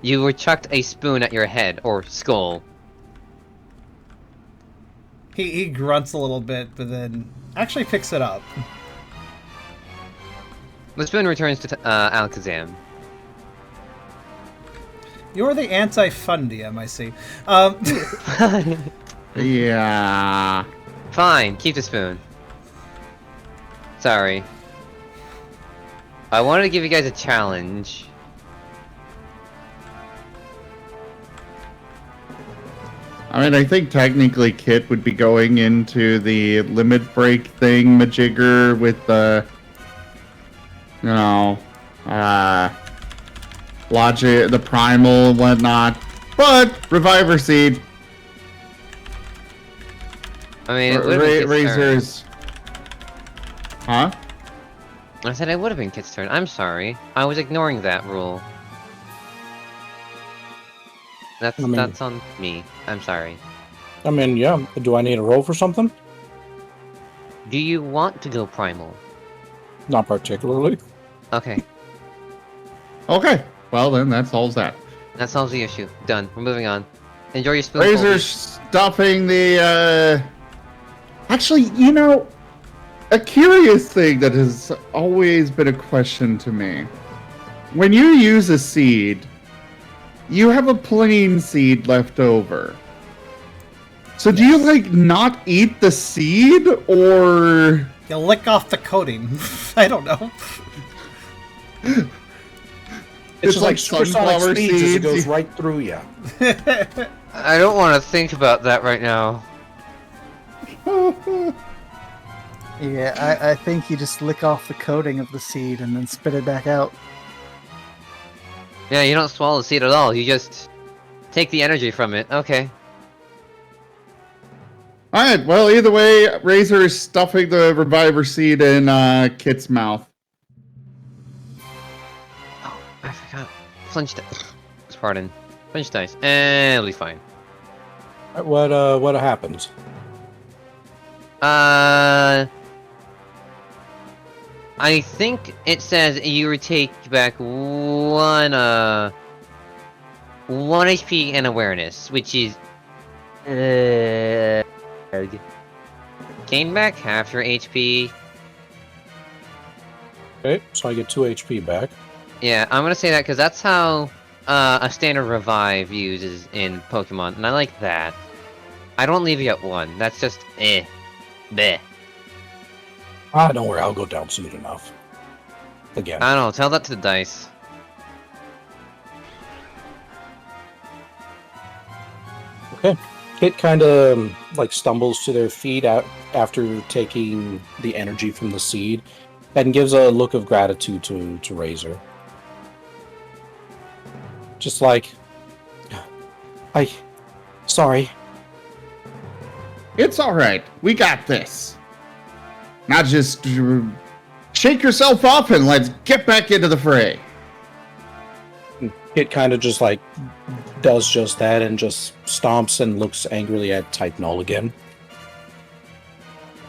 You were chucked a spoon at your head, or skull. He grunts a little bit, but then actually picks it up. The spoon returns to Alakazam. You're the anti-fundium, I see. Yeah. Fine, keep the spoon. Sorry. I wanted to give you guys a challenge. I mean, I think technically Kit would be going into the limit break thing, Majigger, with the, you know, logic, the primal and whatnot. But Reviver Seed, I mean, it would have been Kit's turn. Razors, huh? I said it would have been Kit's turn. I'm sorry. I was ignoring that rule. That's on me. I'm sorry. I mean, yeah. Do I need a roll for something? Do you want to go primal? Not particularly. Okay, Okay, well then that solves that. that solves the issue. Done. We're moving on. Enjoy your spoon. Razor Colby. stuffing the, Actually, you know, a curious thing that has always been a question to me. When you use a seed, you have a plain seed left over. So do you, like, not eat the seed, or... You lick off the coating. I don't know. It's It's like like supersonic sunflower speeds as it seeds. goes right through you. I don't want to think about that right now. Yeah, I think you just lick off the coating of the seed and then spit it back out. Yeah, you don't swallow the seed at all. You just take the energy from it. Okay. Alright, well, either way, Razor is stuffing the Reviver Seed in Kit's mouth. Oh, I forgot. Flinch dice. Pardon. Flinch dice. And it'll be fine. What happens? I think it says you take back one HP and awareness, which is gain back half your HP. Okay, so I get 2 HP back. Yeah, I'm gonna say that because that's how a standard revive uses in Pokemon, and I like that. I don't leave you at 1. That's just bleh. Don't worry, I'll go down soon enough. Again. I don't know. Tell that to the dice. Okay. Kit kind of like stumbles to their feet after taking the energy from the seed, and gives a look of gratitude to Razor. Just like, sorry. It's alright. We got this. Now just shake yourself up and let's get back into the fray. It kind of just like does just that and just stomps and looks angrily at Type Null again.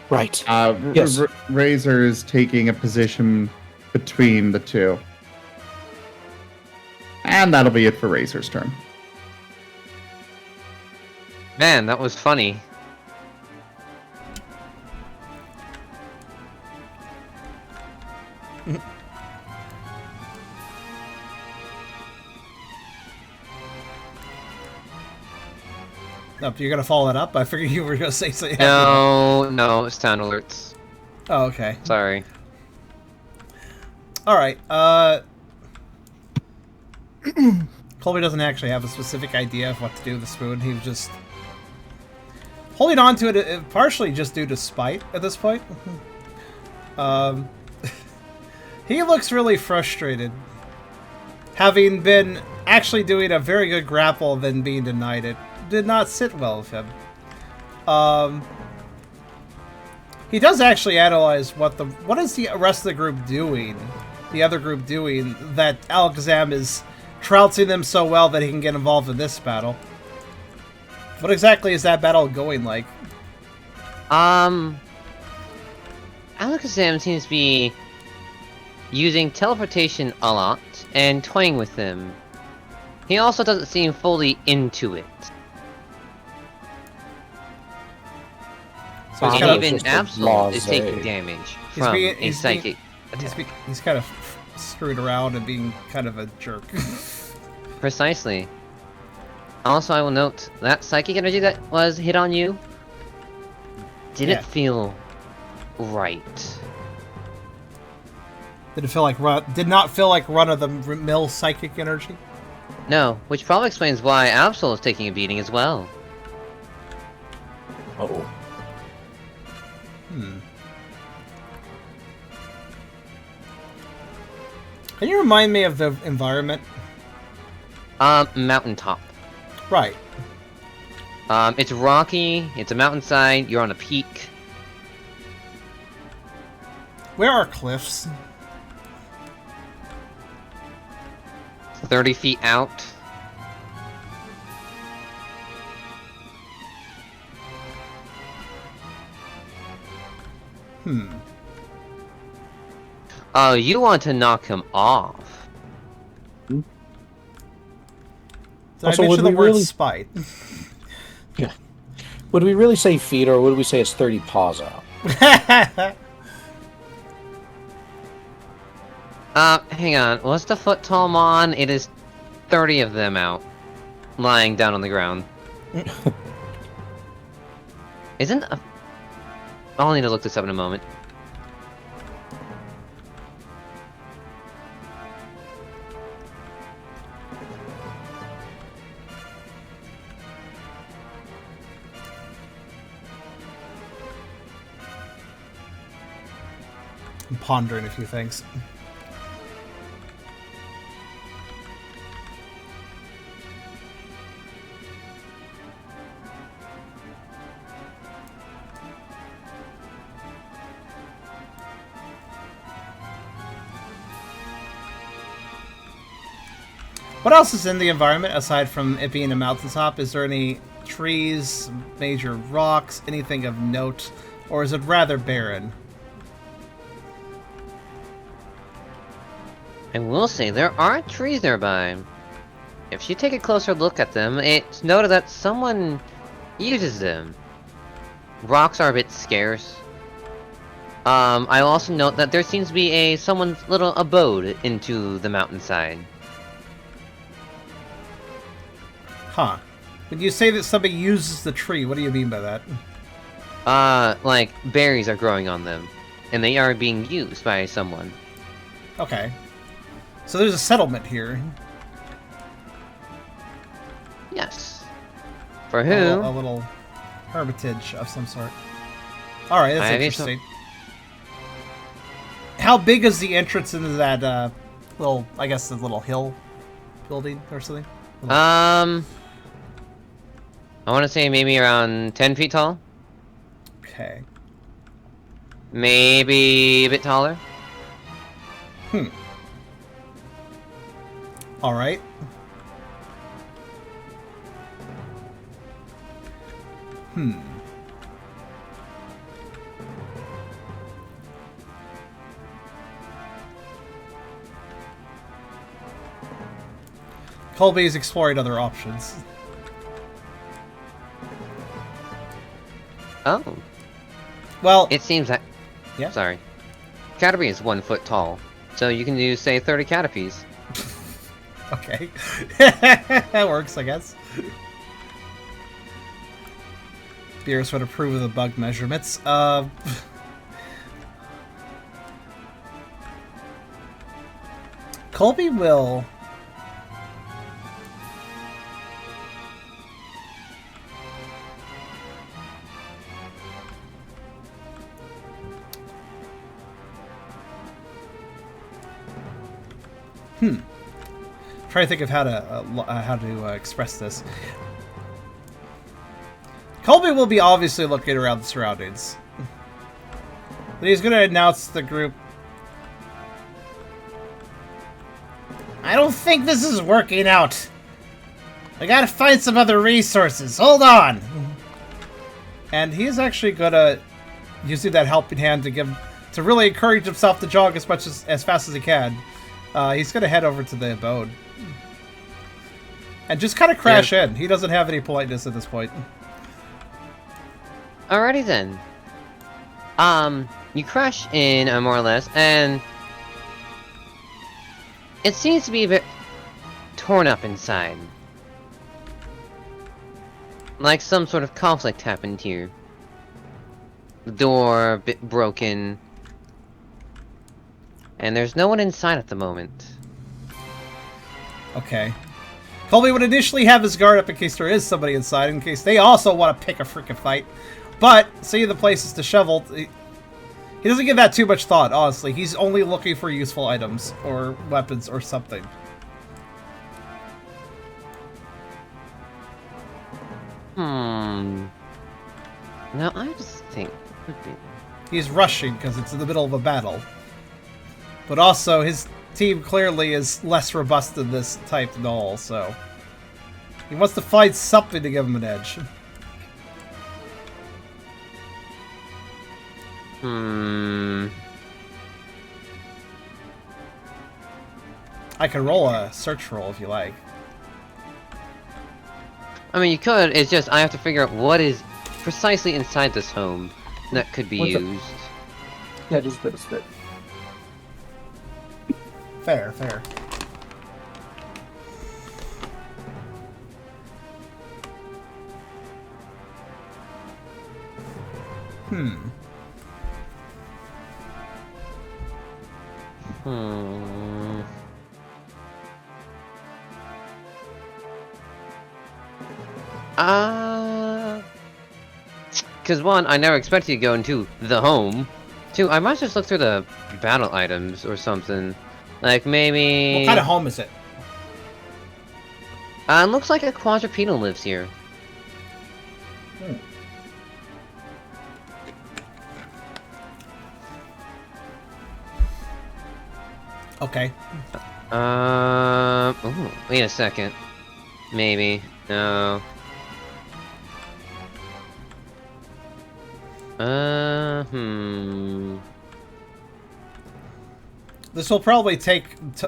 Right. Yes. Razor is taking a position between the two. And that'll be it for Razor's turn. Man, that was funny. No, you're gonna follow that up? I figured you were gonna say something. No, it's sound alerts. Oh, okay. Sorry. Alright, Colby doesn't actually have a specific idea of what to do with the spoon. He was just holding on to it partially just due to spite at this point. He looks really frustrated. Having been actually doing a very good grapple, then being denied it did not sit well with him. He does actually analyze what is the rest of the group doing, the other group doing, that Alakazam is trouncing them so well that he can get involved in this battle. What exactly is that battle going like? Alakazam seems to be using teleportation a lot and toying with them. He also doesn't seem fully into it. So he's And kind of, even Absol is taking damage from a psychic attack. he's kind of screwed around and being kind of a jerk. Precisely. Also, I will note that psychic energy that was hit on you didn't feel right. Did not feel like run-of-the-mill psychic energy? No, which probably explains why Absol is taking a beating as well. Oh. Can you remind me of the environment? Mountaintop. Right. It's rocky, it's a mountainside, you're on a peak. Where are cliffs? 30 feet out. Oh, you want to knock him off. Did Also, I would mention the we word really- spite? Yeah. Would we really say feet, or would we say it's 30 paws out? Hang on. What's the foot tall mon? It is 30 of them out. Lying down on the ground. Isn't a... I'll need to look this up in a moment. I'm pondering a few things. What else is in the environment aside from it being a mountaintop? Is there any trees, major rocks, anything of note, or is it rather barren? I will say, there are trees nearby. If you take a closer look at them, it's noted that someone uses them. Rocks are a bit scarce. I also note that there seems to be someone's little abode into the mountainside. Huh. When you say that somebody uses the tree, what do you mean by that? Like, berries are growing on them, and they are being used by someone. Okay. So there's a settlement here. Yes. For who? A little hermitage of some sort. Alright, that's interesting. How big is the entrance into that, little, I guess, the little hill building or something? I want to say maybe around 10 feet tall. Okay. Maybe a bit taller. All right. Colby is exploring other options. Oh, Well, it seems that. Yeah? Sorry. Caterpie is 1 foot tall, so you can do, say, 30 Caterpies. okay. That works, I guess. Beerus would approve of the bug measurements. Colby will... Try to think of how to express this. Colby will be obviously looking around the surroundings. But he's going to announce to the group, I don't think this is working out. I gotta find some other resources. Hold on. And he's actually gonna using that helping hand to really encourage himself to jog as fast as he can. He's gonna head over to the abode and just kind of crash in. He doesn't have any politeness at this point. Alrighty then. You crash in, more or less, and it seems to be a bit torn up inside. Like some sort of conflict happened here. The door a bit broken. And there's no one inside at the moment. Okay. Colby would initially have his guard up in case there is somebody inside, in case they also want to pick a freaking fight. But, seeing the place is disheveled, he doesn't give that too much thought, honestly. He's only looking for useful items, or weapons, or something. Now, I just think... He's rushing because it's in the middle of a battle. But also, his team clearly is less robust than this type Null, so... he wants to find something to give him an edge. I can roll a search roll if you like. I mean, you could, it's just I have to figure out what is precisely inside this home that could be used. Yeah, just a bit of spit. Fair, fair. Because one, I never expected you to go into the home. Two, I might just look through the battle items or something. Like maybe... What kind of home is it? It looks like a quadrupedal lives here. Okay. Ooh, wait a second. Maybe. No. This will probably take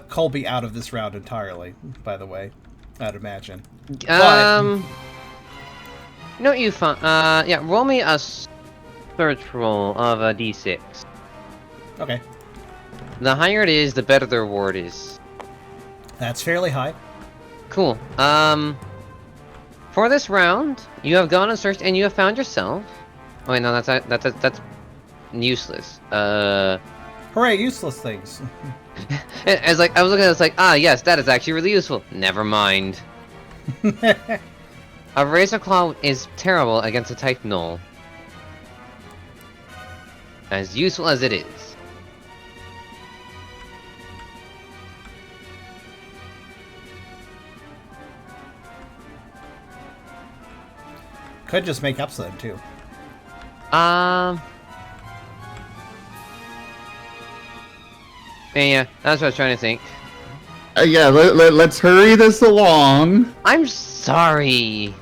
Colby out of this round entirely, by the way. I'd imagine. You know what you found? Yeah, roll me a search roll of a d6. Okay. The higher it is, the better the reward is. That's fairly high. Cool. For this round, you have gone and searched, and you have found yourself. Oh wait, no, that's useless. Hooray, useless things. As like I was looking at it, it's like, ah, yes, that is actually really useful. Never mind. A Razor Claw is terrible against a type Null. As useful as it is. Could just make up to them, too. Yeah, that's what I was trying to think. Yeah, let's hurry this along. I'm sorry.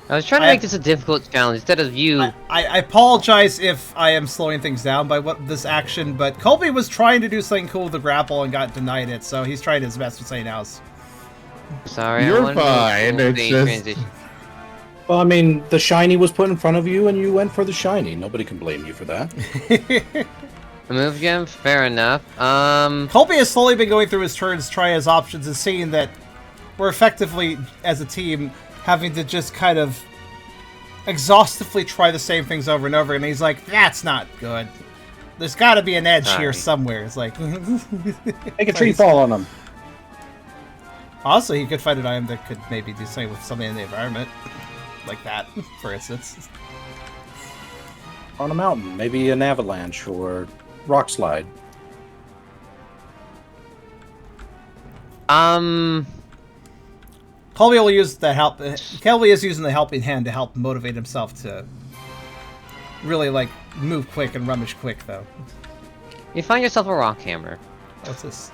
I was trying to make this a difficult challenge instead of you. I apologize if I am slowing things down by this action, but Colby was trying to do something cool with the grapple and got denied it, so he's trying his best to say now. Sorry, You're I wanted to do a fine, cool it's phase just- transition. Well, I mean, the shiny was put in front of you, and you went for the shiny. Nobody can blame you for that. A move gem, fair enough. Colby has slowly been going through his turns, trying his options, and seeing that we're effectively, as a team, having to just kind of exhaustively try the same things over and over, and he's like, that's not good. There's got to be an edge here somewhere. It's like... Make a tree fall on them. Also, he could find an item that could maybe do something with something in the environment. Like that, for instance. On a mountain. Maybe an avalanche or rock slide. Colby will use the help. Colby is using the helping hand to help motivate himself to really, like, move quick and rummage quick, though. You find yourself a rock hammer. What's this?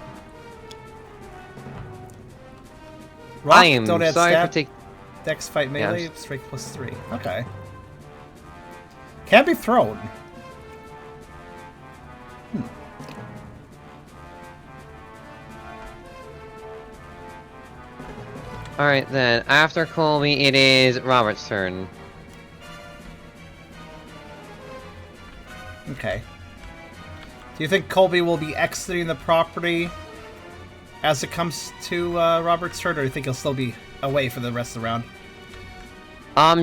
Rock, I am don't add sorry stab. for taking. Dex fight Yeah, melee, strength +3. Okay. Can be thrown. Alright then, after Colby, it is Robert's turn. Okay. Do you think Colby will be exiting the property as it comes to Robert's turn, or do you think he'll still be away for the rest of the round?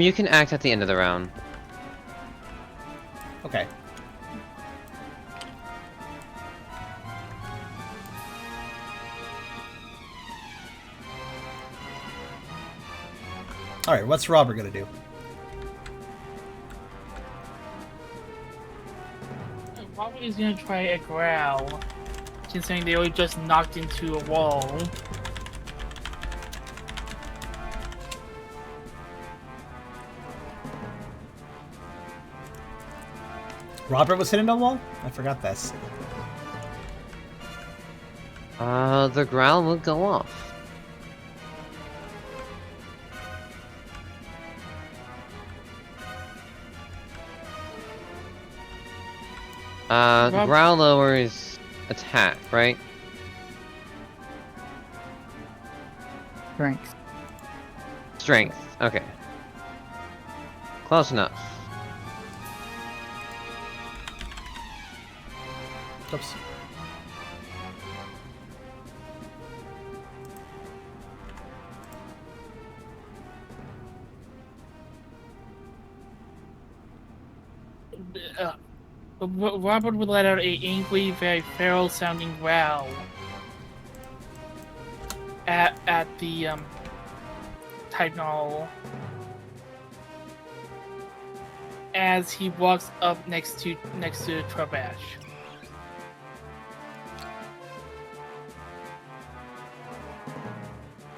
You can act at the end of the round. Okay. Alright, what's Robert gonna do? Probably is gonna try a growl, considering they only just knocked into a wall. Robert was hitting a wall? I forgot this. The growl will go off. Growl lowers attack, right? Strength. Strength, okay. Close enough. Oops. Robert would let out a angry, very feral-sounding growl at the Titanol as he walks up next to Trabash.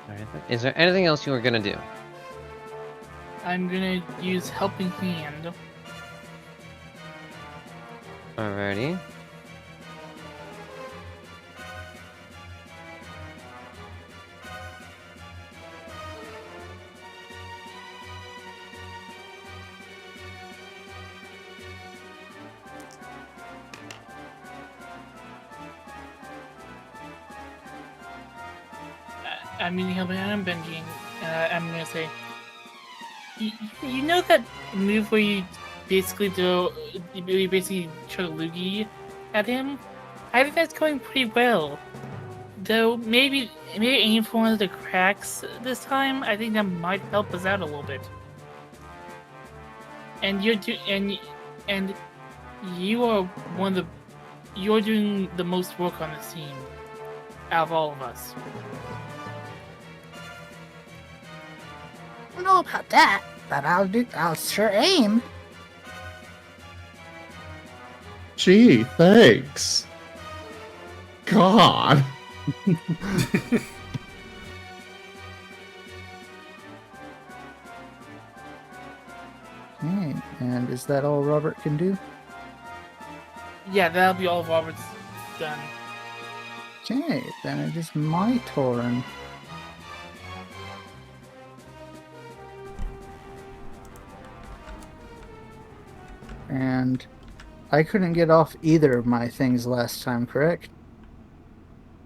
Alright, is there anything else you were gonna do? I'm gonna use Helping Hand. Alrighty. I'm using Helping Hand, I'm binging. I'm gonna say, you know that move where you basically throw a loogie at him? I think that's going pretty well. Though maybe aim for one of the cracks this time. I think that might help us out a little bit. And you are you're doing the most work on this team out of all of us. I don't know about that, but I'll sure aim. Gee, thanks. God. Okay, And is that all Robert can do? Yeah, that'll be all Robert's done. Okay, then it is my turn. And I couldn't get off either of my things last time, correct?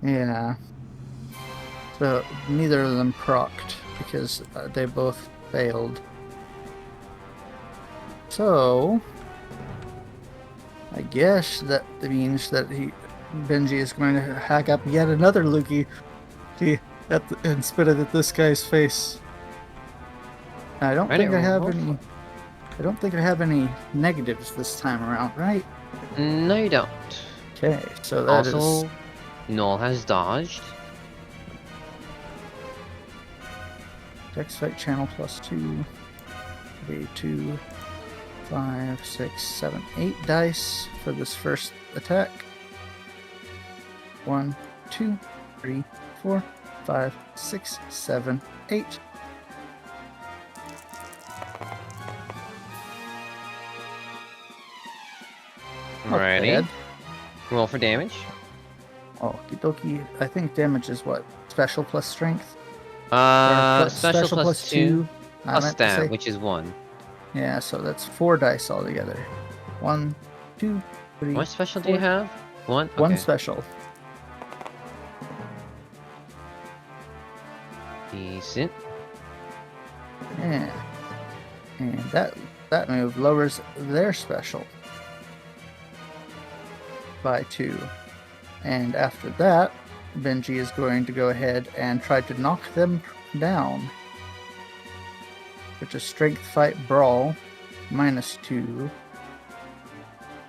Yeah. So neither of them procced because they both failed. So I guess that means that Benji is going to hack up yet another loogie and spit it at this guy's face. I don't think I have any. I don't think I have any negatives this time around, right? No, you don't. Okay, so that Also, is Noel has dodged. Dex Fight Channel +2. 3, 2, 5, 6, 7, 8 dice for this first attack. 1, 2, 3, 4, 5, 6, 7, 8. Not Alrighty. bad. Roll for damage. Okie dokie. I think damage is what? Special plus strength? Special plus 2 I plus meant to stat, say. which is 1. Yeah, so that's 4 dice altogether. 1, 2, 3. What special do 4. you have? 1? One Okay. special. Decent. Yeah. And that move lowers their special by 2. And after that, Benji is going to go ahead and try to knock them down. Which is Strength Fight Brawl -2.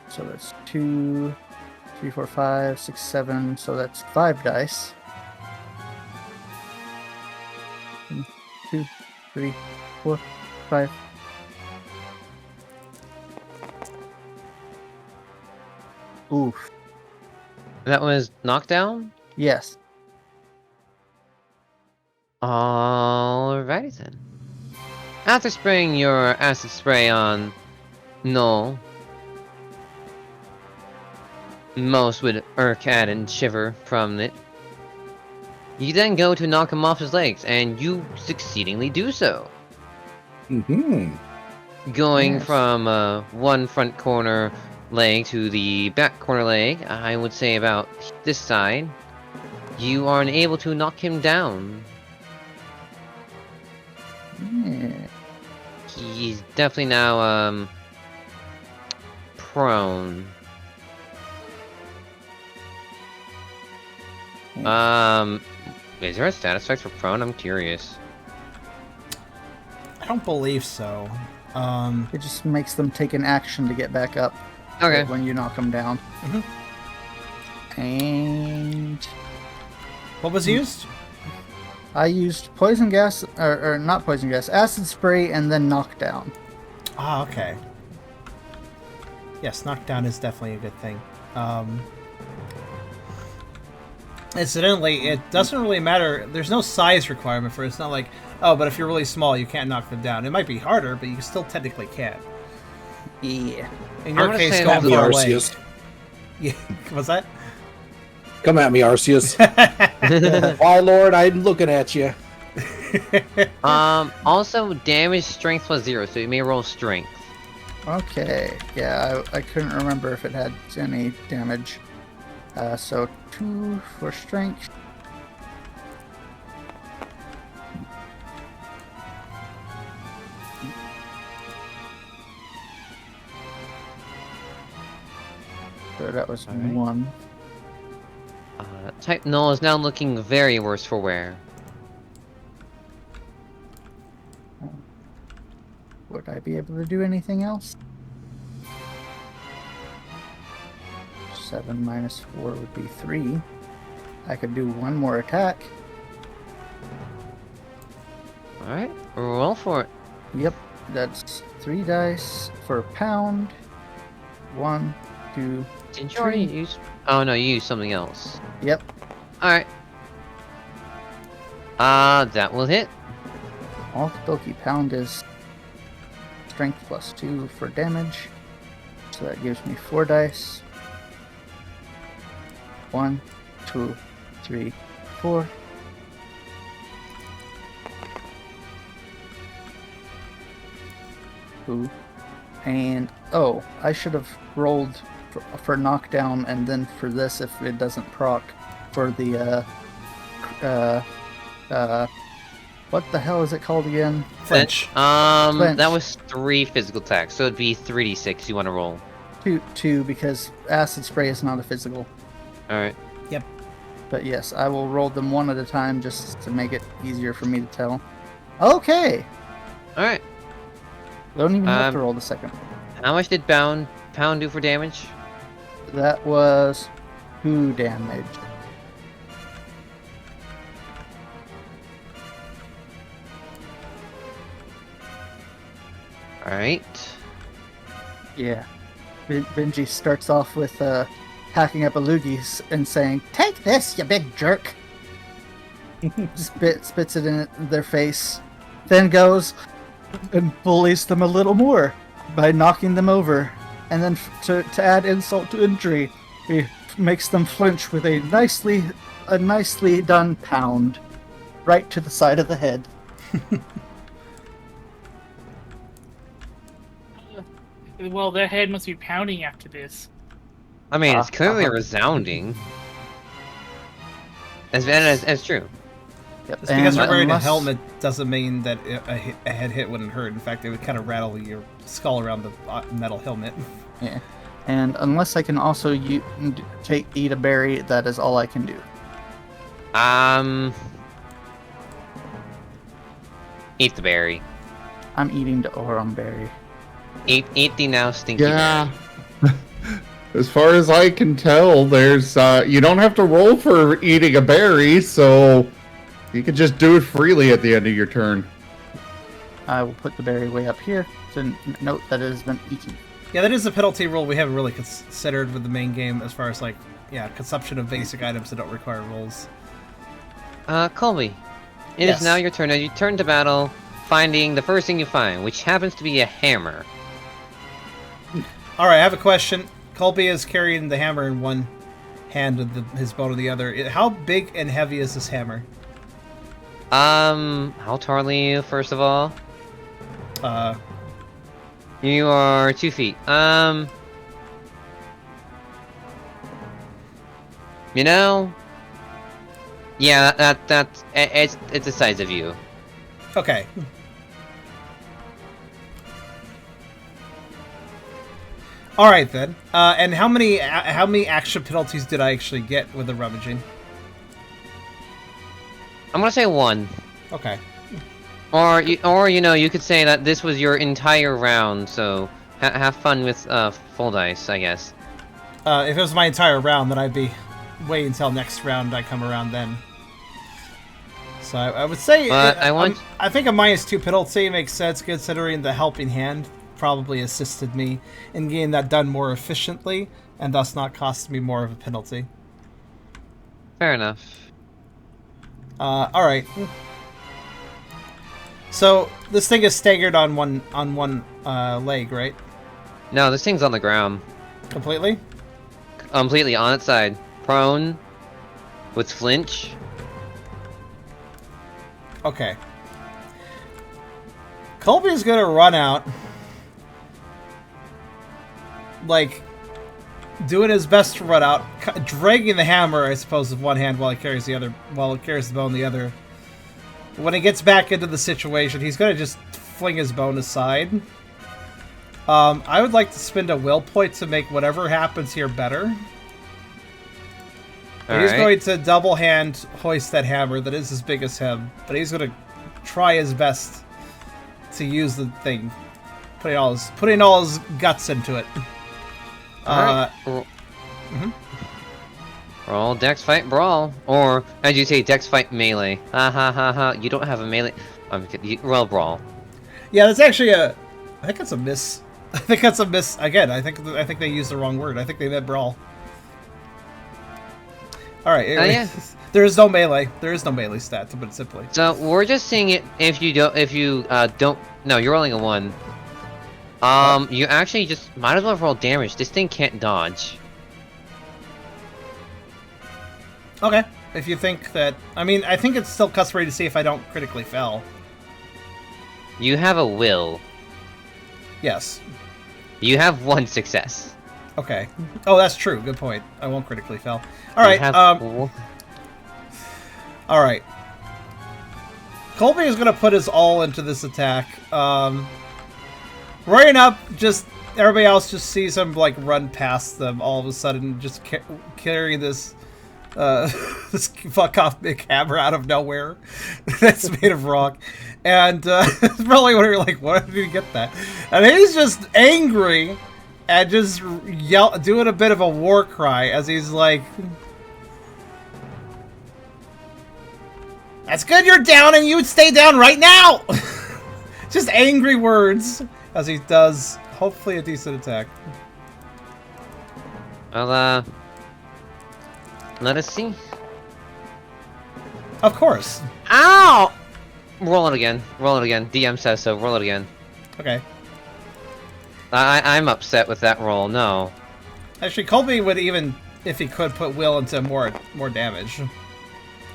So that's 2, 3, 4, 5, 6, 7. So that's 5 dice. 1, 2, 3, 4, 5. Oof. That was knockdown? Yes. Alrighty then. After spraying your acid spray on Noel, most would irk at and shiver from it. You then go to knock him off his legs, and you succeedingly do so. Mm-hmm. Going Yes. from one front corner leg to the back corner leg, I would say about this side, you are unable to knock him down. Yeah. He's definitely now, prone. Is there a status effect for prone? I'm curious. I don't believe so. It just makes them take an action to get back up Okay. when you knock them down. And What was used? I used poison gas, or not poison gas, acid spray, and then knockdown. Ah, okay. Yes, knockdown is definitely a good thing. Incidentally, it doesn't really matter. There's no size requirement for it. It's not like, oh, but if you're really small, you can't knock them down. It might be harder, but you still technically can. Yeah. In your gonna case, say going that- far Arceus. away. Yeah, what's that? Come at me, Arceus. Why, Lord, I'm looking at you. Also, damage strength was 0, so you may roll strength. Okay. Yeah, I couldn't remember if it had any damage. So 2 for strength. So that was Alright. 1. Type Null is now looking very worse for wear. Would I be able to do anything else? 7 minus 4 would be 3. I could do one more attack. Alright, roll for it. Yep, that's 3 dice for a pound. 1, 2. Didn't you already use... Oh no, you used something else. Yep. Alright. That will hit. Okie dokie, pound is strength plus 2 for damage. So that gives me 4 dice. 1, 2, 3, 4. Ooh. And, oh, I should have rolled for knockdown and then for this if it doesn't proc for the, what the hell is it called again? Flinch. Flinch. That was 3 physical attacks, so it'd be 3d6 you want to roll. 2 because acid spray is not a physical. Alright. But yes, I will roll them one at a time just to make it easier for me to tell. Okay! Alright. Don't even have to roll the second. How much did Pound do for damage? That was 2 damage. Alright. Yeah. Benji starts off with hacking up a loogie and saying, "Take this, you big jerk!" Spits it in their face. Then goes and bullies them a little more by knocking them over. And then to add insult to injury, he makes them flinch with a nicely done pound right to the side of the head. Well, their head must be pounding after this. I mean, it's clearly resounding. As true. Yep. Just because you're wearing a unless- helmet doesn't mean that a head hit wouldn't hurt. In fact, it would kind of rattle your skull around the metal helmet. Yeah. And unless I can also eat a berry, that is all I can do. Eat the berry. I'm eating the Oron berry. Eat the now stinky Yeah. As far as I can tell, there's you don't have to roll for eating a berry, so you can just do it freely at the end of your turn. I will put the berry way up here to note that it has been eaten. Yeah, that is a penalty rule we haven't really considered with the main game as far as, like, yeah, consumption of basic items that don't require rolls. Colby, it Yes. is now your turn. As you turn to battle, finding the first thing you find, which happens to be a hammer. Alright, I have a question. Colby is carrying the hammer in one hand and his bow in the other. How big and heavy is this hammer? How tall are you, first of all? You are 2 feet. You know... Yeah, it's the size of you. Okay. All right then. And how many action penalties did I actually get with the rummaging? I'm gonna say 1. Okay. Or you know, you could say that this was your entire round, so have fun with full dice, I guess. If it was my entire round, then I'd be waiting until next round I come around then. So I would say But I think a -2 penalty makes sense considering the helping hand probably assisted me in getting that done more efficiently and thus not costing me more of a penalty. Fair enough. Alright. So this thing is staggered on one leg, right? No, this thing's on the ground. Completely? Completely on its side. Prone. With flinch. Okay. Colby's gonna run out, like, doing his best to run out, dragging the hammer, I suppose, with one hand while he carries the bow in the other. When he gets back into the situation, he's gonna just fling his bow aside. I would like to spend a will point to make whatever happens here better. He's going to double hand hoist that hammer that is as big as him, but he's going to try his best to use the thing, putting all his guts into it. Alright. Roll Dex Fight Brawl, or as you say, Dex Fight Melee. Ha ha ha ha! You don't have a melee. Roll Brawl. Yeah, that's actually I think that's a miss. I think that's a miss again. I think they used the wrong word. I think they meant brawl. All right. Anyway, yeah. There is no melee. There is no melee stat, to put it simply. So we're just seeing it if you don't. No, you're rolling a 1. You actually just might as well roll damage. This thing can't dodge. Okay. If you think that... I mean, I think it's still customary to see if I don't critically fail. You have a will. Yes. You have 1 success. Okay. Oh, that's true. Good point. I won't critically fail. You Alright, have- Alright. Colby is gonna put his all into this attack. Running up, just... Everybody else just sees him, like, run past them all of a sudden, just carrying this... this fuck-off big hammer out of nowhere that's made of rock. And it's probably wondering, like, where did he get that? And he's just angry and just doing a bit of a war cry as he's like... That's good you're down and you would stay down right now! Just angry words as he does, hopefully, a decent attack. Well, let us see. Of course. Ow! Roll it again. Roll it again. DM says so. Roll it again. Okay. I'm upset with that roll. No. Actually, Colby would even, if he could, put Will into more damage.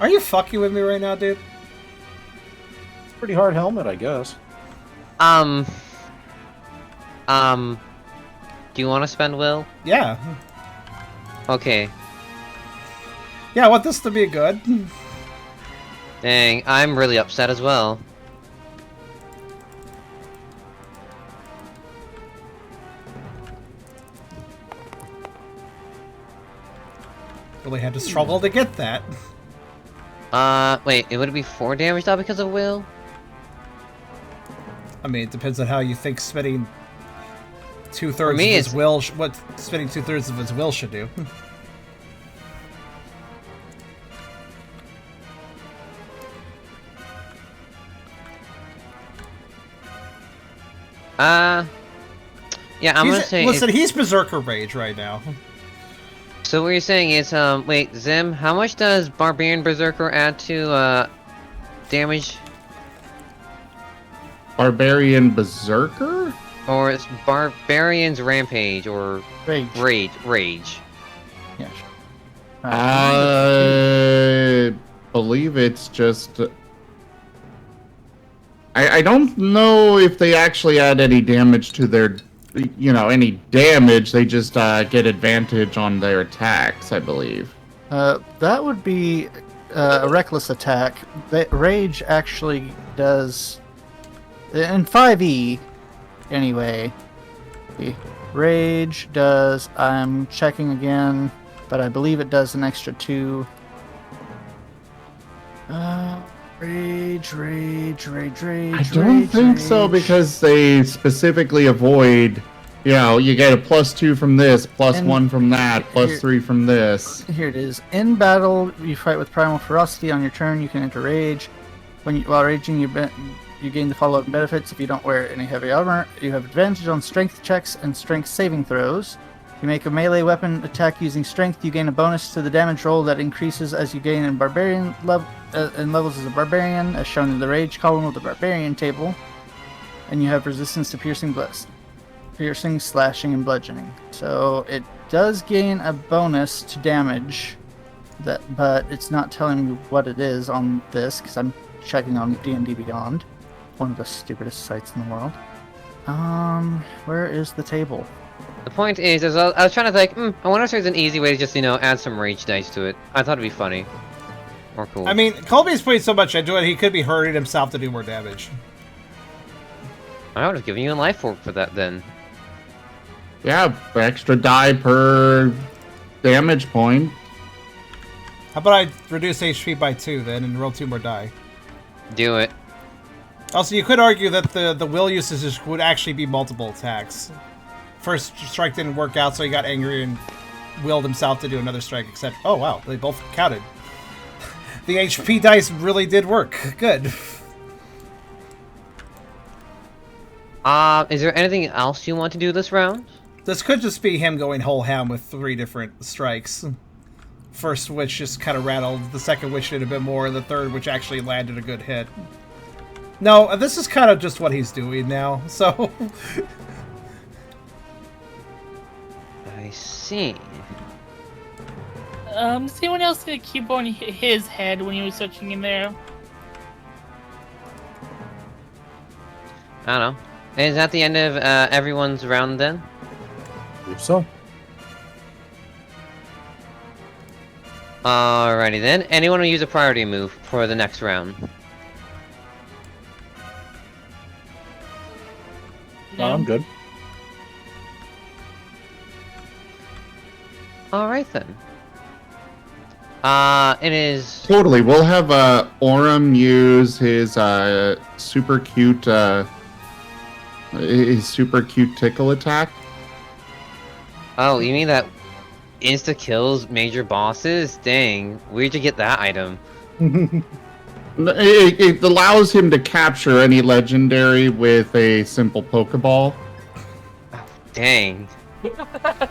Are you fucking with me right now, dude? Pretty hard helmet, I guess. Do you want to spend will? Yeah. Okay. Yeah, I want this to be good. Dang, I'm really upset as well. Really had to struggle to get that. Wait, it would be 4 damage now because of will? I mean, it depends on how you think spending 2/3 For of me, his it's- will, what spending 2/3 of his will should do. Yeah, I'm gonna say... Listen, he's Berserker Rage right now. So what you're saying is, wait, Zim, how much does Barbarian Berserker add to, damage? Barbarian Berserker? Or it's Barbarian's Rampage, or Rage. Rage. Yeah. Sure. I believe it's just... I don't know if they actually add any damage to their... You know, any damage. They just get advantage on their attacks, I believe. That would be a reckless attack. Rage actually does... In 5e, anyway, Rage does... I'm checking again, but I believe it does an extra 2. Rage. I don't think so, because they specifically avoid, you know, you get a +2 from this, +1 from that, +3 from this. Here it is. In battle, you fight with primal ferocity. On your turn, you can enter rage. While raging, you gain the follow-up benefits. If you don't wear any heavy armor, you have advantage on strength checks and strength saving throws. If you make a melee weapon attack using strength, you gain a bonus to the damage roll that increases as you gain in barbarian levels as a barbarian, as shown in the rage column of the barbarian table. And you have resistance to piercing, slashing, and bludgeoning. So it does gain a bonus to damage, but it's not telling me what it is on this, because I'm checking on D&D Beyond, one of the stupidest sites in the world. Where is the table? The point is I was trying to think, I wonder if there's an easy way to just, you know, add some rage dice to it. I thought it'd be funny. Or cool. I mean, Colby's putting so much into it, he could be hurting himself to do more damage. I would have given you a life orb for that then. Yeah, extra die per damage point. How about I reduce HP by 2 then and roll 2 more die? Do it. Also, you could argue that the will usages would actually be multiple attacks. First strike didn't work out, so he got angry and willed himself to do another strike, except... Oh, wow, they both counted. The HP dice really did work. Good. Is there anything else you want to do this round? This could just be him going whole ham with 3 different strikes. First which just kind of rattled, the second which did a bit more, and the third which actually landed a good hit. No, this is kind of just what he's doing now, so... I see. Does anyone else see a cube on his head when he was searching in there? I don't know. Is that the end of everyone's round then? I believe so. Alrighty then. Anyone will use a priority move for the next round? No. I'm good. Alright then. It is... Totally. We'll have Aurum use his super cute tickle attack. Oh, you mean that insta kills major bosses? Dang, where'd you get that item? It allows him to capture any legendary with a simple Pokeball. Dang.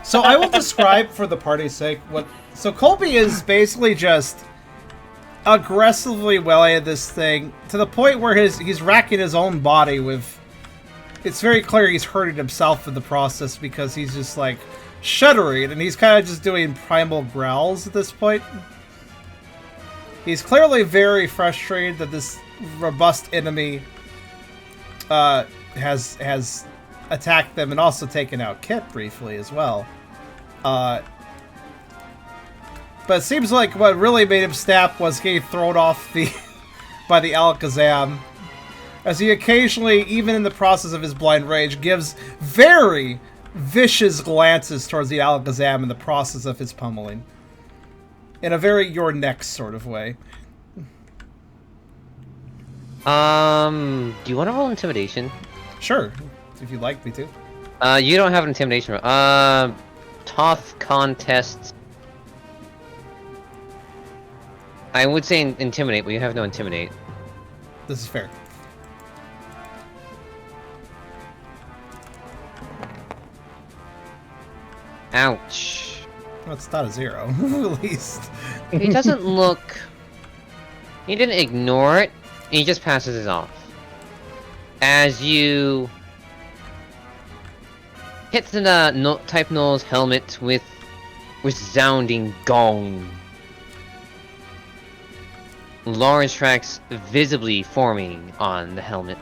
So I will describe for the party's sake what. So Colby is basically just aggressively welling at this thing to the point where he's racking his own body with. It's very clear he's hurting himself in the process because he's just like shuddering and he's kind of just doing primal growls at this point. He's clearly very frustrated that this robust enemy has attacked them and also taken out Kit briefly as well. But it seems like what really made him snap was getting thrown off by the Alakazam, as he occasionally, even in the process of his blind rage, gives very vicious glances towards the Alakazam in the process of his pummeling. In a very your next sort of way. Do you want to roll intimidation? Sure, if you'd like me to. You don't have an intimidation roll. Tough contests. I would say intimidate, but you have no intimidate. This is fair. Ouch. Well, it's not a 0, at least. He doesn't look... He didn't ignore it, he just passes it off. As you... hit the Type Null's helmet with resounding gong. Large tracks visibly forming on the helmet.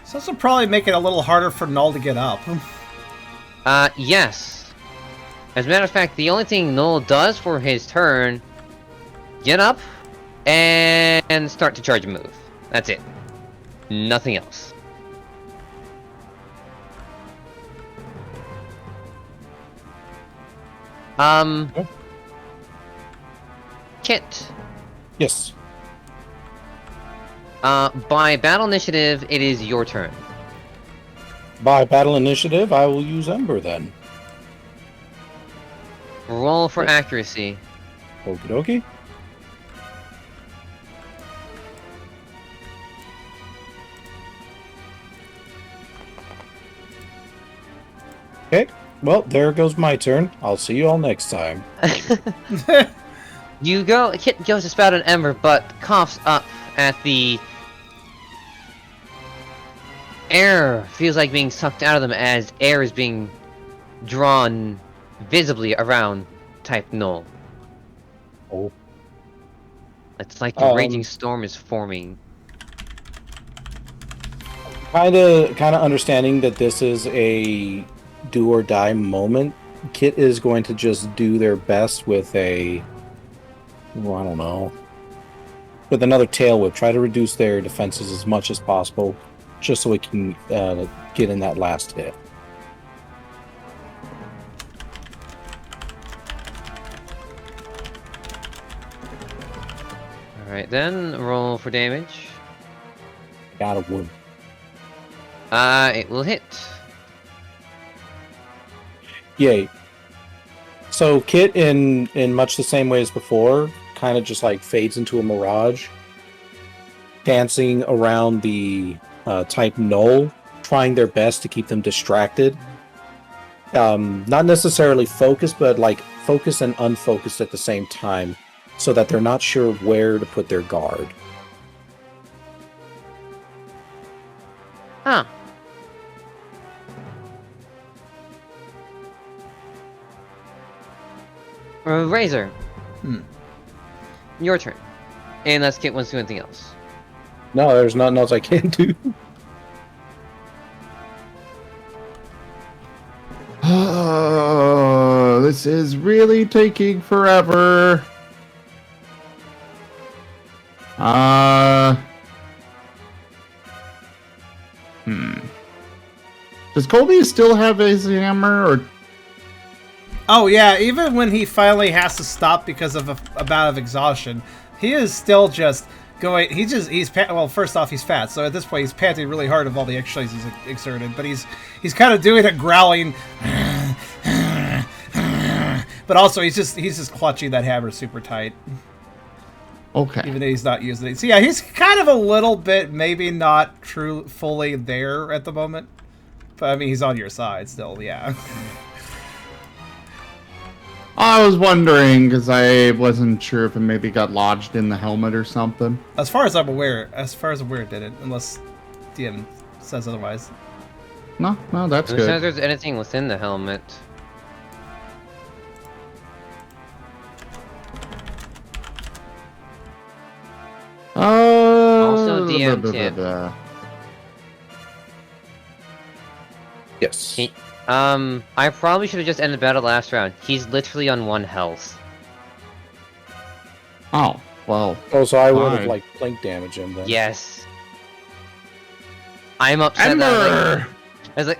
So this will probably make it a little harder for Null to get up. Yes. As a matter of fact, the only thing Null does for his turn, get up and start to charge a move. That's it. Nothing else. Kit. Yes. By battle initiative, it is your turn. By battle initiative, I will use Ember then. Roll for accuracy. Okie dokie. Okay, well, there goes my turn. I'll see you all next time. Kit goes to spout an ember, but coughs up at the air. Feels like being sucked out of them as air is being drawn visibly around Type Null. Oh. It's like the raging storm is forming. Kinda understanding that this is a do or die moment. Kit is going to just do their best with a... well, I don't know. With another tail whip, try to reduce their defenses as much as possible, just so we can get in that last hit. Alright then, roll for damage. Got a wound. It will hit. Yay. So Kit, in much the same way as before, kind of just like fades into a mirage, dancing around the Type Null, trying their best to keep them distracted. Not necessarily focused, but like focused and unfocused at the same time, so that they're not sure where to put their guard. Huh. Razor. Hmm. Your turn. Unless Kit wants to do anything else. No, there's nothing else I can do. Oh, this is really taking forever. Does Colby still have his hammer, or? Oh yeah, even when he finally has to stop because of a bout of exhaustion, he is still just going. Well, first off, he's fat, so at this point he's panting really hard of all the exercise he's exerted. But he's kind of doing a growling, but also he's just clutching that hammer super tight, Okay. even though he's not using it. So yeah, he's kind of a little bit maybe not fully there at the moment, but I mean he's on your side still. Yeah. I was wondering because I wasn't sure if it maybe got lodged in the helmet or something. As far as I'm aware, it didn't, unless DM says otherwise. No, that's Who says good. there's anything within the helmet? Also DM tip. Yes. I probably should have just ended the battle last round. He's literally on 1 health. Oh, well. Oh, so I would have Fine. like blink damage him then. Yes. I'm upset. That,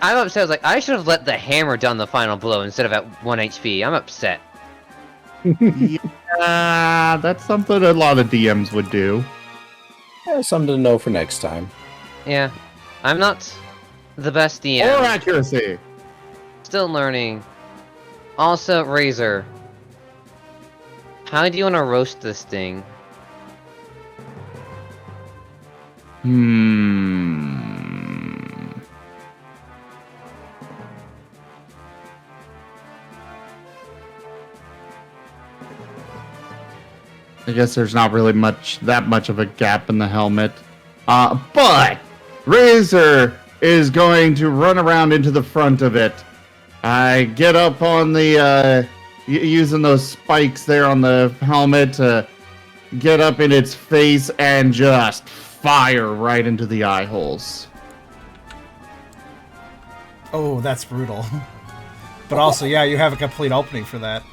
I'm upset. I was like, I should have let the hammer down the final blow instead of at 1 HP. I'm upset. Yeah, that's something a lot of DMs would do. Yeah, something to know for next time. Yeah. I'm not the best DM. Or accuracy. Still learning. Also, Razor. How do you want to roast this thing? I guess there's not really that much of a gap in the helmet. But Razor is going to run around into the front of it. I get up on the using those spikes there on the helmet to get up in its face and just fire right into the eye holes. Oh, that's brutal. But also, yeah, you have a complete opening for that.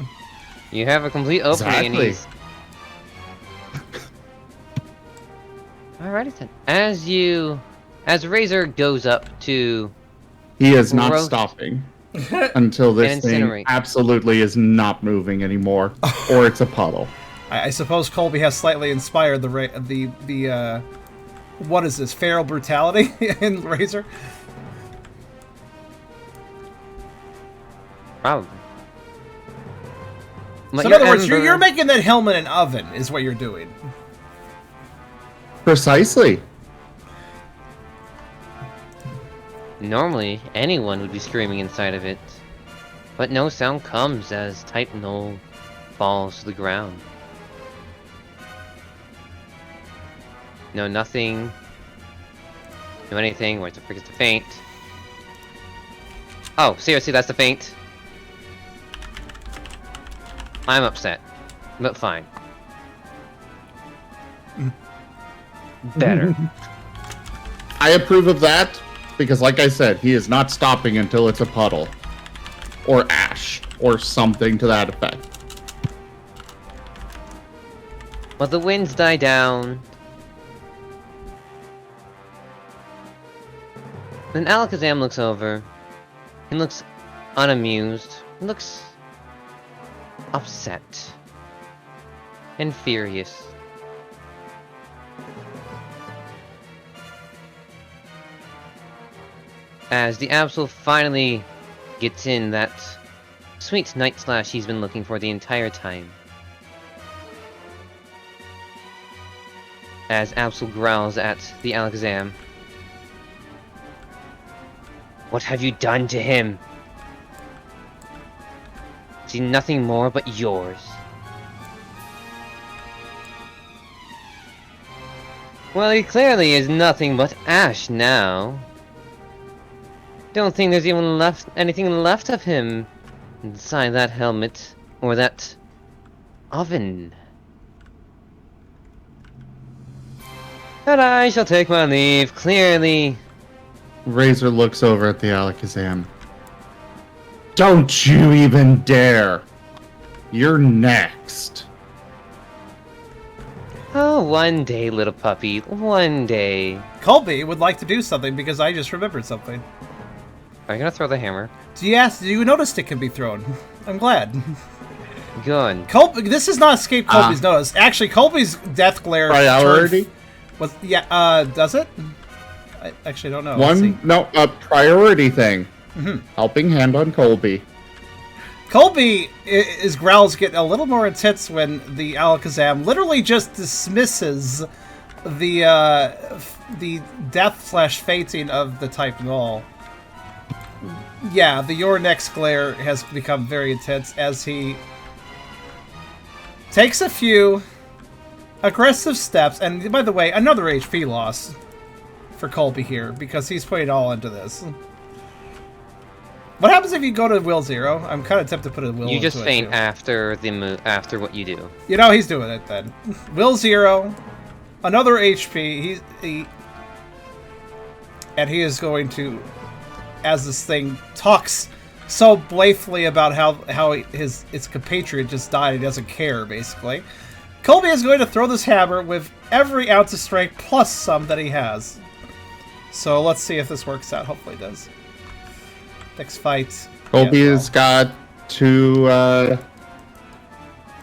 You have a complete opening and Exactly. he's... Alrighty then. As Razor goes up to... He is not Roast. stopping until this And thing incinerate. absolutely is not moving anymore, or it's a puddle. I suppose Colby has slightly inspired the what is this, feral brutality in Razor? Probably. So in other words, you're making that helmet an oven, is what you're doing. Precisely. Normally, anyone would be screaming inside of it. But no sound comes as Titanol falls to the ground. No nothing. No anything, where it's a faint. Oh, seriously, that's the faint? I'm upset. But fine. Better. I approve of that because, like I said, he is not stopping until it's a puddle. Or ash. Or something to that effect. But the winds die down. Then Alakazam looks over. He looks unamused. He looks upset. And furious. As the Absol finally gets in that sweet night slash he's been looking for the entire time. As Absol growls at the Alakazam. What have you done to him? See nothing more but yours. Well, he clearly is nothing but ash now. Don't think there's even anything left of him inside that helmet, or that oven. And I shall take my leave, clearly. Razor looks over at the Alakazam. Don't you even dare! You're next. Oh, one day, little puppy, one day. Colby would like to do something because I just remembered something. Are you gonna throw the hammer? Yes, you noticed it can be thrown. I'm glad. Good. Colby, this has not escaped Colby's notice. Actually, Colby's death glare. Priority? Was does it? I actually don't know. A priority thing. Helping hand on Colby. Colby, his growls get a little more intense when the Alakazam literally just dismisses the death/fating of the type Null. Yeah, the Your Next glare has become very intense as he takes a few aggressive steps, and by the way, another HP loss for Colby here, because he's putting it all into this. What happens if you go to Will Zero? I'm kind of tempted to put a Will You just into faint it, too. after the after what you do. You know, he's doing it then. Will Zero, another HP, and he is going to, as this thing talks so blithely about how his compatriot just died, he doesn't care, basically. Colby is going to throw this hammer with every ounce of strength plus some that he has. So let's see if this works out. Hopefully it does. Next fight. Colby Yeah, has got two.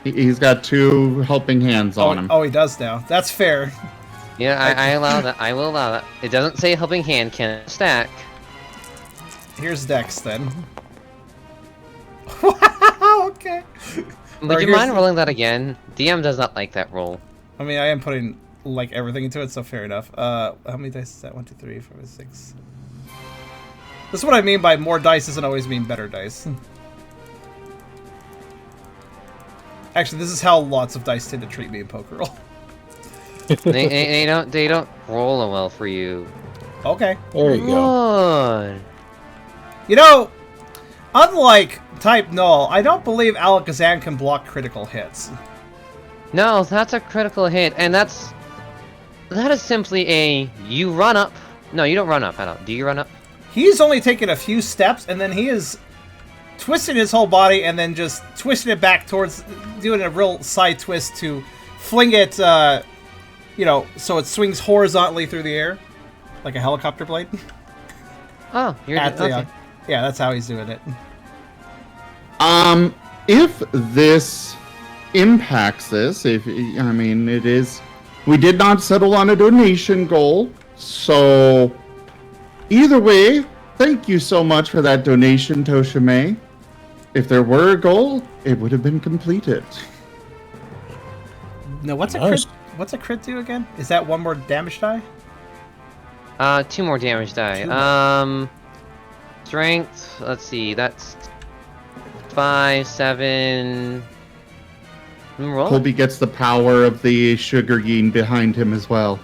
He's got two helping hands on him. Oh, he does now. That's fair. Yeah, I allow that. I will allow that. It doesn't say helping hand can stack. Here's Dex then. Wow, okay. Would you mind rolling that again? DM does not like that roll. I mean, I am putting like everything into it, so fair enough. How many dice is that? 1, 2, 3, 4, 5, 6. This is what I mean by more dice doesn't always mean better dice. Actually, this is how lots of dice tend to treat me in Pokerole. they don't roll well for you. Okay. There you go. Good. You know, unlike type Null, I don't believe Alakazam can block critical hits. No, that's a critical hit, and that is simply a you run up. No, you don't run up at all. Do you run up? He's only taken a few steps, and then he is twisting his whole body and then just twisting it back towards, doing a real side twist to fling it, you know, so it swings horizontally through the air, like a helicopter blade. Oh, you're okay. Yeah, that's how he's doing it. If this impacts this, I mean, it is, we did not settle on a donation goal, so either way, thank you so much for that donation, Toshime. If there were a goal, it would have been completed. No, what's a Nice. crit? What's a crit do again? Is that one more damage die? 2 more damage die. 2 more. Strength. Let's see. That's 5, 7. Roll. Colby gets the power of the sugar yin behind him as well.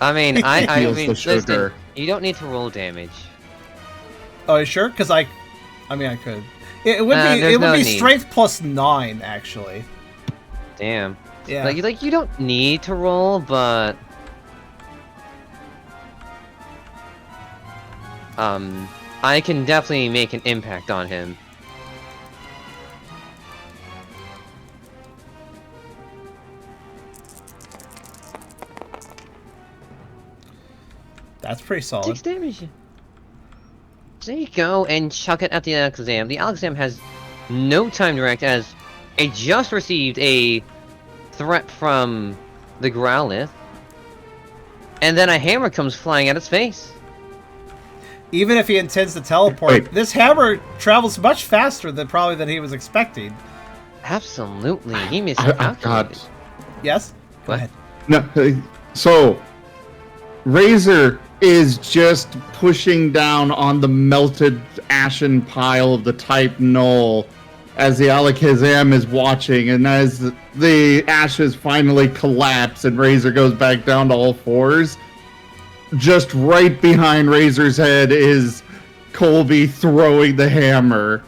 I mean, I Feels mean, the sugar. listen, you don't need to roll damage. Oh, you sure? Because I mean, I could. It would be. there's It would no be need. strength plus 9, actually. Damn. Yeah. Like you don't need to roll, but I can definitely make an impact on him. That's pretty solid. 6 damage. So there you go, and chuck it at the Alakazam. The Alakazam has no time to react, as it just received a threat from the Growlithe, and then a hammer comes flying at its face. Even if he intends to teleport, Wait. this hammer travels much faster than than he was expecting. Absolutely, he God. miscalculated. Yes? Go What? ahead. No, so Razor is just pushing down on the melted ashen pile of the type Null as the Alakazam is watching, and as the ashes finally collapse and Razor goes back down to all fours, just right behind Razor's head is Colby throwing the hammer.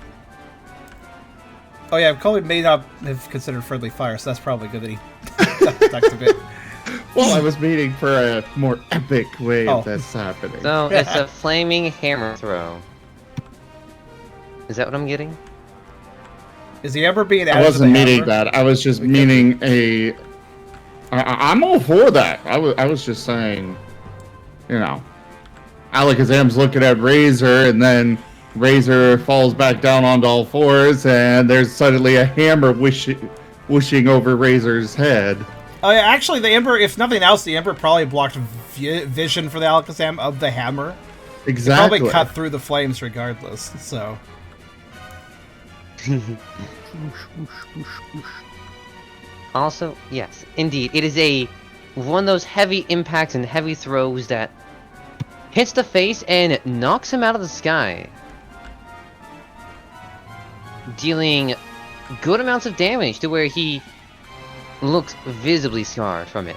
Oh yeah, Colby may not have considered friendly fire, so that's probably good that he ducked a bit. Well, I was meaning for a more epic way Oh. of this happening. So it's a flaming hammer throw. Is that what I'm getting? Is he ever being I added wasn't to the meaning hammer? that. I was just meaning a. I'm all for that. I was just saying, you know, Alakazam's looking at Razor, and then Razor falls back down onto all fours, and there's suddenly a hammer whooshing over Razor's head. Oh yeah, actually, the Ember, if nothing else, the Ember probably blocked vision for the Alakazam of the hammer. Exactly. Probably cut through the flames regardless, so... Also, yes, indeed, it is one of those heavy impacts and heavy throws that hits the face and knocks him out of the sky, dealing good amounts of damage to where he looks visibly scarred from it.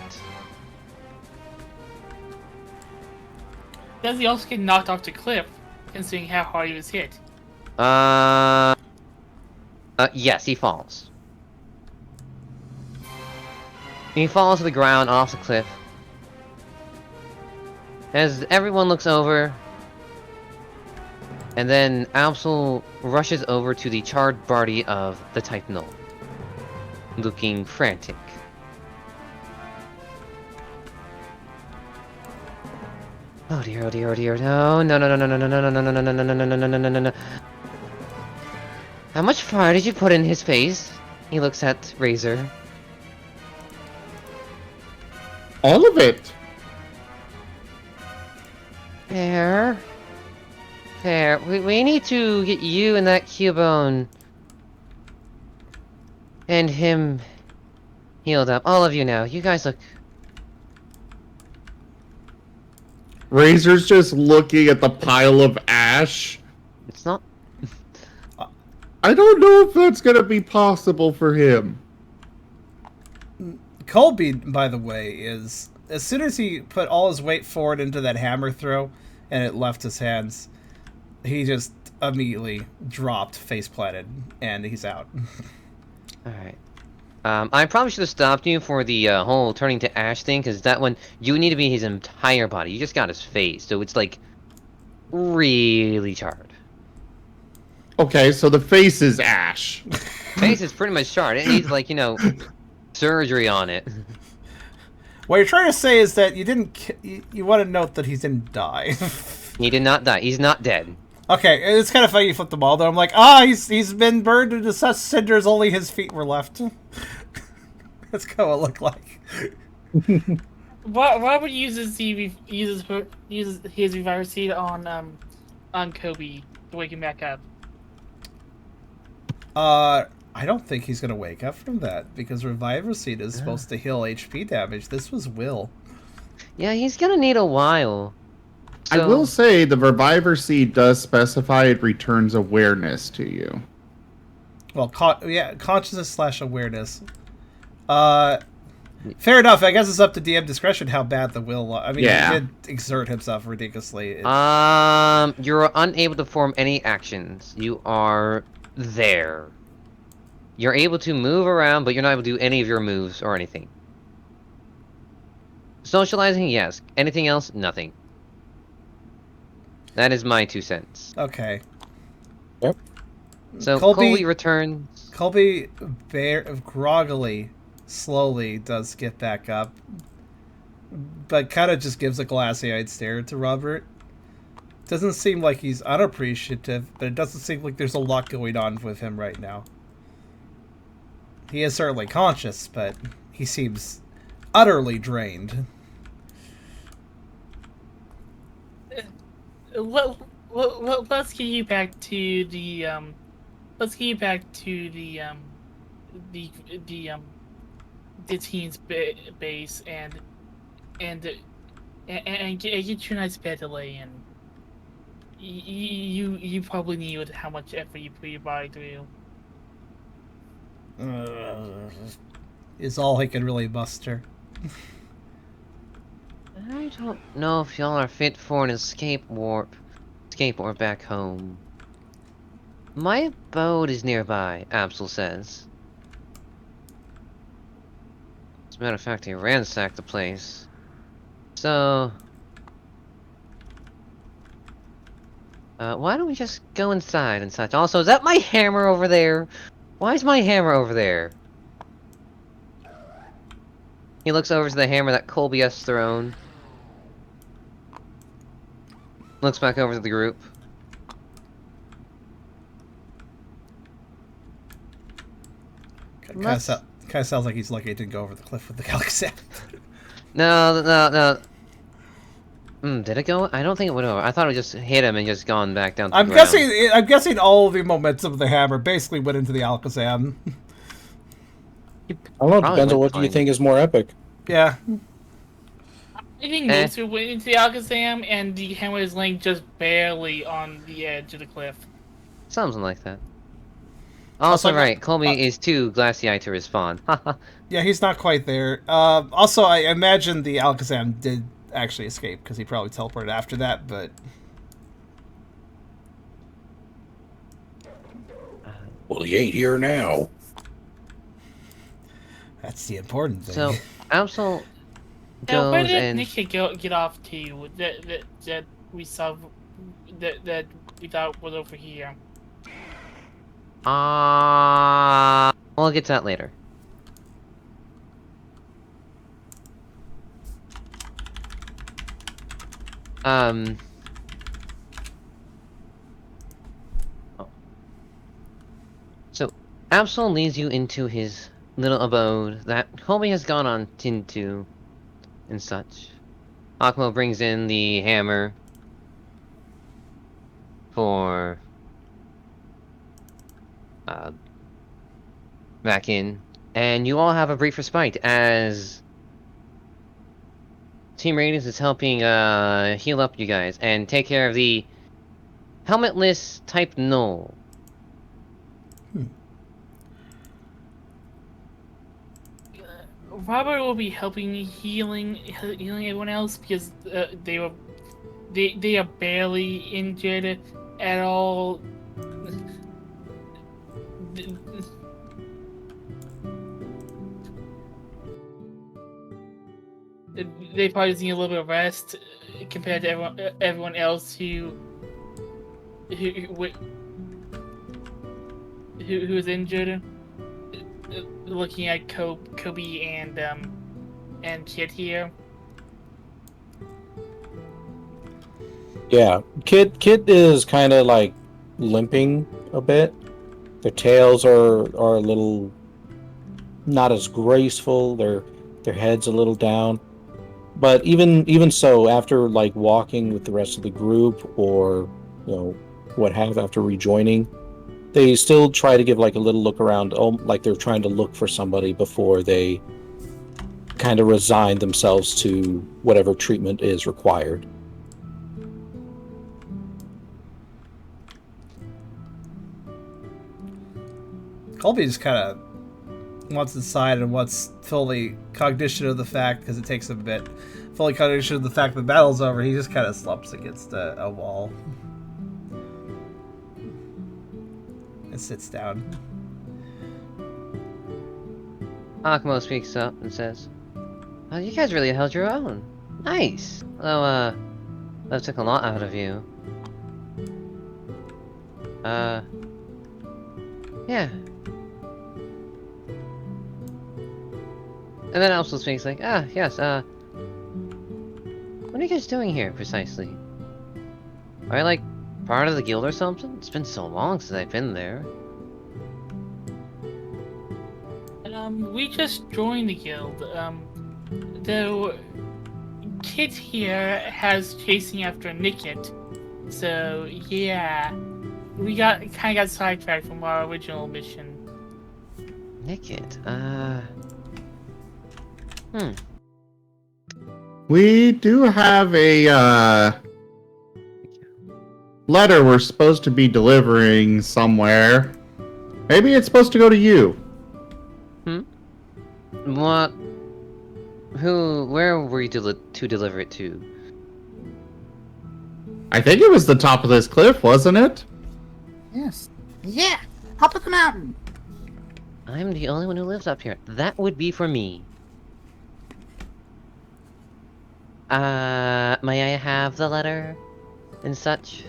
Does he also get knocked off the cliff, considering how hard he was hit? Yes, he falls. He falls to the ground off the cliff. As everyone looks over, and then Absol rushes over to the charred body of the Titanol, looking frantic. Oh dear, oh dear, oh dear, no, no, no, no, no, no, no, no, no, no, no, no, no, no, no, no, no, no. How much fire did you put in his face? He looks at Razor. All of it. Fair. Fair. We need to get you and that Cubone and him healed up. All of you now. You guys look... Razor's just looking at the pile of ash. It's not... I don't know if that's gonna be possible for him. Colby, by the way, is... As soon as he put all his weight forward into that hammer throw, and it left his hands, he just immediately dropped, face-planted, and he's out. Alright. I probably should have stopped you for the whole turning to ash thing, because that one, you need to be his entire body. You just got his face, so it's like really charred. Okay, so the face is ash. Face is pretty much charred. It needs, like, you know, surgery on it. What you're trying to say is that you didn't... You want to note that he didn't die. He did not die. He's not dead. Okay, it's kind of funny you flipped them all, though. I'm like, he's been burned into such cinders, only his feet were left. That's kind of what it looked like. Why would he use his reviver seed on Kobe to wake him back up? I don't think he's gonna wake up from that, because Reviver Seed is supposed to heal HP damage. This was Will. Yeah, he's gonna need a while. I will say the Reviver Seed does specify it returns awareness to you. Well, consciousness / awareness. Fair enough. I guess it's up to DM discretion how bad the will. I mean, Yeah. he did exert himself ridiculously. You're unable to perform any actions. You are there. You're able to move around, but you're not able to do any of your moves or anything. Socializing, yes. Anything else, nothing. That is my 2 cents. Okay. Yep. So Colby returns. Colby groggily, slowly does get back up, but kind of just gives a glassy-eyed stare to Robert. Doesn't seem like he's unappreciative, but it doesn't seem like there's a lot going on with him right now. He is certainly conscious, but he seems utterly drained. Let's get you back to the team's base and get you a nice bed to lay in. You probably need how much effort you put your body through. Is all he can really muster. I don't know if y'all are fit for an escape warp back home. My abode is nearby, Absol says. As a matter of fact, he ransacked the place. So... why don't we just go inside and such? Also, is that my hammer over there? Why is my hammer over there? He looks over to the hammer that Colby has thrown. Looks back over to the group. Kind of sounds like he's lucky he didn't go over the cliff with the Alakazam. No. Did it go? I don't think it went over. I thought it just hit him and just gone back down to I'm the ground. guessing all of the momentum of the hammer basically went into the Alakazam. I don't know. It Probably depends on went what you fine. think is more epic. Yeah. I think most of it went into the Alakazam, and the hammer is laying just barely on the edge of the cliff. Something like that. Also, right, Colby is too glassy-eyed to respond. Yeah, he's not quite there. Also, I imagine the Alakazam did actually escape, because he probably teleported after that, but... Well, he ain't here now. That's the important thing. So, Absol Now, where goes did and... Nick get off to that we saw that we thought was over here? We'll get to that later. Oh. So, Absol leads you into his little abode that Colby has gone on into and such. Akmo brings in the hammer for back in, and you all have a brief respite as Team Radiance is helping heal up you guys and take care of the helmetless type Null. Robert will be helping healing everyone else because they are barely injured at all. They probably just need a little bit of rest compared to everyone else who is injured. Looking at Kobe and Kit here. Yeah, Kit is kind of like limping a bit. Their tails are a little not as graceful. Their heads a little down. But even so, after like walking with the rest of the group, or what have after rejoining, they still try to give like a little look around, like they're trying to look for somebody before they kind of resign themselves to whatever treatment is required. Colby just kind of wants to decide and wants fully cognition of the fact, because it takes him a bit, fully cognition of the fact the battle's over. He just kind of slumps against a wall and sits down. Akmo speaks up and says, "Oh, you guys really held your own. Nice. Although, that took a lot out of you. Yeah." And then Absol speaks like, yes, what are you guys doing here, precisely? Are you, like, part of the guild or something? It's been so long since I've been there. We just joined the guild. Though Kit here has chasing after Nickit, so yeah, we kind of got sidetracked from our original mission. Nickit, We do have a letter we're supposed to be delivering somewhere. Maybe it's supposed to go to you. What? Where were you to deliver it to? I think it was the top of this cliff, wasn't it? Yes. Yeah, up at the mountain. I'm the only one who lives up here. That would be for me. May I have the letter and such?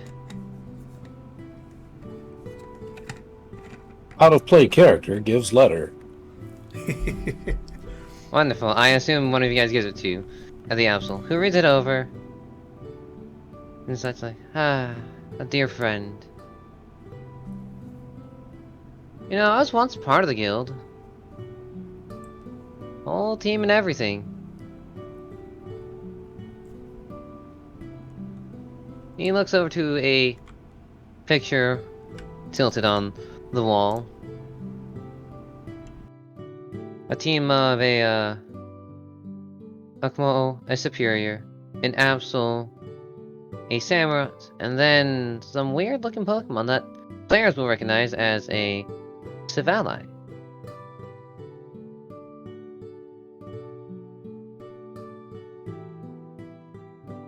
Out of play character gives letter. Wonderful. I assume one of you guys gives it to you. At the Absol, who reads it over. And such like, a dear friend. You know, I was once part of the guild. Whole team and everything. He looks over to a picture tilted on the wall. A team of a Akmo, a superior, an Absol, a Samurott, and then some weird looking Pokemon that players will recognize as a Savali.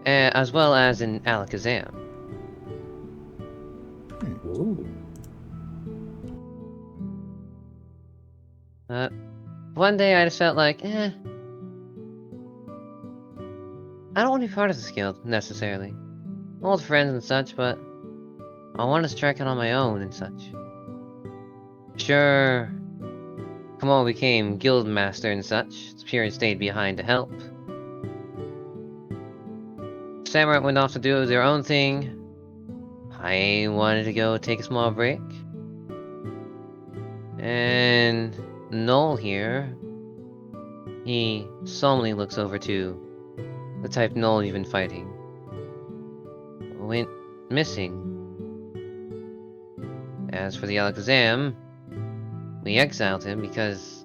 As well as an Alakazam. Ooh. One day I just felt like, I don't want to be part of this guild, necessarily. Old friends and such, but I want to strike out on my own and such. Sure, Kamo became guild master and such. Superior stayed behind to help. Samurai went off to do their own thing. I wanted to go take a small break. And Noel here, he solemnly looks over to the type Noel you've been fighting. Went missing. As for the Alakazam, we exiled him because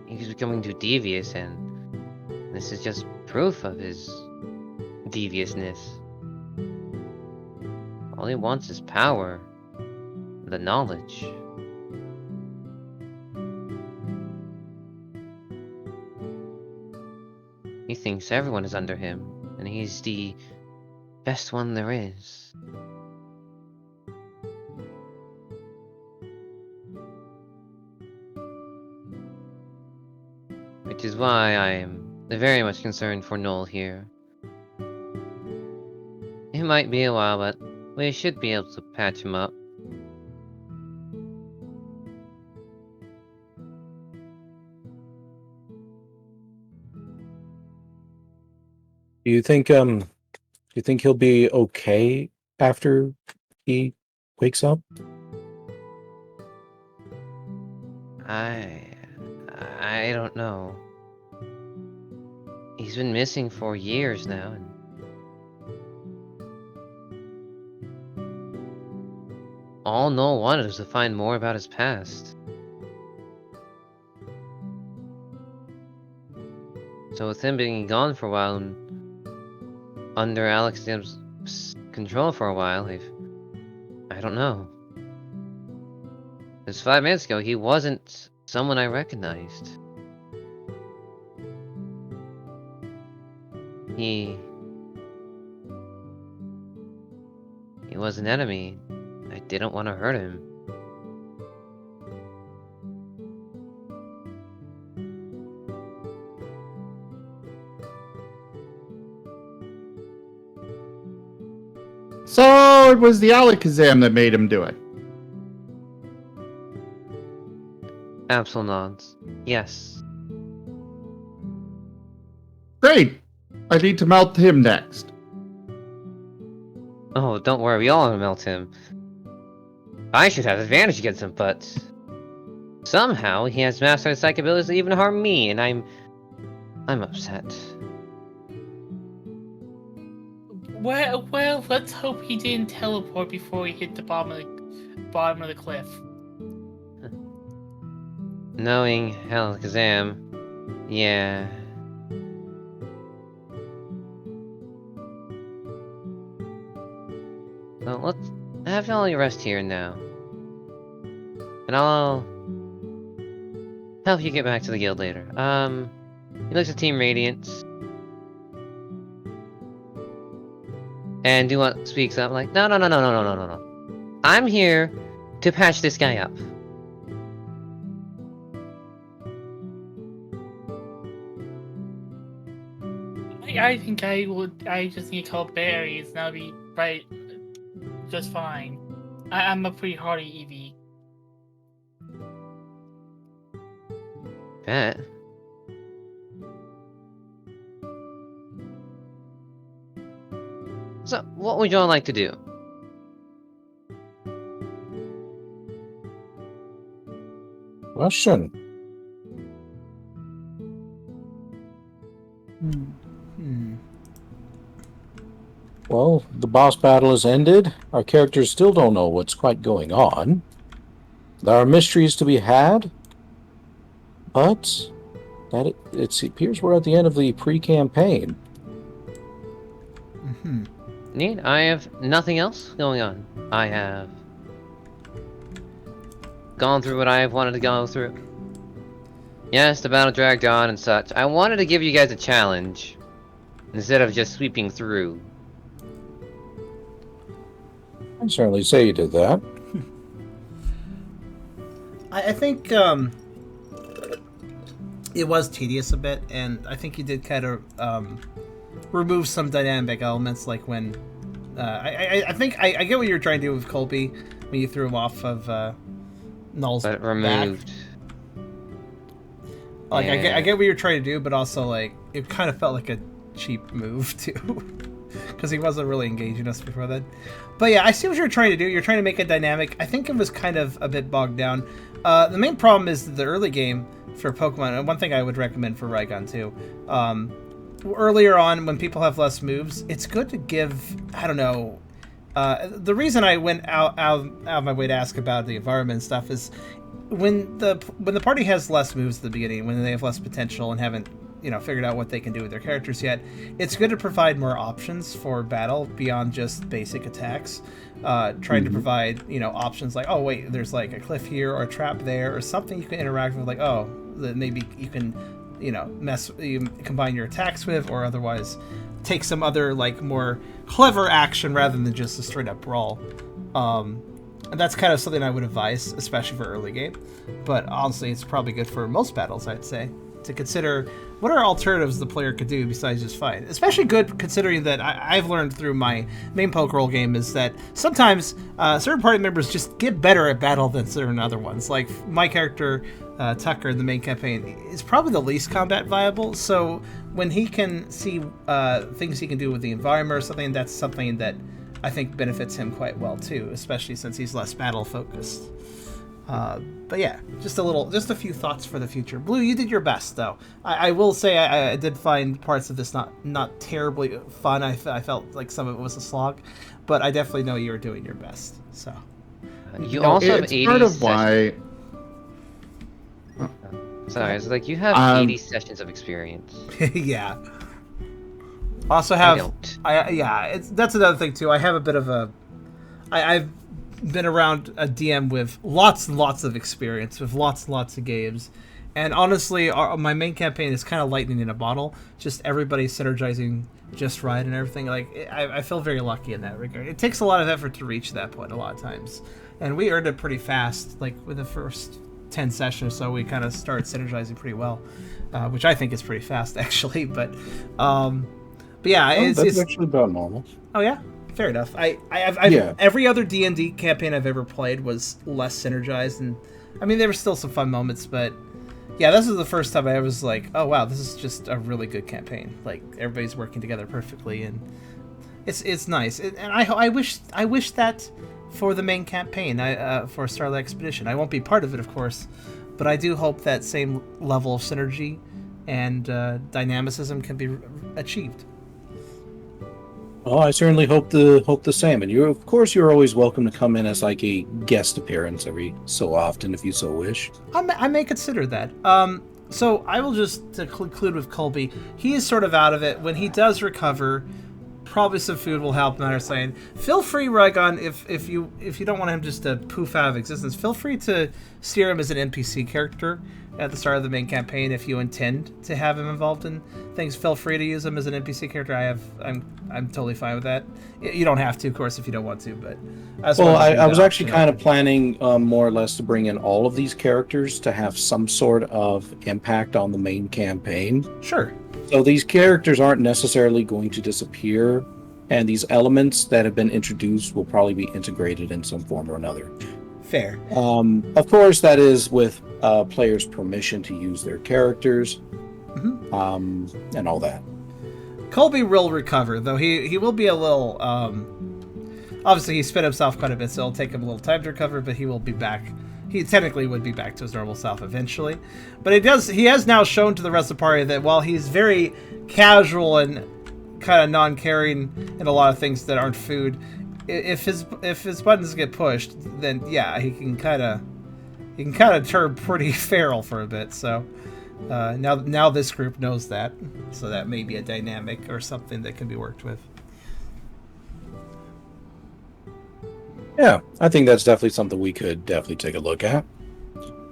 he was becoming too devious, and this is just proof of his deviousness. All he wants is power, the knowledge. He thinks everyone is under him, and he's the best one there is. Which is why I am very much concerned for Noel here. It might be a while, but we should be able to patch him up. Do you think he'll be okay after he wakes up? I don't know. He's been missing for years now, and all Noel wanted was to find more about his past. So with him being gone for a while and under Alex's control for a while, I don't know. Just 5 minutes ago, he wasn't someone I recognized. He was an enemy. I didn't want to hurt him. So it was the Alakazam that made him do it. Absol nods. Yes. Great! I need to melt him next. Oh, don't worry, we all want to melt him. I should have advantage against him, but somehow he has mastered psychic abilities that even harm me, and I'm upset. Well, let's hope he didn't teleport before he hit the bottom of the cliff. Knowing Alakazam, yeah. So let's have all you rest here now. And I'll help you get back to the guild later. He looks at Team Radiance. And Duant speaks up like, no. I'm here to patch this guy up. I think I just need a couple berries and I'll be right just fine. I'm a pretty hardy EV. Bet. So, what would y'all like to do? Question. Well, the boss battle has ended. Our characters still don't know what's quite going on. There are mysteries to be had, but it appears we're at the end of the pre-campaign. Neat. I have nothing else going on. I have gone through what I have wanted to go through. Yes, the battle dragged on and such. I wanted to give you guys a challenge instead of just sweeping through. I'd certainly say you did that. I think it was tedious a bit, and I think you did kind of remove some dynamic elements, like when I think I get what you were trying to do with Colby when you threw him off of Null's But back. removed. Like Yeah. I get what you're trying to do, but also like it kind of felt like a cheap move too, because he wasn't really engaging us before then. But yeah, I see what you're trying to do. You're trying to make it dynamic. I think it was kind of a bit bogged down. The main problem is that the early game for Pokemon, and one thing I would recommend for Raigon too, earlier on when people have less moves, it's good to give, I don't know, the reason I went out of my way to ask about the environment and stuff is when the party has less moves at the beginning, when they have less potential and haven't figured out what they can do with their characters yet, it's good to provide more options for battle beyond just basic attacks. Trying to provide options like, oh wait, there's like a cliff here or a trap there or something you can interact with, like, oh, that maybe you can you combine your attacks with, or otherwise take some other like more clever action rather than just a straight up brawl. And that's kind of something I would advise, especially for early game. But honestly, it's probably good for most battles, I'd say, to consider what are alternatives the player could do besides just fight. Especially good considering that I've learned through my main Pokerole game is that sometimes certain party members just get better at battle than certain other ones. Like my character, Tucker, in the main campaign, is probably the least combat viable. So when he can see things he can do with the environment or something, that's something that I think benefits him quite well too, especially since he's less battle focused. But yeah, just a few thoughts for the future. Blue, you did your best though. I will say I did find parts of this not terribly fun. I felt like some of it was a slog, but I definitely know you were doing your best. So You also have it's 80 part of sessions. why. Sorry, it's like you have 80 sessions of experience. yeah. Also have don't. that's another thing too. I have a bit of a I've been around a DM with lots and lots of experience, with lots and lots of games, and honestly, my main campaign is kind of lightning in a bottle. Just everybody synergizing just right and everything. Like I feel very lucky in that regard. It takes a lot of effort to reach that point a lot of times, and we earned it pretty fast. Like with the first 10 sessions or so, we kind of started synergizing pretty well, which I think is pretty fast actually. But yeah, That's actually about normal. Oh yeah, fair enough. I've Yeah. Every other D&D campaign I've ever played was less synergized, and I mean there were still some fun moments, but yeah, this is the first time I was like, oh wow, this is just a really good campaign. Like everybody's working together perfectly, and it's nice. And I wish that for the main campaign, for Starlight Expedition. I won't be part of it, of course, but I do hope that same level of synergy and dynamicism can be achieved. Oh, I certainly hope the same. And of course, you're always welcome to come in as like a guest appearance every so often, if you so wish. I may consider that. So I will just to conclude with Colby. He is sort of out of it. When he does recover, probably some food will help. And they're saying, feel free, Rygon, if you don't want him just to poof out of existence, feel free to steer him as an NPC character at the start of the main campaign. If you intend to have him involved in things, feel free to use him as an NPC character. I'm totally fine with that. You don't have to, of course, if you don't want to. But I was actually kind of planning more or less to bring in all of these characters to have some sort of impact on the main campaign. Sure. So these characters aren't necessarily going to disappear, and these elements that have been introduced will probably be integrated in some form or another. Fair. Of course, that is with players' permission to use their characters, and all that. Colby will recover, though he will be a little. Obviously, he spit himself quite a bit, so it'll take him a little time to recover, but he will be back. He technically would be back to his normal self eventually. But he has now shown to the rest of the party that while he's very casual and kind of non-caring in a lot of things that aren't food, if his buttons get pushed, then yeah, he can kind of turn pretty feral for a bit. So now this group knows that, so that may be a dynamic or something that can be worked with. Yeah, I think that's definitely something we could definitely take a look at.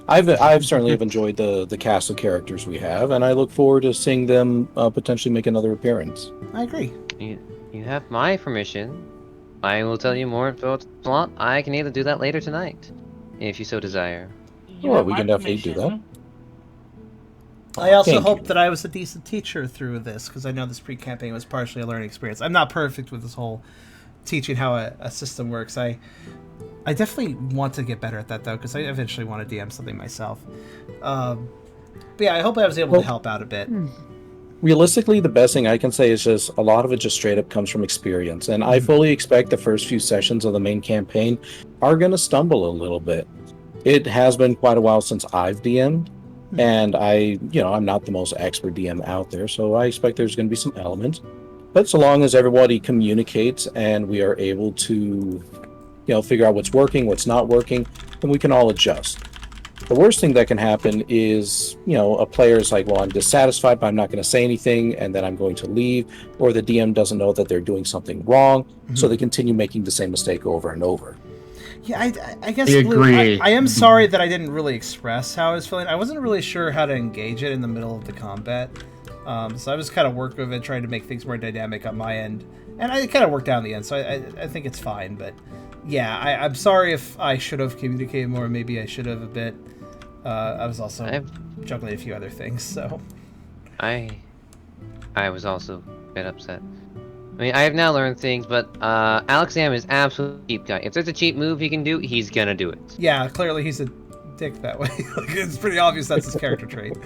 I've certainly have enjoyed the cast of characters we have, and I look forward to seeing them potentially make another appearance. I agree. You have my permission. I will tell you more about the plot. I can either do that later tonight, if you so desire. Well, we can definitely do that. I also Thank hope you. that I was a decent teacher through this, because I know this pre-campaign was partially a learning experience. I'm not perfect with this whole teaching how a system works. I definitely want to get better at that, though, because I eventually want to DM something myself. But yeah, I hope I was able to help out a bit. Realistically, the best thing I can say is just a lot of it just straight up comes from experience, and I fully expect the first few sessions of the main campaign are going to stumble a little bit. It has been quite a while since I've DM'd, and I'm not the most expert DM out there, so I expect there's going to be some elements. But so long as everybody communicates and we are able to, figure out what's working, what's not working, then we can all adjust. The worst thing that can happen is, a player is like, well, I'm dissatisfied, but I'm not going to say anything, and then I'm going to leave, or the DM doesn't know that they're doing something wrong, so they continue making the same mistake over and over. Yeah, I guess, I Blue, agree. I am sorry that I didn't really express how I was feeling. I wasn't really sure how to engage it in the middle of the combat. So I was kind of working with it, trying to make things more dynamic on my end. And I kind of worked out in the end, so I think it's fine. But yeah, I'm sorry if I should have communicated more. Maybe I should have a bit. I was also juggling a few other things, so. I was also a bit upset. I mean, I have now learned things, but Alexam is absolutely a cheap guy. If there's a cheap move he can do, he's gonna do it. Yeah, clearly he's a dick that way. Like, it's pretty obvious that's his character trait.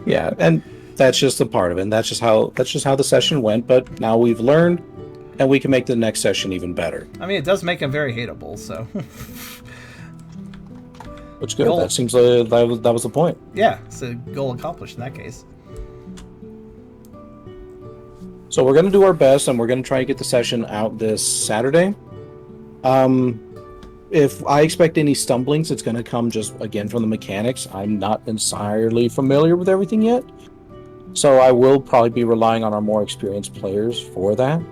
Yeah, and that's just a part of it. And that's just how the session went. But now we've learned, and we can make the next session even better. I mean, it does make him very hateable, so. Which good. Goal. That seems like that was the point. Yeah, it's a goal accomplished in that case. So we're going to do our best, and we're going to try to get the session out this Saturday. If I expect any stumblings, it's going to come just, again, from the mechanics. I'm not entirely familiar with everything yet. So I will probably be relying on our more experienced players for that.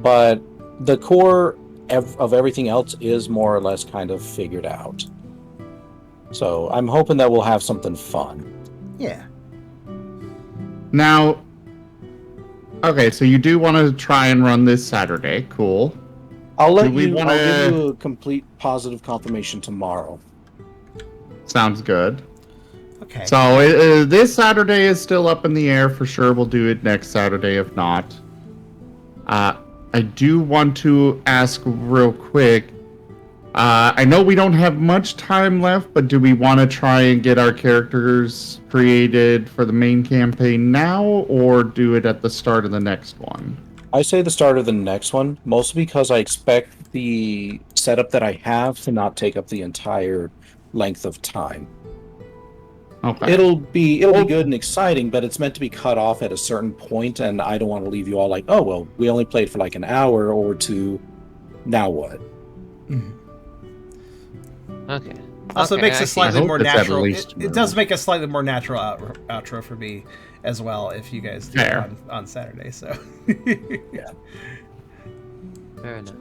But the core of everything else is more or less kind of figured out. So I'm hoping that we'll have something fun. Yeah. Now, okay, so you do want to try and run this Saturday. Cool. I'll Do we I'll wanna- give you a complete positive confirmation tomorrow. Sounds good. Okay. So this Saturday is still up in the air for sure. We'll do it next Saturday if not. I do want to ask real quick. I know we don't have much time left, but do we want to try and get our characters created for the main campaign now, or do it at the start of the next one? I say the start of the next one, mostly because I expect the setup that I have to not take up the entire length of time. Okay. It'll be good and exciting, but it's meant to be cut off at a certain point, and I don't want to leave you all like, oh well, we only played for like an hour or two. Now what? Okay. Also, it Okay, makes I a see. slightly I hope more it's at natural. least It does make a slightly more natural outro for me as well. If you guys do it Fair. on Saturday, so Fair enough.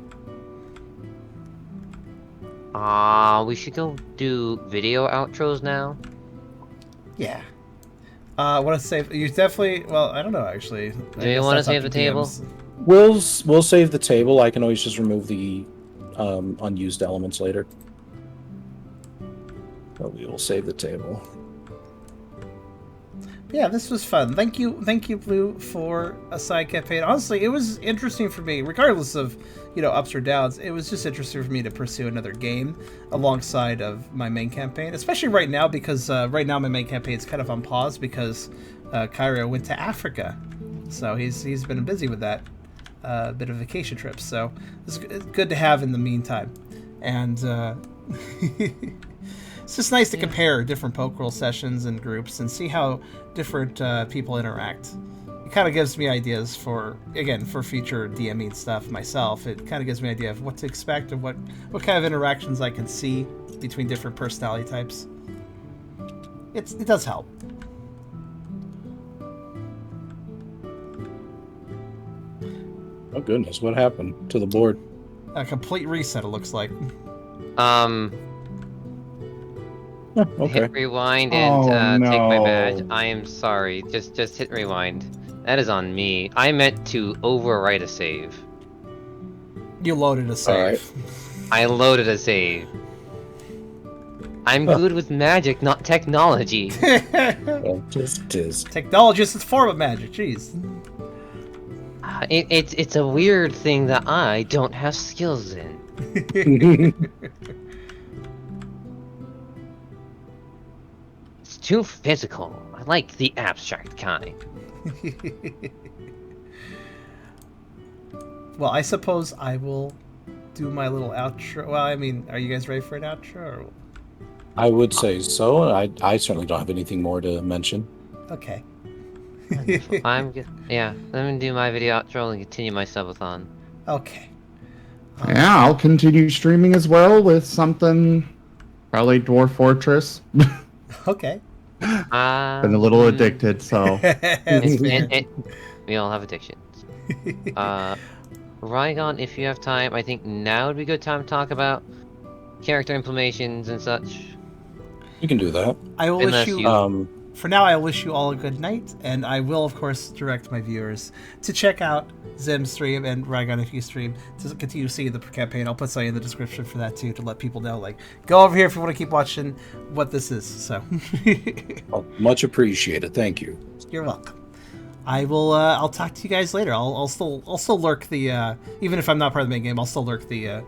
We should go do video outros now. yeah. Want to save? You definitely. Well, I don't know actually. Do you want to save the table? We'll save the table. I can always just remove the unused elements later. But we will save the table. Yeah, this was fun. Thank you, Blue, for a side campaign. Honestly, it was interesting for me, regardless of ups or downs. It was just interesting for me to pursue another game alongside of my main campaign, especially right now because right now my main campaign is kind of on pause because Kyrio went to Africa, so he's been busy with that bit of vacation trip. So it's good to have in the meantime, and. It's just nice to compare different Pokerole sessions and groups and see how different people interact. It kind of gives me ideas for future DMing stuff myself. It kind of gives me an idea of what to expect and what kind of interactions I can see between different personality types. It does help. Oh goodness, what happened to the board? A complete reset, it looks like. Okay. Hit rewind and Oh, take my no. badge. I am sorry. Just hit rewind. That is on me. I meant to overwrite a save. You loaded a save. Alright. I loaded a save. I'm good with magic, not technology. Well, tis. Technology is a form of magic. Jeez. It's a weird thing that I don't have skills in. It's too physical. I like the abstract kind. Well, I suppose I will do my little outro. Well, I mean, are you guys ready for an outro? Or... I would say so. I certainly don't have anything more to mention. Okay. I'm good. Yeah, let me do my video outro and continue my subathon. Okay. Yeah, I'll continue streaming as well with something, probably Dwarf Fortress. Okay. Been a little addicted, so. We all have addictions. Rygon, if you have time, I think now would be a good time to talk about character implementations and such. You can do that. I will Unless wish you. you- For now, I wish you all a good night, and I will, of course, direct my viewers to check out Zim's stream and Rygon if you stream to continue seeing the campaign. I'll put something in the description for that too to let people know, like, go over here if you want to keep watching what this is. So, Oh, much appreciated. Thank you. you're welcome. I will. I'll talk to you guys later. I'll still lurk the even if I'm not part of the main game. I'll still lurk the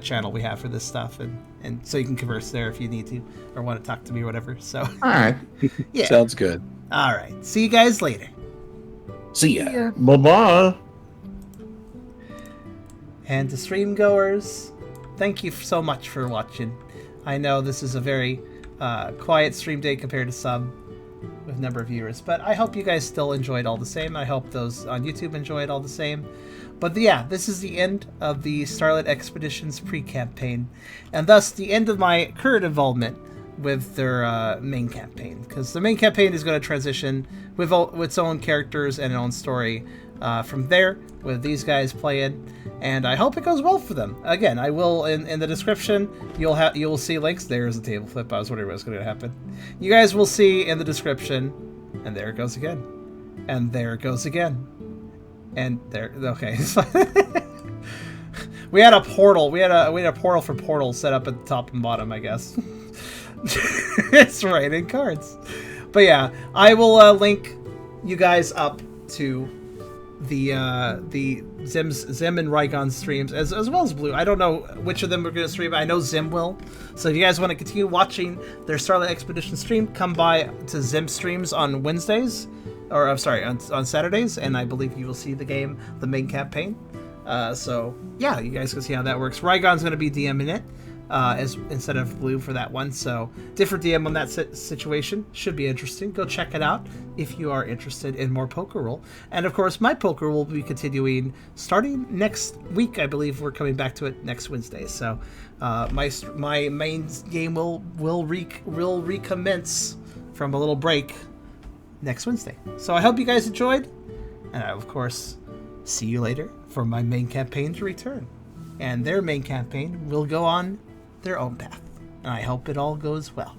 channel we have for this stuff, and so you can converse there if you need to or want to talk to me or whatever. So, Alright. yeah. Sounds good. All right. See you guys later. See ya. Bye-bye. And to stream goers, thank you so much for watching. I know this is a very quiet stream day compared to some with number of viewers, but I hope you guys still enjoyed all the same. I hope those on YouTube enjoyed all the same. But yeah, this is the end of the Starlight Expeditions Pre-Campaign, and thus the end of my current involvement with their main campaign, because the main campaign is going to transition with its own characters and its own story from there, with these guys playing, and I hope it goes well for them. Again, I will in the description. You'll see links. There's a table flip. I was wondering what was going to happen. You guys will see in the description, and there it goes again, and there it goes again. And there, okay. We had a portal. We had a portal for portals set up at the top and bottom, I guess. It's right in cards. But yeah, I will link you guys up to the Zim and Rygon streams as well as Blue. I don't know which of them we're going to stream. I know Zim will. So if you guys want to continue watching their Starlight Expedition stream, come by to Zim streams on Wednesdays. Or, I'm sorry, on Saturdays, and I believe you will see the game, the main campaign. So, yeah, you guys can see how that works. Rygon's going to be DMing it, as instead of blue for that one. So different DM on that situation. Should be interesting. Go check it out if you are interested in more Pokerole. And of course, my Pokerole will be continuing starting next week. I believe we're coming back to it next Wednesday. So my main game will recommence from a little break next Wednesday. So I hope you guys enjoyed, and I, of course, see you later for my main campaign to return. And their main campaign will go on their own path. And I hope it all goes well.